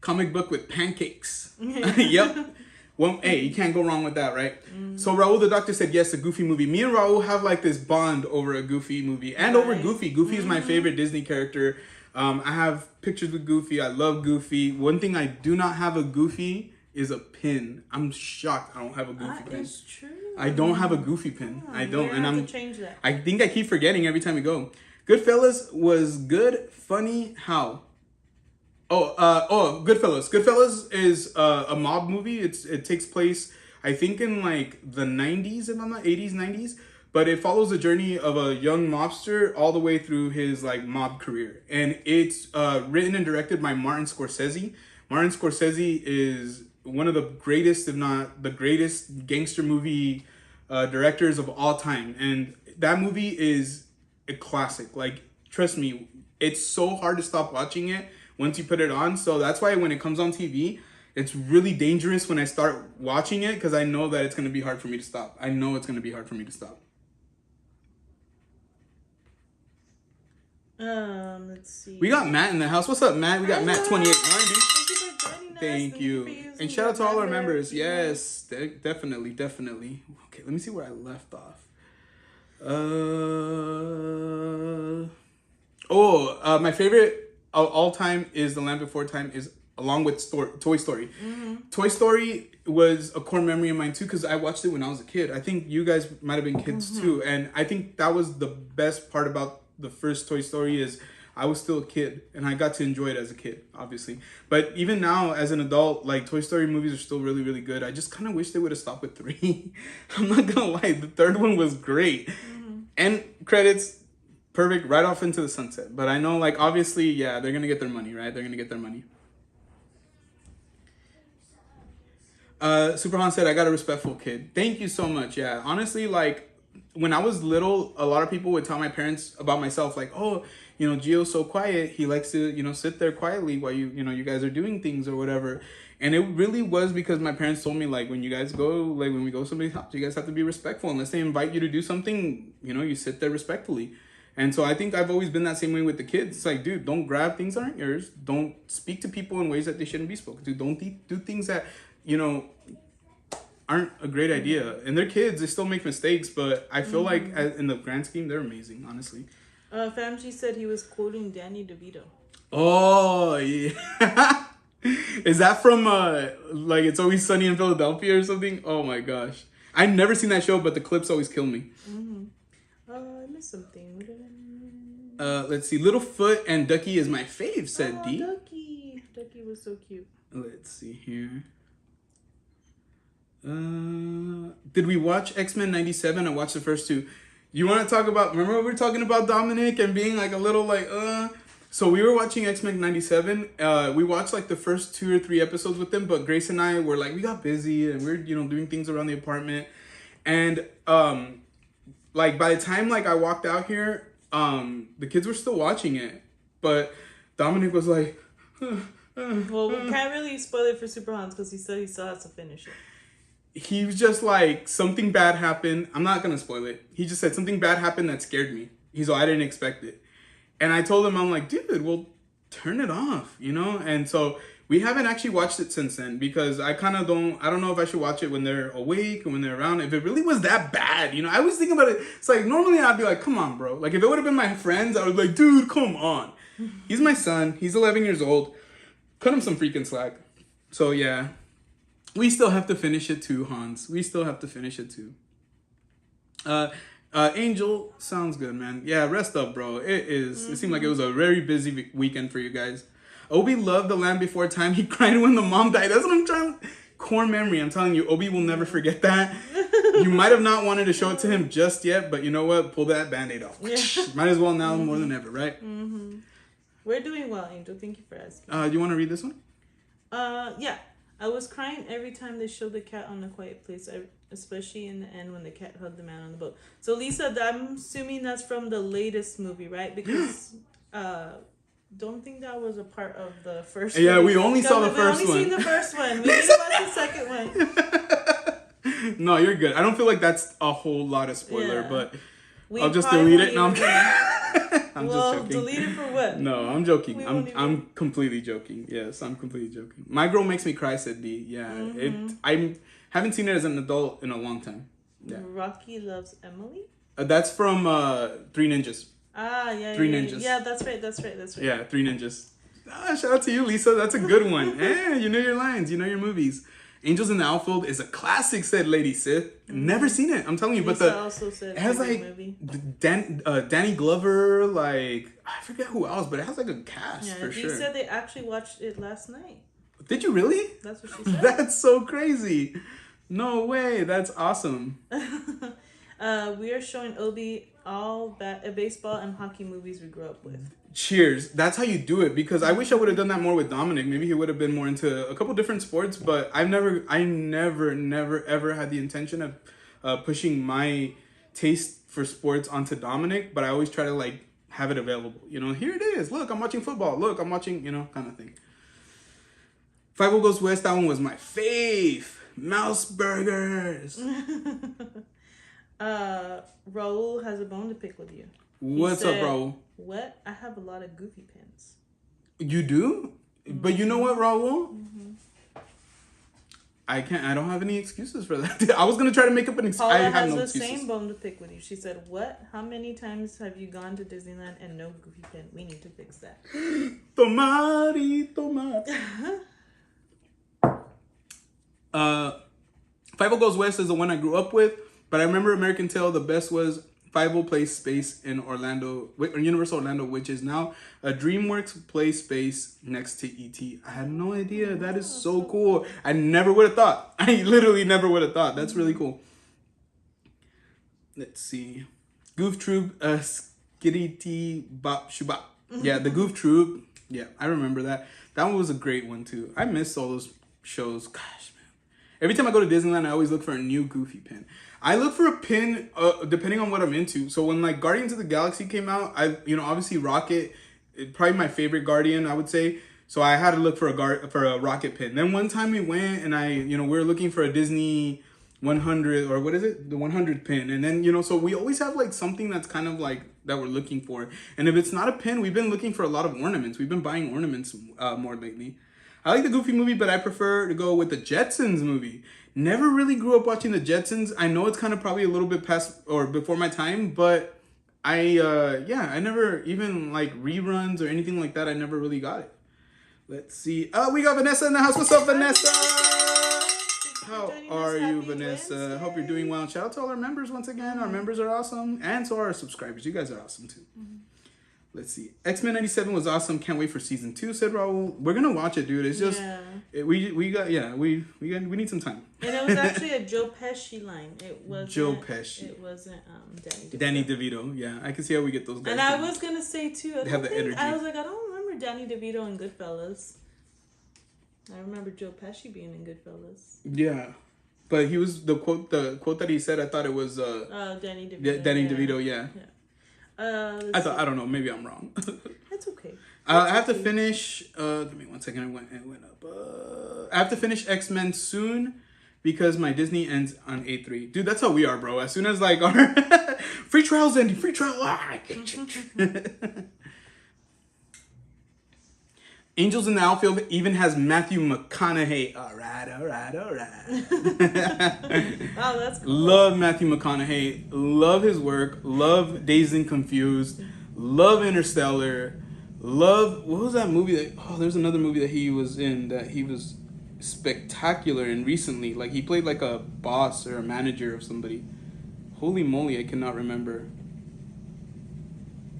[SPEAKER 2] Comic book with pancakes. Yep. Well, hey, you can't go wrong with that, right? So Raul the Doctor said yes, a Goofy movie. Me and Raul have like this bond over a Goofy movie and over Goofy. Goofy is my favorite Disney character. I have pictures with Goofy. I love Goofy. One thing I do not have a Goofy is a pin. I'm shocked I don't have a Goofy pin. That is true. I don't have a Goofy pin. I don't, and I'm. Change that. I think I keep forgetting every time we go. Goodfellas was good, funny. How? Goodfellas. Goodfellas is a mob movie. It takes place, I think, in like the 90s, if I'm not 80s, 90s. But it follows the journey of a young mobster all the way through his like mob career. And it's written and directed by Martin Scorsese. Martin Scorsese is one of the greatest, if not the greatest, gangster movie directors of all time. And that movie is a classic. Like, trust me, it's so hard to stop watching it once you put it on. So that's why when it comes on TV, it's really dangerous when I start watching it because I know that it's going to be hard for me to stop. I know it's going to be hard for me to stop.
[SPEAKER 3] Let's see.
[SPEAKER 2] We got Matt in the house. What's up, Matt? We got Matt 2890.
[SPEAKER 3] Thank you for joining us.
[SPEAKER 2] Thank you. And shout out to all our members. Yes, definitely. Okay, let me see where I left off. My favorite of all time is The Land Before Time, is along with Toy Story. Toy Story was a core memory of mine too because I watched it when I was a kid. I think you guys might have been kids too, and I think that was the best part about the first Toy Story is I was still a kid and I got to enjoy it as a kid, obviously. But even now as an adult, like Toy Story movies are still really, really good. I just kind of wish they would have stopped with 3. I'm not gonna lie, the third one was great. And credits, perfect, right off into the sunset. But I know, like, obviously, yeah, they're gonna get their money, right? They're gonna get their money. Superhan said, I got a respectful kid. Thank you so much. Yeah, honestly, like, when I was little, a lot of people would tell my parents about myself, like, oh, you know, Gio's so quiet. He likes to, you know, sit there quietly while you guys are doing things or whatever. And it really was because my parents told me, like, when you guys go, like, when we go to somebody's house, you guys have to be respectful. Unless they invite you to do something, you know, you sit there respectfully. And so I think I've always been that same way with the kids. It's like, dude, don't grab things that aren't yours. Don't speak to people in ways that they shouldn't be spoken to. Don't do things that, you know, aren't a great idea. And they're kids, they still make mistakes, but I feel like in the grand scheme, they're amazing, honestly.
[SPEAKER 3] Famji said he was quoting Danny DeVito.
[SPEAKER 2] Oh, yeah. Is that from, like, It's Always Sunny in Philadelphia or something? Oh, my gosh. I've never seen that show, but the clips always kill me.
[SPEAKER 3] I missed something.
[SPEAKER 2] Let's see. Littlefoot and Ducky is my fave, said D.
[SPEAKER 3] Ducky was so cute.
[SPEAKER 2] Let's see here. Did we watch X-Men 97? I watched the first 2. You want to talk about, remember we were talking about Dominic and being like a little like, So we were watching X-Men 97. We watched like the first 2 or 3 episodes with them, but Grace and I were like, we got busy and we're, you know, doing things around the apartment. And, like by the time like I walked out here, the kids were still watching it, but Dominic was like,
[SPEAKER 3] Well, we can't really spoil it for Super Hans because he said he still has to finish it.
[SPEAKER 2] He was just like, something bad happened. I'm not going to spoil it. He just said something bad happened that scared me. He's like, I didn't expect it. And I told him, I'm like, dude, well, turn it off, you know? And so we haven't actually watched it since then because I don't know if I should watch it when they're awake or when they're around. If it really was that bad, you know, I was thinking about it. It's like, normally I'd be like, come on, bro. Like if it would have been my friends, I was like, dude, come on. He's my son. He's 11 years old. Cut him some freaking slack. So yeah. We still have to finish it too, Hans. We still have to finish it too. Angel, sounds good, man. Yeah, rest up, bro. It is. It seemed like it was a very busy weekend for you guys. Obi loved The Land Before Time. He cried when the mom died. That's what I'm trying. Core memory. I'm telling you, Obi will never forget that. You might have not wanted to show it to him just yet, but you know what? Pull that Band-Aid off. Yeah. Might as well now more than ever, right?
[SPEAKER 3] Mm-hmm. We're doing well, Angel. Thank you for asking.
[SPEAKER 2] Do you want to read this one?
[SPEAKER 3] Yeah. I was crying every time they showed the cat on A Quiet Place, especially in the end when the cat hugged the man on the boat. So, Lisa, I'm assuming that's from the latest movie, right? Because don't think that was a part of the first one.
[SPEAKER 2] Yeah, we only saw the first one.
[SPEAKER 3] We only seen the first one. We didn't watch the second one.
[SPEAKER 2] No, you're good. I don't feel like that's a whole lot of spoiler, but I'll just
[SPEAKER 3] probably
[SPEAKER 2] delete it. No, I'm
[SPEAKER 3] I'm just joking. Delete it for what?
[SPEAKER 2] No, I'm joking. I'm completely joking. Yes, I'm completely joking. My Girl Makes Me Cry, said D. Yeah, I haven't seen it as an adult in a long time. Yeah.
[SPEAKER 3] Rocky Loves Emily?
[SPEAKER 2] That's from Three Ninjas.
[SPEAKER 3] Ah, yeah.
[SPEAKER 2] Three Ninjas.
[SPEAKER 3] Yeah, that's right.
[SPEAKER 2] Yeah, Three Ninjas. Shout out to you, Lisa. That's a good one. You know your lines. You know your movies. Angels in the Outfield is a classic, said Lady Sith. Never seen it. I'm telling you,
[SPEAKER 3] Lisa
[SPEAKER 2] but
[SPEAKER 3] also said
[SPEAKER 2] it has like
[SPEAKER 3] movie.
[SPEAKER 2] Danny Glover, like I forget who else, but it has like a cast for sure.
[SPEAKER 3] She said they actually watched it last night.
[SPEAKER 2] Did you really?
[SPEAKER 3] That's what she said.
[SPEAKER 2] That's so crazy. No way. That's awesome.
[SPEAKER 3] We are showing Obi all baseball and hockey movies we grew up with.
[SPEAKER 2] Cheers. That's how you do it, because I wish I would have done that more with Dominic. Maybe he would have been more into a couple different sports, but I never ever had the intention of pushing my taste for sports onto Dominic, but I always try to like have it available. You know, here it is. Look, I'm watching football. Look, I'm watching, you know, kind of thing. 5 Goes West, that one was my fave. Mouse burgers.
[SPEAKER 3] Raul has a bone to pick with you.
[SPEAKER 2] What's up, Raul?
[SPEAKER 3] What? I have a lot of Goofy pins.
[SPEAKER 2] You do? But you know what, Raul? I don't have any excuses for that. I was going to try to make up an excuse.
[SPEAKER 3] Paula
[SPEAKER 2] I have
[SPEAKER 3] has
[SPEAKER 2] no
[SPEAKER 3] the
[SPEAKER 2] excuses.
[SPEAKER 3] same bone to pick with you. She said, what? How many times have you gone to Disneyland and no Goofy pin? We need to fix that.
[SPEAKER 2] Tomate. 5 Goes West is the one I grew up with, but I remember American Tail, the best was 5 Place Space in Orlando, or Universal Orlando, which is now a DreamWorks Play Space next to E.T. I had no idea. That is so cool. I never would have thought. I literally never would have thought. That's really cool. Let's see. Goof Troop, Skitty Bop Shubop. Yeah, the Goof Troop. Yeah, I remember that. That one was a great one too. I miss all those shows. Gosh, man. Every time I go to Disneyland, I always look for a new Goofy pin. I look for a pin depending on what I'm into. So when like Guardians of the Galaxy came out, obviously Rocket, probably my favorite Guardian, I would say. So I had to look for a Rocket pin. Then one time we went and we were looking for a Disney 100, or what is it? The 100 pin. And then, so we always have like something that's kind of like that we're looking for. And if it's not a pin, we've been looking for a lot of ornaments. We've been buying ornaments more lately. I like the Goofy movie, but I prefer to go with the Jetsons movie. Never really grew up watching the Jetsons. I know it's kind of probably a little bit past or before my time, but I never even like reruns or anything like that. I never really got it. Let's see. We got Vanessa in the house. What's up, Vanessa? How are you, Vanessa? Hope you're doing well. Shout out to all our members once again. Our members are awesome. And so are our subscribers. You guys are awesome too. Let's see. X-Men 97 was awesome. Can't wait for season 2, said Raul. We're going to watch it, dude. It's just, we need some time.
[SPEAKER 3] And it was actually a Joe Pesci line. It wasn't
[SPEAKER 2] Joe Pesci.
[SPEAKER 3] It wasn't Danny DeVito.
[SPEAKER 2] Danny DeVito, yeah. I can see how we get those guys.
[SPEAKER 3] And I was going to say, too,
[SPEAKER 2] they have the energy.
[SPEAKER 3] I was like, I don't remember Danny DeVito in Goodfellas. I remember Joe Pesci being in Goodfellas.
[SPEAKER 2] Yeah. But he was, the quote that he said, I thought it was...
[SPEAKER 3] Danny DeVito.
[SPEAKER 2] Danny DeVito, yeah. I don't know, maybe I'm wrong.
[SPEAKER 3] That's okay.
[SPEAKER 2] I have to finish, give me 1 second, it went up. I have to finish X-Men soon because my Disney ends on 8/3. Dude, that's how we are, bro. As soon as like our free trials ending, Angels in the Outfield even has Matthew McConaughey. All right.
[SPEAKER 3] Wow, that's cool.
[SPEAKER 2] Love Matthew McConaughey. Love his work. Love Dazed and Confused. Love Interstellar. Love, what was that movie there's another movie that he was in that he was spectacular in recently. Like he played like a boss or a manager of somebody. Holy moly, I cannot remember.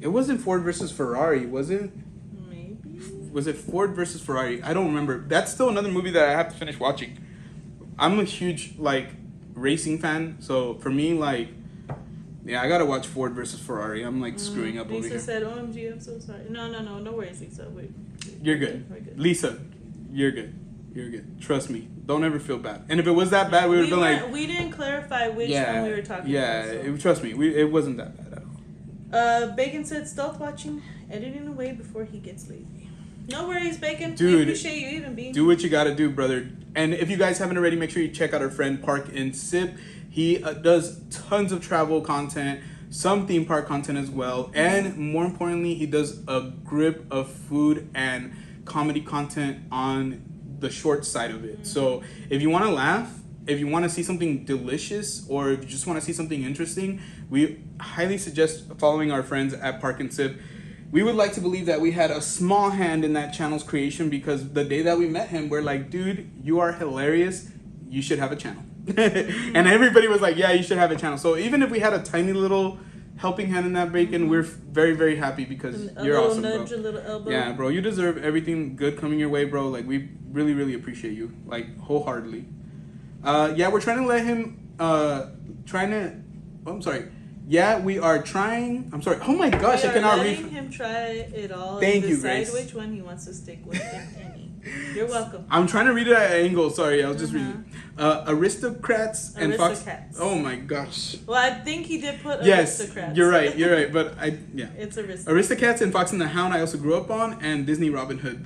[SPEAKER 2] It wasn't Ford versus Ferrari, was it?
[SPEAKER 3] Maybe.
[SPEAKER 2] Was it Ford versus Ferrari? I don't remember. That's still another movie that I have to finish watching. I'm a huge like racing fan, so for me, like, yeah, I gotta watch Ford versus Ferrari. I'm like screwing up over
[SPEAKER 3] Lisa
[SPEAKER 2] here.
[SPEAKER 3] said, "OMG, I'm so sorry." No worries, Lisa.
[SPEAKER 2] You're good.
[SPEAKER 3] We're good.
[SPEAKER 2] Lisa, you're good. You're good. Trust me. Don't ever feel bad. And if it was that bad, we would have been like...
[SPEAKER 3] We didn't clarify which one we were talking about. So.
[SPEAKER 2] Trust me. It wasn't that bad at all.
[SPEAKER 3] Bacon said, stealth watching, editing away before he gets lazy. No worries, Bacon.
[SPEAKER 2] Dude,
[SPEAKER 3] we appreciate you even being
[SPEAKER 2] do what you gotta do, brother. And if you guys haven't already, make sure you check out our friend Park and Sip. He does tons of travel content, some theme park content as well. And more importantly, he does a grip of food and comedy content on the short side of it. So if you want to laugh, if you want to see something delicious, or if you just want to see something interesting, we highly suggest following our friends at Park and Sip. We would like to believe that we had a small hand in that channel's creation, because the day that we met him, we're like, dude, you are hilarious. You should have a channel. And everybody was like, yeah, you should have a channel. So even if we had a tiny little helping hand in that, Bacon, we're very, very happy, because you're awesome,
[SPEAKER 3] nudge,
[SPEAKER 2] bro.
[SPEAKER 3] a little elbow.
[SPEAKER 2] Yeah, bro, you deserve everything good coming your way, bro. Like, we really, really appreciate you, like, wholeheartedly. Yeah, we're trying to let him, I'm sorry. Yeah, we are trying. I'm sorry. Oh my gosh, I cannot read.
[SPEAKER 3] Letting him try it all.
[SPEAKER 2] Thank
[SPEAKER 3] and
[SPEAKER 2] you,
[SPEAKER 3] decide
[SPEAKER 2] Grace.
[SPEAKER 3] which one he wants to stick with, if any. You're welcome.
[SPEAKER 2] I'm trying to read it at an angle. Sorry, I was just reading. Aristocrats and Fox.
[SPEAKER 3] Aristocats.
[SPEAKER 2] Oh my gosh.
[SPEAKER 3] Well, I think he did put
[SPEAKER 2] Yes,
[SPEAKER 3] Aristocrats.
[SPEAKER 2] you're right. But yeah.
[SPEAKER 3] It's Aristocats.
[SPEAKER 2] Aristocats and Fox and the Hound I also grew up on, and Disney Robin Hood.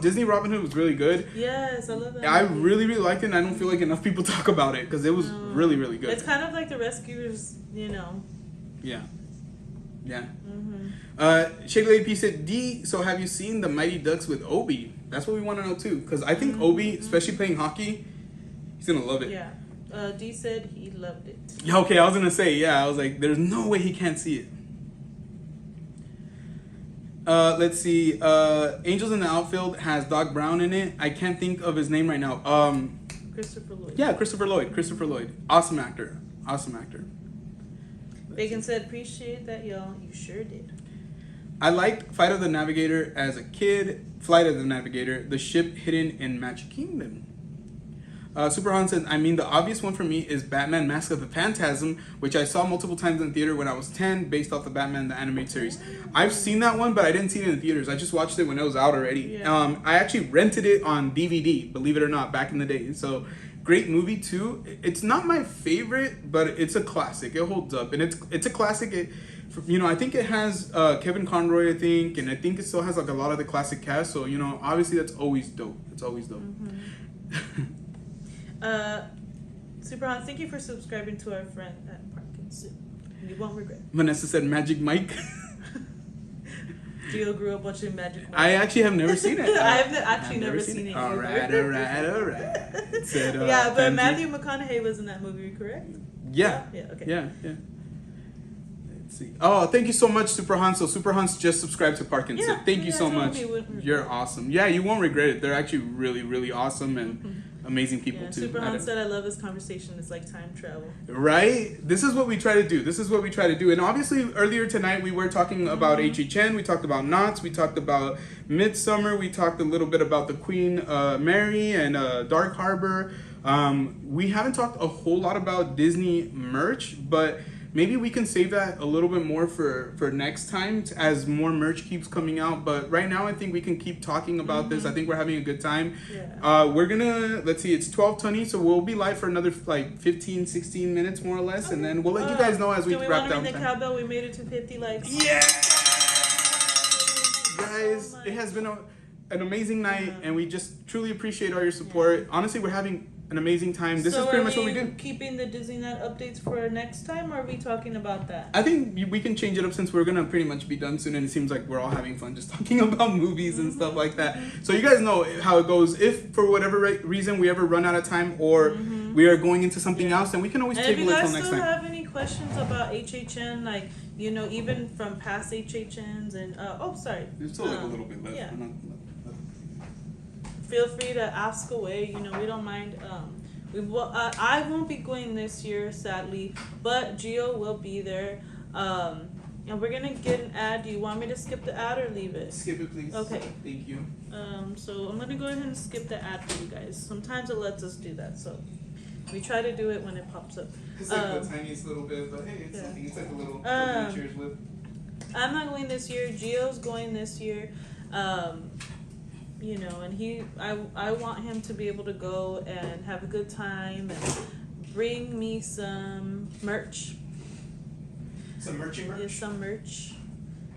[SPEAKER 2] Disney Robin Hood was really good.
[SPEAKER 3] Yes, I love that.
[SPEAKER 2] I really, really liked it, and I don't feel like enough people talk about it, because it was really, really good.
[SPEAKER 3] It's kind of like the Rescuers,
[SPEAKER 2] Yeah. Yeah.
[SPEAKER 3] Mm-hmm.
[SPEAKER 2] Shady Lady P said, D, so have you seen the Mighty Ducks with Obi? That's what we want to know too. Because I think Obi, especially playing hockey, he's going to love it.
[SPEAKER 3] Yeah. D said he loved it.
[SPEAKER 2] Yeah, okay, I was going to say, yeah. I was like, there's no way he can't see it. Let's see. Angels in the Outfield has Doc Brown in it. I can't think of his name right now.
[SPEAKER 3] Christopher Lloyd.
[SPEAKER 2] Yeah, Christopher Lloyd. Awesome actor.
[SPEAKER 3] Bacon said, appreciate that, y'all. You sure did.
[SPEAKER 2] I liked Flight of the Navigator as a kid. Flight of the Navigator, the ship hidden in Magic Kingdom. Super Han says, the obvious one for me is Batman Mask of the Phantasm, which I saw multiple times in theater when I was 10, based off the Batman the animated series. I've seen that one, but I didn't see it in the theaters. I just watched it when it was out already.
[SPEAKER 3] Yeah.
[SPEAKER 2] I actually rented it on DVD, believe it or not, back in the day. So, great movie too. It's not my favorite, but it's a classic. It holds up, and it's a classic. I think it has Kevin Conroy, and I think it still has like a lot of the classic cast. So obviously that's always dope. It's always dope.
[SPEAKER 3] Mm-hmm. Super Han, thank you for subscribing to our friend at Park and Sip. You won't regret.
[SPEAKER 2] Vanessa said Magic Mike.
[SPEAKER 3] Gio grew up watching Magic Mike.
[SPEAKER 2] I actually have never seen it.
[SPEAKER 3] I've actually never seen it.
[SPEAKER 2] All right. Said,
[SPEAKER 3] yeah, but
[SPEAKER 2] Benji.
[SPEAKER 3] Matthew McConaughey was in that movie, correct?
[SPEAKER 2] Yeah.
[SPEAKER 3] Yeah. Okay.
[SPEAKER 2] Yeah. Let's see. Oh, thank you so much, Super Han. So Super Han's just subscribed to Park and Sip. Thank you so much. You're awesome. Yeah, you won't regret it. They're actually really, really awesome and amazing people too.
[SPEAKER 3] Super Han said, I love this conversation. It's like time travel.
[SPEAKER 2] Right? This is what we try to do. And obviously earlier tonight we were talking about HHN. We talked about Knott's. We talked about Midsummer. We talked a little bit about the Queen Mary and Dark Harbor. We haven't talked a whole lot about Disney merch, but maybe we can save that a little bit more for next time as more merch keeps coming out. But right now I think we can keep talking about this. I think we're having a good time.
[SPEAKER 3] Yeah.
[SPEAKER 2] We're gonna, let's see, it's 12:20, so we'll be live for another like 15, 16 minutes more or less. Okay. And then we'll let you guys know as we wrap down.
[SPEAKER 3] Ring the cowbell? We made it to 50 likes.
[SPEAKER 2] Yeah! Guys, it has been an amazing night, and we just truly appreciate all your support. Honestly, we're having an amazing time. This is pretty much what we do.
[SPEAKER 3] Keeping the Disneyland updates for next time, or are we talking about that?
[SPEAKER 2] I think we can change it up since we're gonna pretty much be done soon, and it seems like we're all having fun just talking about movies and stuff like that. So you guys know how it goes. If for whatever reason we ever run out of time or we are going into something else, then we can always table it till next time.
[SPEAKER 3] If you guys still have any questions about HHN, like even from past HHNs and
[SPEAKER 2] there's still like a little bit left.
[SPEAKER 3] Yeah. Feel free to ask away. We don't mind. I won't be going this year, sadly, but Gio will be there. And we're gonna get an ad. Do you want me to skip the ad or leave it?
[SPEAKER 2] Skip it, please.
[SPEAKER 3] Okay.
[SPEAKER 2] Thank you.
[SPEAKER 3] So I'm gonna go ahead and skip the ad for you guys. Sometimes it lets us do that, so we try to do it when it pops up.
[SPEAKER 2] It's like the tiniest little bit, but hey, it's
[SPEAKER 3] Yeah.
[SPEAKER 2] something. It's like a little cheers with.
[SPEAKER 3] I'm not going this year. Gio's going this year. You know, and I want him to be able to go and have a good time and bring me some merch.
[SPEAKER 2] Some merch.
[SPEAKER 3] Yeah, some merch.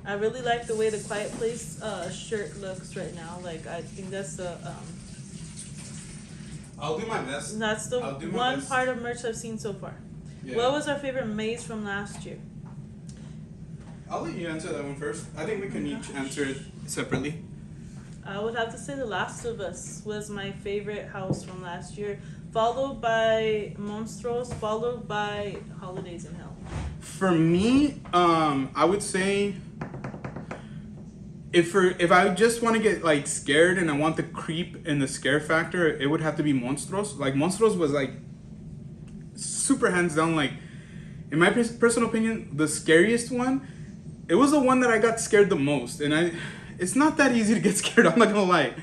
[SPEAKER 3] I really like the way the Quiet Place shirt looks right now. Like, I think that's the
[SPEAKER 2] I'll do my best.
[SPEAKER 3] that's the
[SPEAKER 2] I'll do my
[SPEAKER 3] one
[SPEAKER 2] best.
[SPEAKER 3] part of merch I've seen so far.
[SPEAKER 2] Yeah.
[SPEAKER 3] What was our favorite maze from last year?
[SPEAKER 2] I'll let you answer that one first. I think we can each answer it separately.
[SPEAKER 3] I would have to say The Last of Us was my favorite house from last year, followed by Monstros, followed by Holidays in Hell.
[SPEAKER 2] For me, I would say if I just want to get like scared and I want the creep and the scare factor, it would have to be Monstros. Like Monstros was like super hands down, like in my personal opinion, the scariest one. It was the one that I got scared the most, and it's not that easy to get scared, I'm not gonna lie.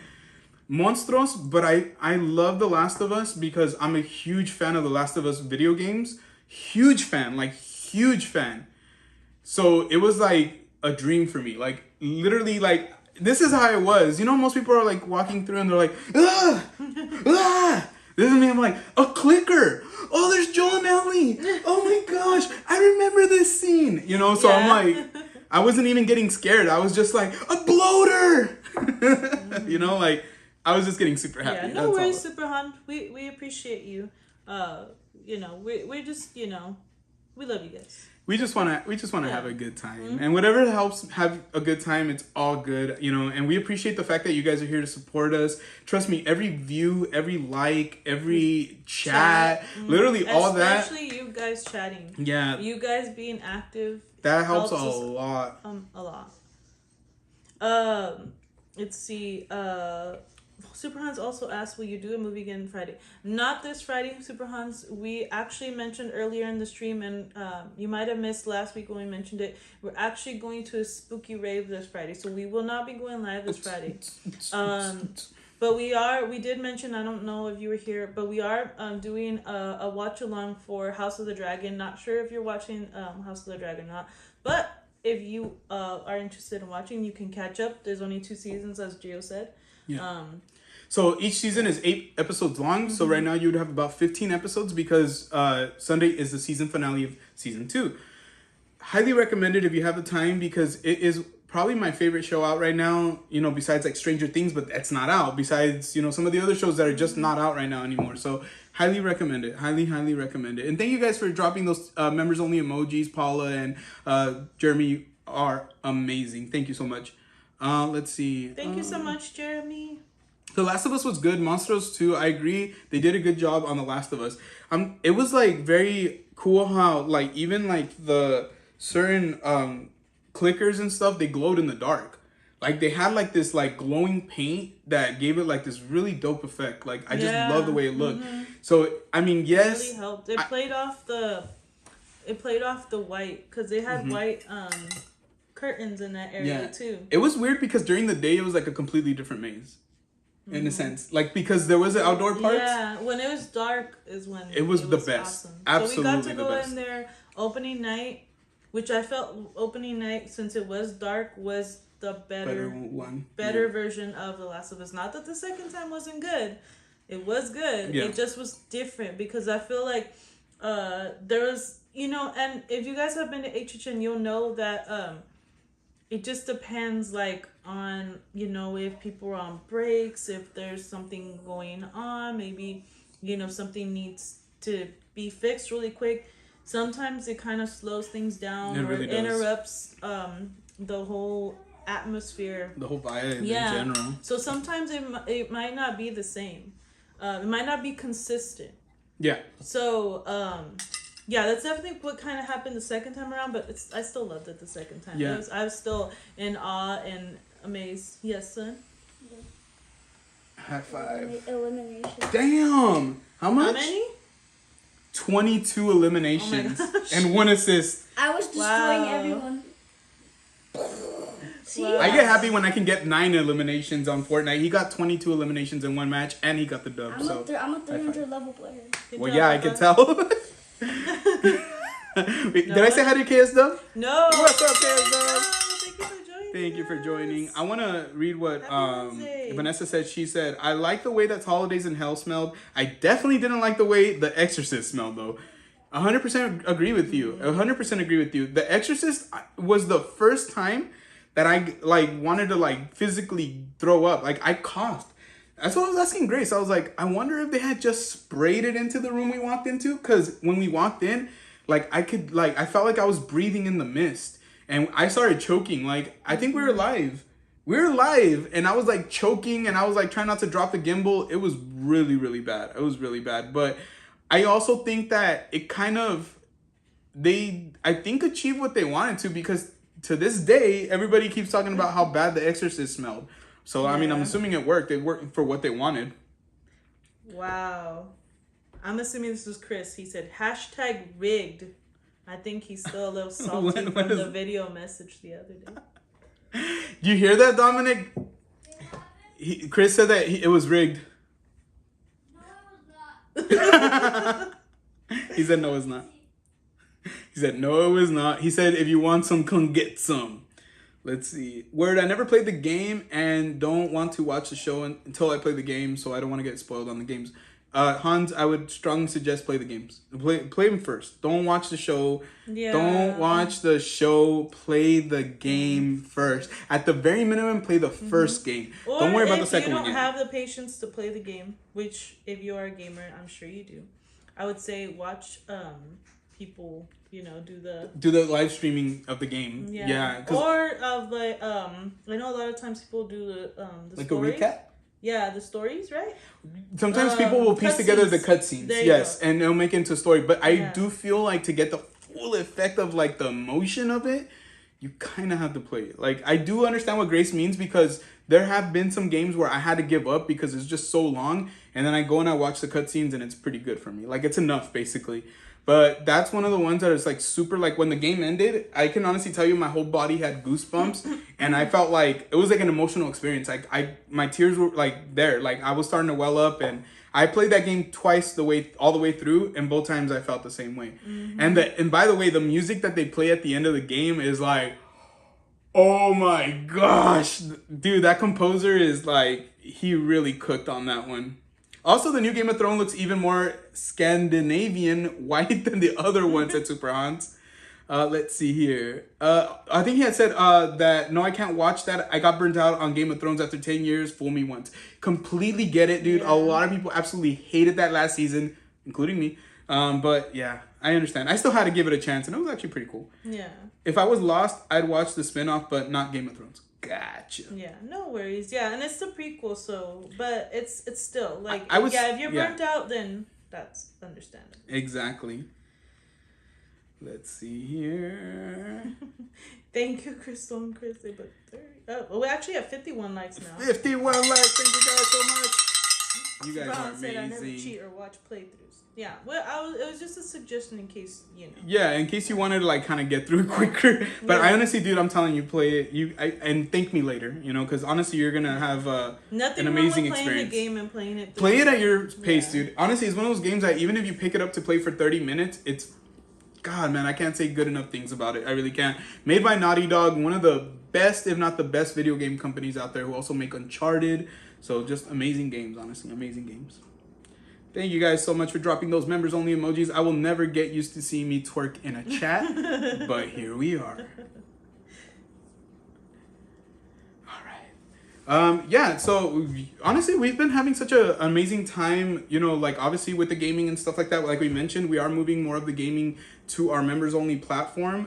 [SPEAKER 2] Monstros, but I love The Last of Us because I'm a huge fan of The Last of Us video games. Huge fan. So it was like a dream for me. Like literally, like this is how it was. You know, most people are like walking through and they're like, ah, ah. This is me. I'm like, a clicker. Oh, there's Joel and Ellie. Oh my gosh, I remember this scene. You know, so I'm like, I wasn't even getting scared. I was just like, a bloater. You know, like I was just getting super happy.
[SPEAKER 3] Yeah, no worries, Super Hunt. We appreciate you. You know, we're just, you know, we love you guys.
[SPEAKER 2] We just wanna have a good time, and whatever helps have a good time, it's all good, you know. And we appreciate the fact that you guys are here to support us. Trust me, every view, every like, every chat, literally all that.
[SPEAKER 3] Especially you guys chatting.
[SPEAKER 2] Yeah,
[SPEAKER 3] you guys being active.
[SPEAKER 2] that helps a
[SPEAKER 3] us,
[SPEAKER 2] lot.
[SPEAKER 3] A lot. Let's see. Super Hans also asked, will you do a movie again Friday? Not this Friday, Super Hans. We actually mentioned earlier in the stream, and you might have missed last week when we mentioned it. We're actually going to a spooky rave this Friday, so we will not be going live this Friday. But we did mention, I don't know if you were here, but we are doing a watch along for House of the Dragon. Not sure if you're watching House of the Dragon or not, but if you are interested in watching, you can catch up. There's only 2 seasons, as Gio said.
[SPEAKER 2] Yeah. So each season is 8 episodes long. Mm-hmm. So right now you would have about 15 episodes because Sunday is the season finale of season 2. Highly recommended if you have the time because it is probably my favorite show out right now. You know, besides like Stranger Things, but that's not out. Besides, you know, some of the other shows that are just not out right now anymore. So highly recommend it. Highly recommend it. And thank you guys for dropping those members only emojis. Paula and Jeremy are amazing. Thank you so much. Let's see.
[SPEAKER 3] Thank you so much, Jeremy.
[SPEAKER 2] The Last of Us was good. Monstros too. I agree. They did a good job on The Last of Us. It was like very cool how like even like the certain clickers and stuff, they glowed in the dark. Like they had like this like glowing paint that gave it like this really dope effect. Like I just love the way it looked. Mm-hmm. So I mean, yes,
[SPEAKER 3] it really helped. It played off the white because they had white curtains in that area too.
[SPEAKER 2] It was weird because during the day it was like a completely different maze. In a sense, like because there was an outdoor part.
[SPEAKER 3] Yeah, when it was dark is when
[SPEAKER 2] it was the best.
[SPEAKER 3] Awesome.
[SPEAKER 2] Absolutely,
[SPEAKER 3] so we got to go in there opening night, which I felt opening night since it was dark was the better version of The Last of Us. Not that the second time wasn't good, it was good. Yeah. It just was different because I feel like there was, you know, and if you guys have been to HHN, you'll know that it just depends, like, on, you know, if people are on breaks, if there's something going on, maybe, you know, something needs to be fixed really quick. Sometimes it kind of slows things down or really interrupts the whole atmosphere.
[SPEAKER 2] The whole vibe in general.
[SPEAKER 3] So sometimes it might not be the same. It might not be consistent.
[SPEAKER 2] Yeah.
[SPEAKER 3] So, yeah, that's definitely what kind of happened the second time around, but I still loved it the second time.
[SPEAKER 2] Yeah.
[SPEAKER 3] I was still in awe and amazed. Yes, son?
[SPEAKER 2] High five.
[SPEAKER 4] Elimination.
[SPEAKER 2] Damn. How much?
[SPEAKER 3] How many?
[SPEAKER 2] 22 eliminations and 1 assist.
[SPEAKER 4] I was destroying everyone. See?
[SPEAKER 3] Wow.
[SPEAKER 2] I get happy when I can get 9 eliminations on Fortnite. He got 22 eliminations in 1 match and he got the dub.
[SPEAKER 4] I'm a 300 level player.
[SPEAKER 2] Well, yeah, I can tell. Wait, did I say hi to KS Dub?
[SPEAKER 3] No.
[SPEAKER 2] What's up, KS Dub?
[SPEAKER 3] Thank you for joining.
[SPEAKER 2] Thank you for joining. I want to read what
[SPEAKER 3] Happy Wednesday.
[SPEAKER 2] Vanessa said. She said, I like the way that Holidays in Hell smelled. I definitely didn't like the way The Exorcist smelled, though. 100% agree with you. 100% agree with you. The Exorcist was the first time that I wanted to physically throw up. I coughed. That's what I was asking Grace. I was like, I wonder if they had just sprayed it into the room we walked into. Because when we walked in, I felt like I was breathing in the mist. And I started choking. I think we were live. And I was choking and I was trying not to drop the gimbal. It was really, really bad. It was really bad. But I also think that it kind of, I think achieved what they wanted to, because to this day, everybody keeps talking about how bad The Exorcist smelled. So, I mean, I'm assuming it worked. It worked for what they wanted.
[SPEAKER 3] Wow. I'm assuming this was Chris. He said, #rigged. I think he's still a little salty from the video message the other day.
[SPEAKER 2] Do you hear that, Dominic? Chris said that it was rigged.
[SPEAKER 4] No, it was not.
[SPEAKER 2] He said, no, it's not. He said, no, it was not. He said, if you want some, come get some. Let's see. Word, I never played the game and don't want to watch the show until I play the game, so I don't want to get spoiled on the games. Hans, I would strongly suggest play the games. Play them first. Don't watch the show.
[SPEAKER 3] Yeah.
[SPEAKER 2] Don't watch the show. Play the game first. At the very minimum, play the first game.
[SPEAKER 3] Or
[SPEAKER 2] don't worry about the second one
[SPEAKER 3] if you
[SPEAKER 2] yet.
[SPEAKER 3] don't have the patience to play the game, which if you are a gamer, I'm sure you do, I would say watch people, do the
[SPEAKER 2] live streaming of the game. Yeah.
[SPEAKER 3] Or of I know a lot of times people do the stories.
[SPEAKER 2] A recap.
[SPEAKER 3] Yeah, the stories, right?
[SPEAKER 2] Sometimes people will piece together the cutscenes, yes, and they'll make it into a story. But I do feel to get the full effect of the emotion of it, you kind of have to play it. I do understand what Grace means, because there have been some games where I had to give up because it's just so long, and then I go and I watch the cutscenes and it's pretty good for me. It's enough basically. But that's one of the ones that is super, when the game ended, I can honestly tell you my whole body had goosebumps and I felt it was an emotional experience. My tears were there. I was starting to well up, and I played that game twice all the way through, and both times I felt the same way. Mm-hmm. And by the way, the music that they play at the end of the game is oh my gosh, dude, that composer is he really cooked on that one. Also, the new Game of Thrones looks even more Scandinavian white than the other ones at Super Hans. Let's see here. I think he had said that, no, I can't watch that. I got burnt out on Game of Thrones after 10 years. Fool me once. Completely get it, dude. Yeah. A lot of people absolutely hated that last season, including me. But yeah, I understand. I still had to give it a chance, and it was actually pretty cool.
[SPEAKER 3] Yeah.
[SPEAKER 2] If I was lost, I'd watch the spinoff, but not Game of Thrones. Gotcha.
[SPEAKER 3] Yeah, no worries. Yeah, and it's the prequel, so but it's still
[SPEAKER 2] I was,
[SPEAKER 3] if you're burnt out, then that's understandable.
[SPEAKER 2] Exactly. Let's see here.
[SPEAKER 3] Thank you, Crystal and Chris. But 30. Oh, well, we actually have 51 likes now.
[SPEAKER 2] 51 likes. Thank you guys so much. You guys are amazing.
[SPEAKER 3] Said I never cheat or watch playthroughs. Yeah, well, it was just a suggestion in case,
[SPEAKER 2] Yeah, in case you wanted to kind of get through it quicker. But I honestly, dude, I'm telling you, play it. And thank me later, because honestly, you're gonna have
[SPEAKER 3] Nothing
[SPEAKER 2] an amazing
[SPEAKER 3] wrong with playing
[SPEAKER 2] experience.
[SPEAKER 3] The game and playing it.
[SPEAKER 2] Play it at your pace, dude. Honestly, it's one of those games that even if you pick it up to play for 30 minutes, it's, God, man, I can't say good enough things about it. I really can't. Made by Naughty Dog, one of the best, if not the best, video game companies out there, who also make Uncharted. So just amazing games, honestly, amazing games. Thank you guys so much for dropping those members only emojis. I will never get used to seeing me twerk in a chat, but here we are. All right. Yeah, so honestly, we've been having such an amazing time, obviously with the gaming and stuff like that. Like we mentioned, we are moving more of the gaming to our members only platform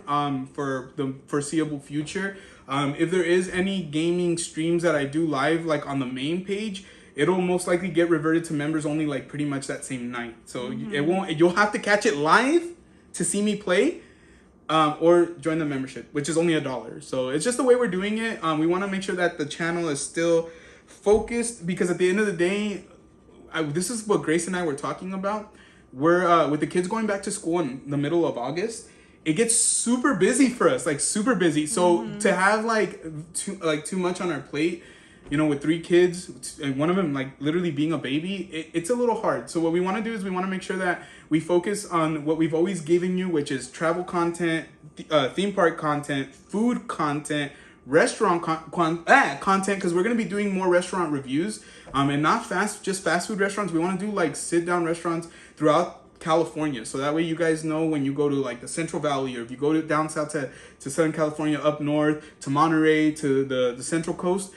[SPEAKER 2] for the foreseeable future. If there is any gaming streams that I do live, on the main page, it'll most likely get reverted to members only pretty much that same night. So you'll have to catch it live to see me play, or join the membership, which is only $1. So it's just the way we're doing it. We want to make sure that the channel is still focused, because at the end of the day, this is what Grace and I were talking about. We're with the kids going back to school in the middle of August. It gets super busy for us, like super busy. So to have too much on our plate, you know, with 3 kids, and one of them like literally being a baby, it's a little hard. So what we want to do is we want to make sure that we focus on what we've always given you, which is travel content, theme park content, food content, restaurant content, because we're going to be doing more restaurant reviews, and not just fast food restaurants. We want to do like sit down restaurants throughout California, so that way you guys know when you go to like the Central Valley, or if you go to down south to Southern California, up north to Monterey, to the Central Coast,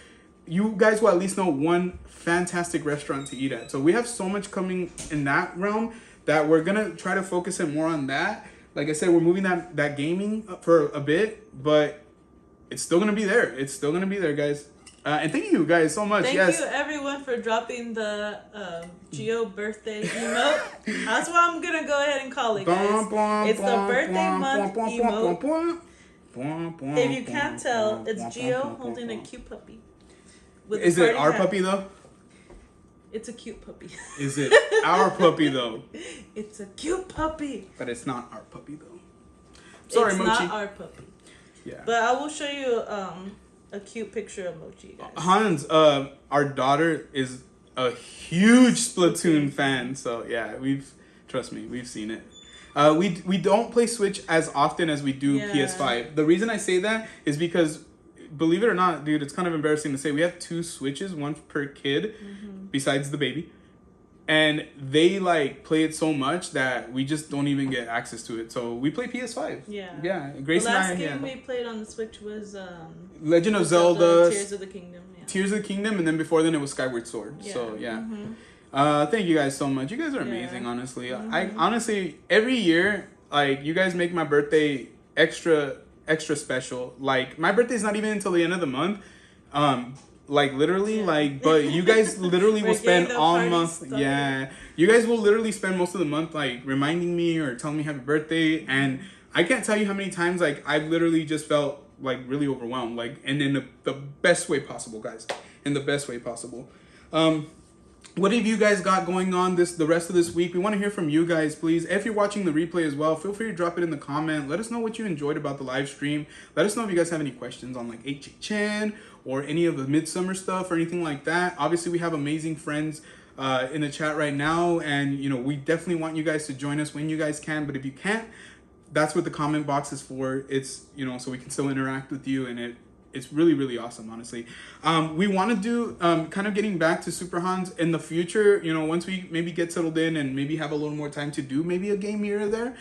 [SPEAKER 2] you guys will at least know one fantastic restaurant to eat at. So we have so much coming in that realm that we're gonna try to focus it more on that. Like I said, we're moving that gaming up for a bit, but it's still gonna be there. It's still gonna be there, guys. And thank you guys so much.
[SPEAKER 3] Thank you everyone for dropping the Geo birthday emote. That's what I'm gonna go ahead and call it, guys. It's the birthday month emote. If you can't tell, it's Geo holding a cute puppy.
[SPEAKER 2] Is it our puppy though?
[SPEAKER 3] It's a cute puppy.
[SPEAKER 2] Is it our puppy though?
[SPEAKER 3] It's a cute puppy.
[SPEAKER 2] But it's not our puppy though. Sorry,
[SPEAKER 3] it's
[SPEAKER 2] Mochi.
[SPEAKER 3] Not our puppy.
[SPEAKER 2] Yeah.
[SPEAKER 3] But I will show you a cute picture of Mochi, guys.
[SPEAKER 2] Hans, our daughter is a huge Splatoon fan, so yeah, trust me, we've seen it. We don't play Switch as often as we do PS5. The reason I say that is because, believe it or not, dude, it's kind of embarrassing to say, we have 2 Switches, one per kid, besides the baby. And they like play it so much that we just don't even get access to it. So we play PS5. Yeah. Grace
[SPEAKER 3] the
[SPEAKER 2] and
[SPEAKER 3] last
[SPEAKER 2] I.
[SPEAKER 3] game we played on the Switch was
[SPEAKER 2] Legend of Zelda,
[SPEAKER 3] Tears of the Kingdom. Yeah.
[SPEAKER 2] Tears of the Kingdom, and then before then it was Skyward Sword.
[SPEAKER 3] Yeah.
[SPEAKER 2] So yeah. Thank you guys so much. You guys are amazing, honestly. I honestly, every year, like, you guys make my birthday extra special. Like, my birthday's not even until the end of the month. Like, literally, like, but you guys literally will spend all month. Yeah. You guys will literally spend most of the month, like, reminding me or telling me happy birthday. And I can't tell you how many times, like, I've literally just felt, like, really overwhelmed. Like, and in the best way possible, guys. In the best way possible. What have you guys got going on the rest of this week? We want to hear from you guys, please. If you're watching the replay as well, feel free to drop it in the comment. Let us know what you enjoyed about the live stream. Let us know if you guys have any questions on like HHN or any of the Midsummer stuff or anything like that. Obviously, we have amazing friends in the chat right now, and you know, we definitely want you guys to join us when you guys can. But if you can't, that's what the comment box is for. It's, you know, so we can still interact with you, and it's really, really awesome, honestly. We want to do, kind of getting back to Super Hans in the future, you know, once we maybe get settled in and maybe have a little more time to do maybe a game here or there.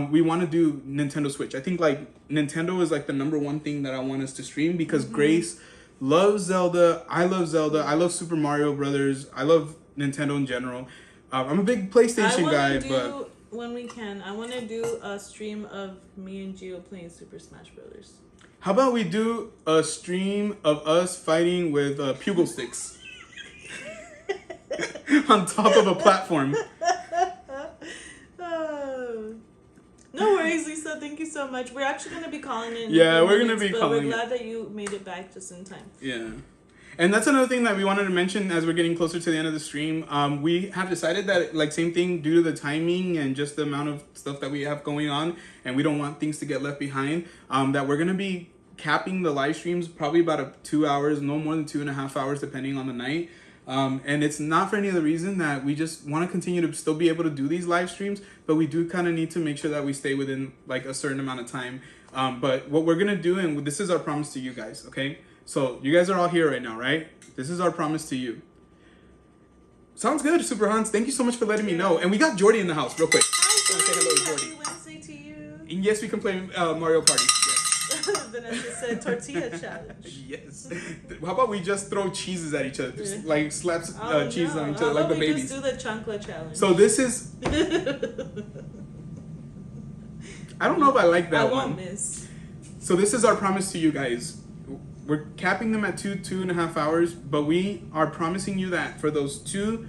[SPEAKER 2] We want to do Nintendo Switch. I think, like, Nintendo is, like, the #1 thing that I want us to stream, because Grace loves Zelda. I love Zelda. I love Super Mario Brothers. I love Nintendo in general. I'm a big PlayStation guy, but...
[SPEAKER 3] When we can, I want to do a stream of me and Gio playing Super Smash Brothers.
[SPEAKER 2] How about we do a stream of us fighting with pugil sticks on top of a platform?
[SPEAKER 3] No worries, Lisa. Thank you so much. We're actually going to be calling in.
[SPEAKER 2] Yeah, we're going to be
[SPEAKER 3] but
[SPEAKER 2] calling.
[SPEAKER 3] We're glad that you made it back just in time.
[SPEAKER 2] Yeah. And that's another thing that we wanted to mention as we're getting closer to the end of the stream. We have decided that, like, same thing, due to the timing and just the amount of stuff that we have going on, and we don't want things to get left behind, that we're going to be capping the live streams probably about 2 hours, no more than 2.5 hours, depending on the night. And it's not for any other reason that we just want to continue to still be able to do these live streams, but we do kind of need to make sure that we stay within, like, a certain amount of time. But what we're going to do, and this is our promise to you guys, okay? So you guys are all here right now, right? This is our promise to you. Sounds good, Super Hans. Thank you so much for letting me know. And we got Jordy in the house, real quick.
[SPEAKER 3] Hi,
[SPEAKER 2] Say hello to Jordy.
[SPEAKER 3] Happy Wednesday to you.
[SPEAKER 2] And yes, we can play Mario Party. Yes.
[SPEAKER 3] Vanessa said tortilla challenge.
[SPEAKER 2] Yes. How about we just throw cheeses at each other? Just like slaps cheese on each other,
[SPEAKER 3] How
[SPEAKER 2] like the
[SPEAKER 3] about we
[SPEAKER 2] babies.
[SPEAKER 3] just do the chancla challenge?
[SPEAKER 2] So this is... I don't know if I like that one.
[SPEAKER 3] I won't miss.
[SPEAKER 2] So this is our promise to you guys. We're capping them at 2.5 hours, but we are promising you that for those 2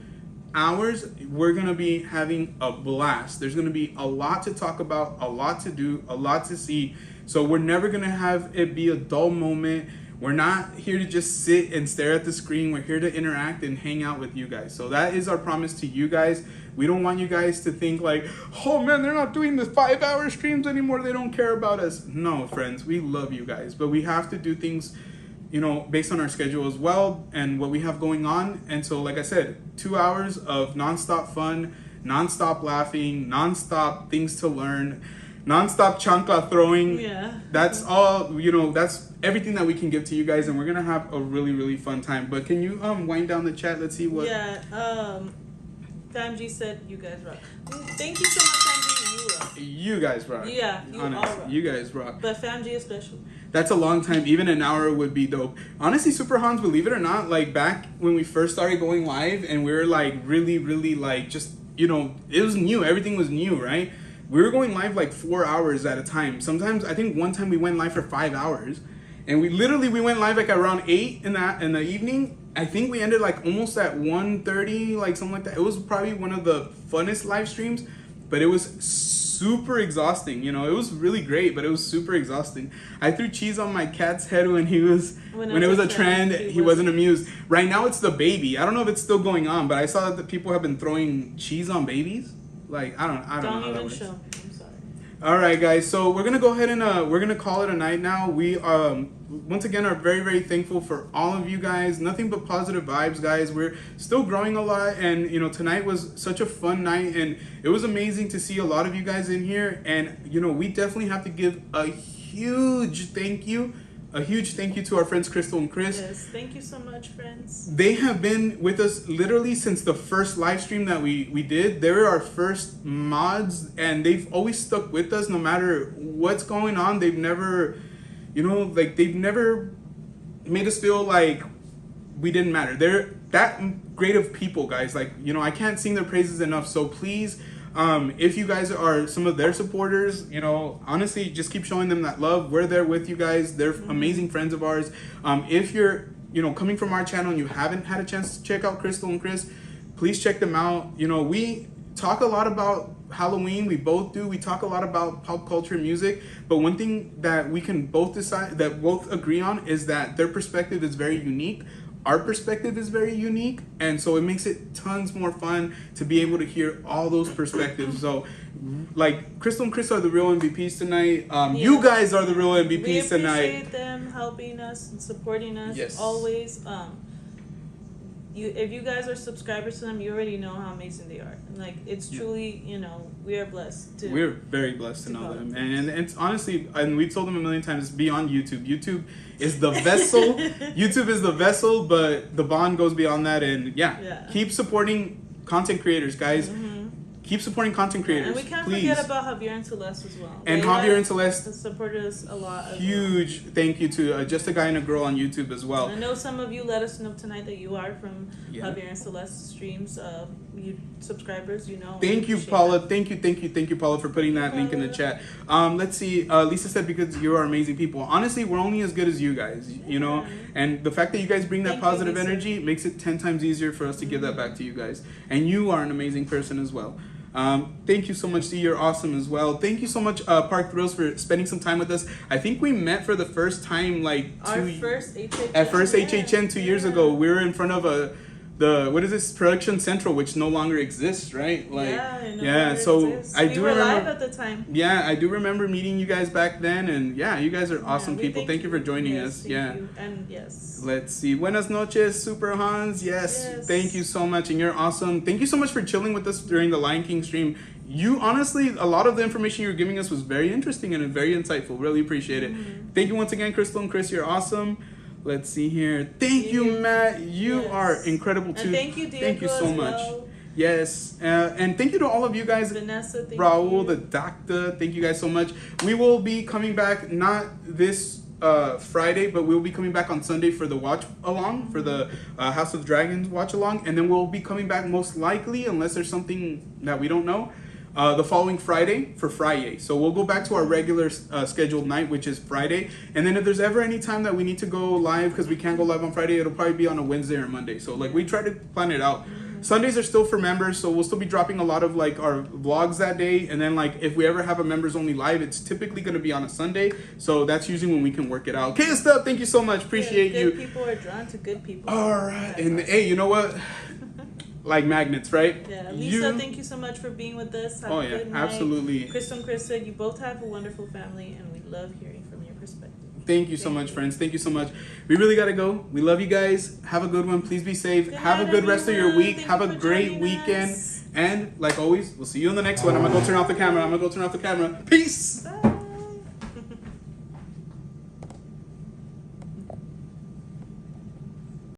[SPEAKER 2] hours, we're going to be having a blast. There's going to be a lot to talk about, a lot to do, a lot to see. So we're never going to have it be a dull moment. We're not here to just sit and stare at the screen. We're here to interact and hang out with you guys. So that is our promise to you guys. We don't want you guys to think like, oh man, they're not doing the 5-hour streams anymore. They don't care about us. No, friends, we love you guys. But we have to do things, based on our schedule as well and what we have going on. And so, like I said, 2 hours of nonstop fun, nonstop laughing, nonstop things to learn, nonstop chancla throwing.
[SPEAKER 3] Yeah.
[SPEAKER 2] That's all, that's everything that we can give to you guys, and we're gonna have a really, really fun time. But can you wind down the chat? Let's see what.
[SPEAKER 3] Yeah. FamG said you guys rock. Thank you so much, FamG. You rock.
[SPEAKER 2] You guys rock.
[SPEAKER 3] Yeah, you all rock.
[SPEAKER 2] You guys rock.
[SPEAKER 3] But FamG is special.
[SPEAKER 2] That's a long time. Even an hour would be dope. Honestly, Super Hans, believe it or not, like back when we first started going live and we were like really, really like just, it was new. Everything was new, right? We were going live like 4 hours at a time. Sometimes, I think one time we went live for 5 hours. And we went live like around 8 in the evening. I think we ended like almost at 1:30, like something like that. It was probably one of the funnest live streams, but it was super exhausting. It was really great, but it was super exhausting. I threw cheese on my cat's head when it was a trend. He wasn't amused. Right now it's the baby. I don't know if it's still going on, but I saw that the people have been throwing cheese on babies. Like I don't know how that
[SPEAKER 3] even
[SPEAKER 2] works.
[SPEAKER 3] show. I'm sorry.
[SPEAKER 2] All right, guys. So we're gonna go ahead and we're gonna call it a night now. We once again are very, very thankful for all of you guys. Nothing but positive vibes, guys. We're still growing a lot, and tonight was such a fun night, and it was amazing to see a lot of you guys in here. And we definitely have to give a huge thank you to our friends Crystal and Chris.
[SPEAKER 3] Yes, thank you so much, friends.
[SPEAKER 2] They have been with us literally since the first live stream that we did. They were our first mods, and they've always stuck with us no matter what's going on. They've never, they've never made us feel like we didn't matter. They're that great of people, guys. Like, I can't sing their praises enough. So please, if you guys are some of their supporters, honestly, just keep showing them that love. We're there with you guys. They're amazing friends of ours. If you're, coming from our channel and you haven't had a chance to check out Crystal and Chris, please check them out. We talk a lot about Halloween. We both do. We talk a lot about pop culture and music. But one thing that we can both agree on is that their perspective is very unique. Our perspective is very unique, and so it makes it tons more fun to be able to hear all those perspectives. So, like, Crystal and Chris are the real MVPs tonight. You guys are the real MVPs tonight.
[SPEAKER 3] We appreciate them helping us and supporting us.
[SPEAKER 2] Yes.
[SPEAKER 3] Always. If you guys are subscribers to them, you already know how amazing they are. Like, it's truly, we are blessed.
[SPEAKER 2] We're very blessed to know them. And it's honestly, and we've told them a million times, it's beyond YouTube. YouTube is the vessel. YouTube is the vessel, but the bond goes beyond that. And keep supporting content creators, guys. Keep supporting content creators,
[SPEAKER 3] and we can't
[SPEAKER 2] please.
[SPEAKER 3] forget about Javier and Celeste as well.
[SPEAKER 2] And Javier and Celeste
[SPEAKER 3] supported us a lot.
[SPEAKER 2] Huge thank you to Just a Guy and a Girl on YouTube as well.
[SPEAKER 3] I know some of you let us know tonight that you are from Javier and Celeste streams. You subscribers,
[SPEAKER 2] Thank you, Paula. Thank you, Paula, for putting that link in the chat. Let's see. Lisa said because you are amazing people. Honestly, we're only as good as you guys, And the fact that you guys bring that positive energy makes it 10 times easier for us to give that back to you guys. And you are an amazing person as well. Thank you so much, D. You're awesome as well. Thank you so much, Park Thrills, for spending some time with us. I think we met for the first time
[SPEAKER 3] first HHN.
[SPEAKER 2] At first HHN 2 years ago. We were in front of Production Central, which no longer exists, right? So I do remember live
[SPEAKER 3] at the time.
[SPEAKER 2] Yeah, I do remember meeting you guys back then, and you guys are awesome people. Thank you for joining us.
[SPEAKER 3] And yes.
[SPEAKER 2] Let's see. Buenas noches, Super Hans. Yes. Thank you so much, and you're awesome. Thank you so much for chilling with us during the Lion King stream. You honestly, a lot of the information you were giving us was very interesting and very insightful. Really appreciate it. Thank you once again, Crystal and Chris. You're awesome. Let's see here. Thank you, Matt. You are incredible too.
[SPEAKER 3] And thank you, Diego.
[SPEAKER 2] Thank you so much.
[SPEAKER 3] Well.
[SPEAKER 2] Yes, and thank you to all of you guys.
[SPEAKER 3] Vanessa,
[SPEAKER 2] Raul, the doctor. Thank you guys so much. We will be coming back not this Friday, but we'll be coming back on Sunday for the watch along, for the House of Dragons watch along, and then we'll be coming back most likely, unless there's something that we don't know, the following Friday for Friday. So we'll go back to our regular scheduled night, which is Friday. And then if there's ever any time that we need to go live because we can't go live on Friday, it'll probably be on a Wednesday or Monday. So we try to plan it out. Sundays are still for members, so we'll still be dropping a lot of like our vlogs that day. And then like if we ever have a members only live, it's typically going to be on a Sunday. So that's usually when we can work it out. Okay, Steph, thank you so much. Appreciate
[SPEAKER 3] good
[SPEAKER 2] you.
[SPEAKER 3] People are drawn to good people.
[SPEAKER 2] All right, and hey, you know what? Like magnets, right?
[SPEAKER 3] Yeah, Lisa, thank you so much for being with us. Have a good night.
[SPEAKER 2] Absolutely.
[SPEAKER 3] Crystal and Chris said you both have a wonderful family, and we love hearing from your perspective.
[SPEAKER 2] Thank you so much, friends. Thank you so much. We really got to go. We love you guys. Have a good one. Please be safe.
[SPEAKER 3] Good
[SPEAKER 2] have
[SPEAKER 3] night,
[SPEAKER 2] a good rest of your
[SPEAKER 3] everyone.
[SPEAKER 2] week.
[SPEAKER 3] Thank
[SPEAKER 2] have
[SPEAKER 3] you
[SPEAKER 2] a
[SPEAKER 3] for
[SPEAKER 2] great
[SPEAKER 3] joining
[SPEAKER 2] weekend.
[SPEAKER 3] us.
[SPEAKER 2] And like always, we'll see you in the next one. I'm going to go turn off the camera. Peace.
[SPEAKER 3] Bye.